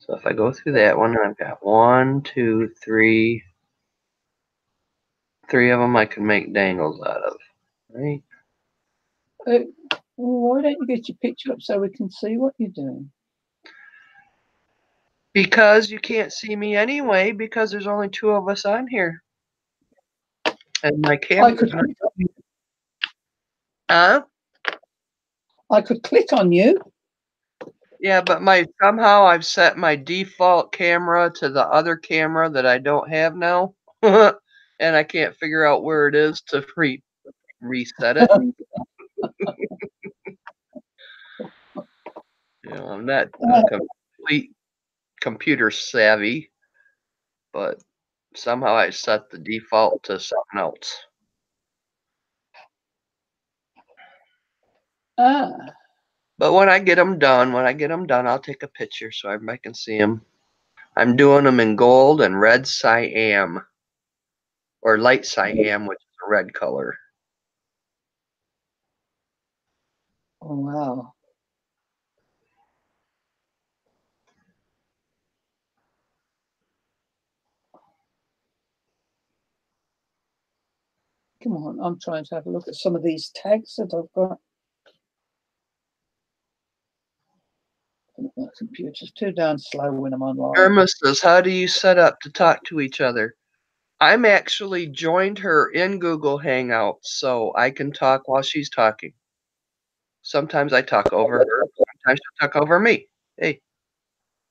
So if I go through that one, I've got 1, 2, 3. 3 of them I can make dangles out of, right? Why don't you get your picture up so we can see what you're doing? Because you can't see me anyway, because there's only 2 of us on here. And my camera's not. Huh? I could click on you. Yeah, but somehow I've set my default camera to the other camera that I don't have now. And I can't figure out where it is to reset it. I'm not complete computer savvy, but somehow I set the default to something else. But when I get them done, I'll take a picture so everybody can see them. I'm doing them in gold and red cyan, or light cyan, which is a red color. Oh, wow. Come on, I'm trying to have a look at some of these tags that I've got. My computer's too darn slow when I'm online. Irma says, how do you set up to talk to each other? I'm actually joined her in Google Hangouts so I can talk while she's talking. Sometimes I talk over her, sometimes she'll talk over me. Hey.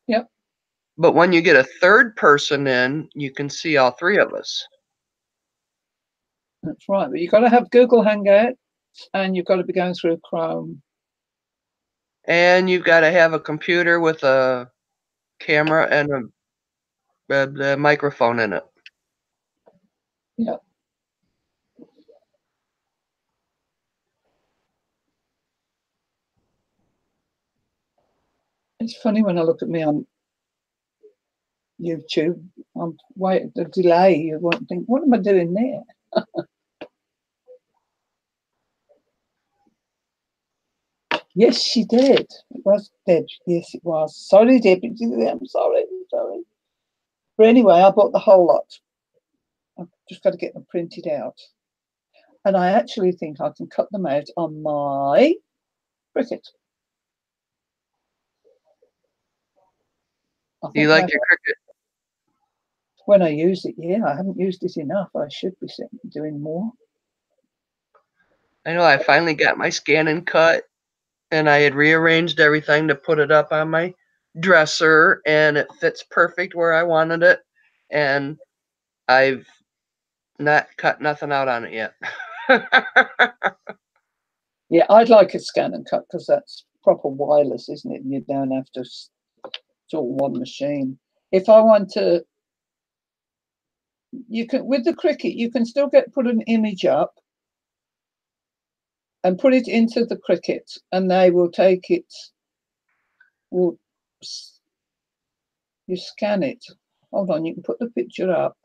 Yep. But when you get a third person in, you can see all 3 of us. That's right, but you've got to have Google Hangouts and you've got to be going through Chrome. And you've got to have a computer with a camera and a microphone in it. Yeah. It's funny when I look at me on YouTube, I'm waiting the delay. You won't think, what am I doing there? Yes, she did. It was Deb. Yes, it was. Sorry, Deb. I'm sorry. But anyway, I bought the whole lot. I've just got to get them printed out. And I actually think I can cut them out on my Cricut. Do you like your Cricut? When I use it, yeah. I haven't used it enough. I should be doing more. I know I finally got my scan and cut, and I had rearranged everything to put it up on my dresser, and it fits perfect where I wanted it. And I've not cut nothing out on it yet. Yeah, I'd like a scan and cut because that's proper wireless, isn't it? You don't have to do one machine. If I want to, you can, with the Cricut, you can still put an image up and put it into the Cricut, and they will take it. You scan it. Hold on, you can put the picture up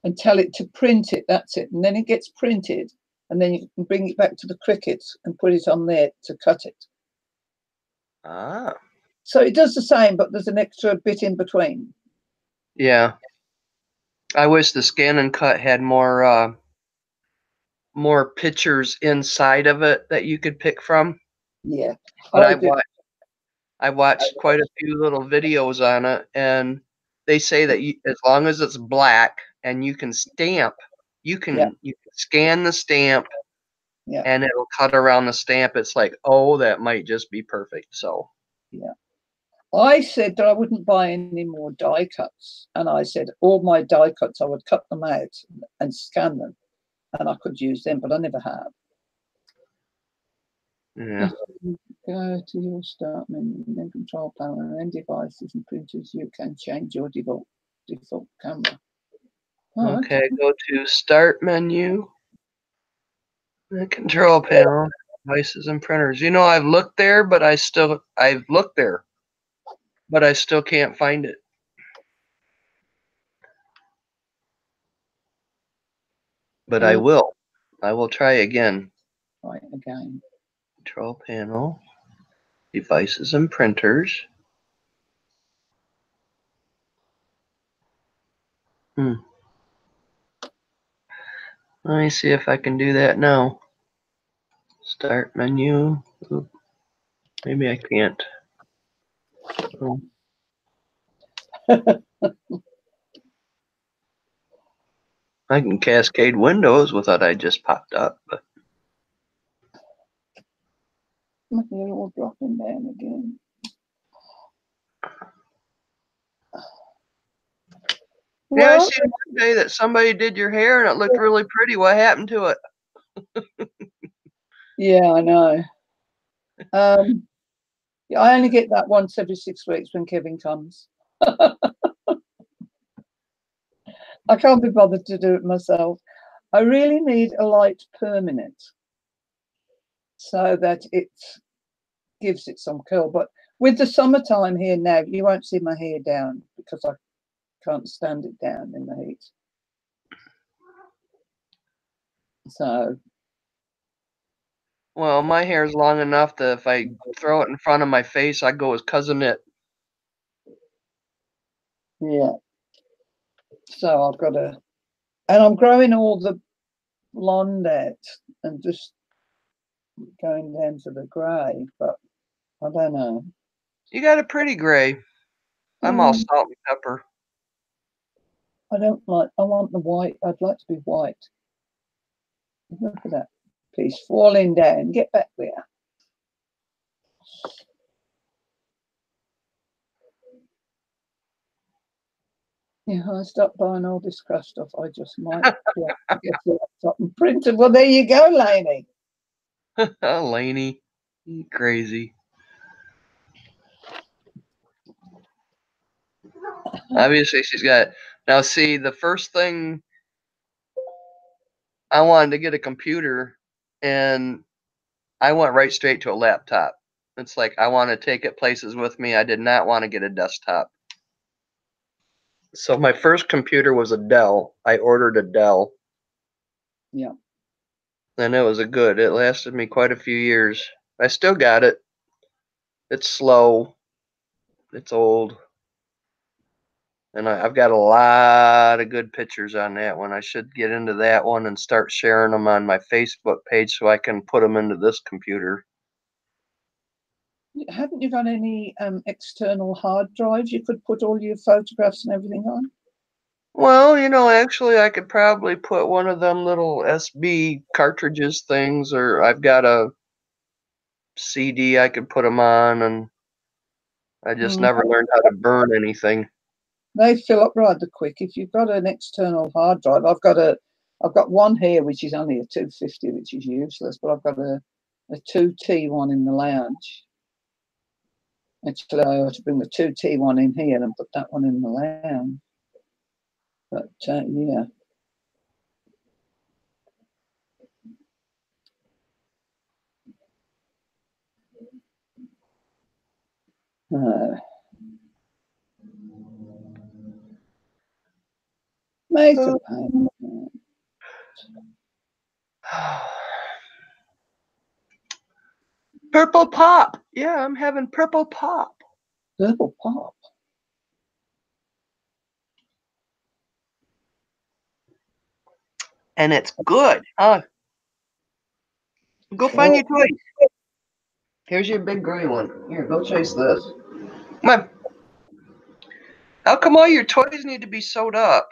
and tell it to print it. That's it, and then it gets printed, and then you can bring it back to the Cricut and put it on there to cut it. Ah. So it does the same, but there's an extra bit in between. Yeah. I wish the scan and cut had more pictures inside of it that you could pick from. Yeah. But I watched quite a few little videos on it, and they say that as long as it's black and you can stamp, you Yeah. can scan the stamp, Yeah. and it'll cut around the stamp. It's like, oh, that might just be perfect. So yeah. I said that I wouldn't buy any more die cuts, and I said all my die cuts I would cut them out and scan them, and I could use them, but I never have. yeah. Go to your start menu, then control panel, and then devices and printers. You can change your default camera. Oh, Okay, go to start menu, the control panel, devices and printers. You know, I've looked there, but I still can't find it. But I will try again. Right, again. Control panel, devices and printers. Let me see if I can do that now. Start menu. Oop. Maybe I can't. Oh. I can cascade windows with what I just popped up. But They're all dropping down again. yeah, I seen one day that somebody did your hair and it looked really pretty. What happened to it? Yeah, I know. Yeah, I only get that once every 6 weeks when Kevin comes. I can't be bothered to do it myself. I really need a light permanent so that it gives it some curl. But with the summertime here now, you won't see my hair down because I can't stand it down in the heat. So, well, my hair is long enough that if I throw it in front of my face, I go as Cousin It. yeah. So I've got to, and I'm growing all the blonde out and just going down to the grey, but I don't know. You got a pretty gray. I'm all salt and pepper. I want the white. I'd like to be white. Look at that piece falling down. Get back there. Yeah, I stopped buying all this craft stuff. I just might get the laptop and print it. Well, there you go, Lainey. Laney, you crazy. Obviously, she's got. Now, see, the first thing I wanted to get a computer, and I went right straight to a laptop. It's like I want to take it places with me. I did not want to get a desktop. So my first computer was a Dell. I ordered a Dell. Yeah. And it was a good. It lasted me quite a few years. I still got it. It's slow. It's old. And I've got a lot of good pictures on that one. I should get into that one and start sharing them on my Facebook page so I can put them into this computer. Haven't you got any external hard drives you could put all your photographs and everything on? Well, you know, actually, I could probably put one of them little SB cartridges things, or I've got a CD I could put them on, and I just never learned how to burn anything. They fill up rather quick. If you've got an external hard drive, I've got one here which is only a 250, which is useless, but I've got a 2T one in the lounge. Actually, I ought to bring the 2T one in here and put that one in the lounge. But yeah. Make a payment. Purple pop. Yeah, I'm having purple pop. Purple pop. And it's good, huh? Go find your toy. Here's your big gray one. Here, go chase this. Come on. How come all your toys need to be sewed up?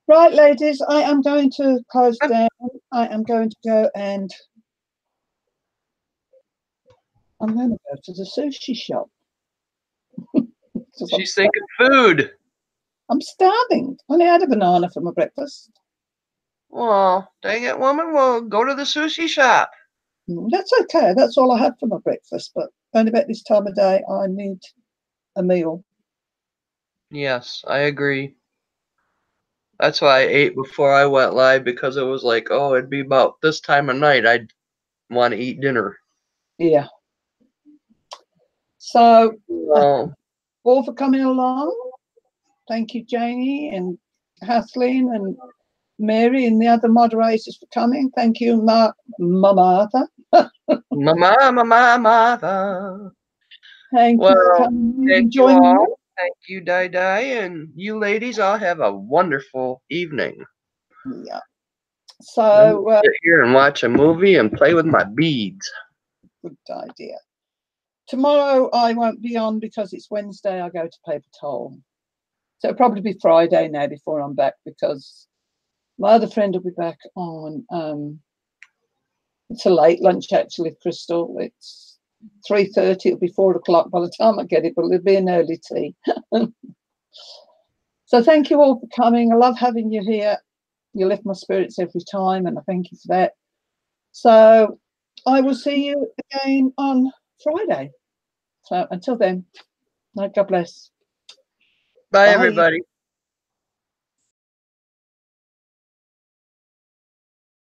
Right, ladies, I am going to close down. I am going to go and I'm going to go to the sushi shop. She's thinking food. I'm starving. I only had a banana for my breakfast. Well, dang it, woman. Well, go to the sushi shop. That's okay. That's all I had for my breakfast. But only about this time of day, I need a meal. Yes, I agree. That's why I ate before I went live, because it was like, oh, it'd be about this time of night I'd want to eat dinner. Yeah. So, Well, all for coming along. Thank you, Janie and Kathleen and Mary and the other moderators for coming. Thank you, Mama. Mama. Thank you for coming and joining me. Thank you, Di Di, and you ladies all have a wonderful evening. Yeah. So sit here and watch a movie and play with my beads. Good idea. Tomorrow I won't be on because it's Wednesday. I go to Paper Toll. So it'll probably be Friday now before I'm back, because my other friend will be back on it's a late lunch actually, Crystal. It's 3:30, it'll be 4 o'clock by the time I get it, but it'll be an early tea. So thank you all for coming. I love having you here. You lift my spirits every time, and I thank you for that. So I will see you again on Friday. So until then, God bless. Bye, everybody.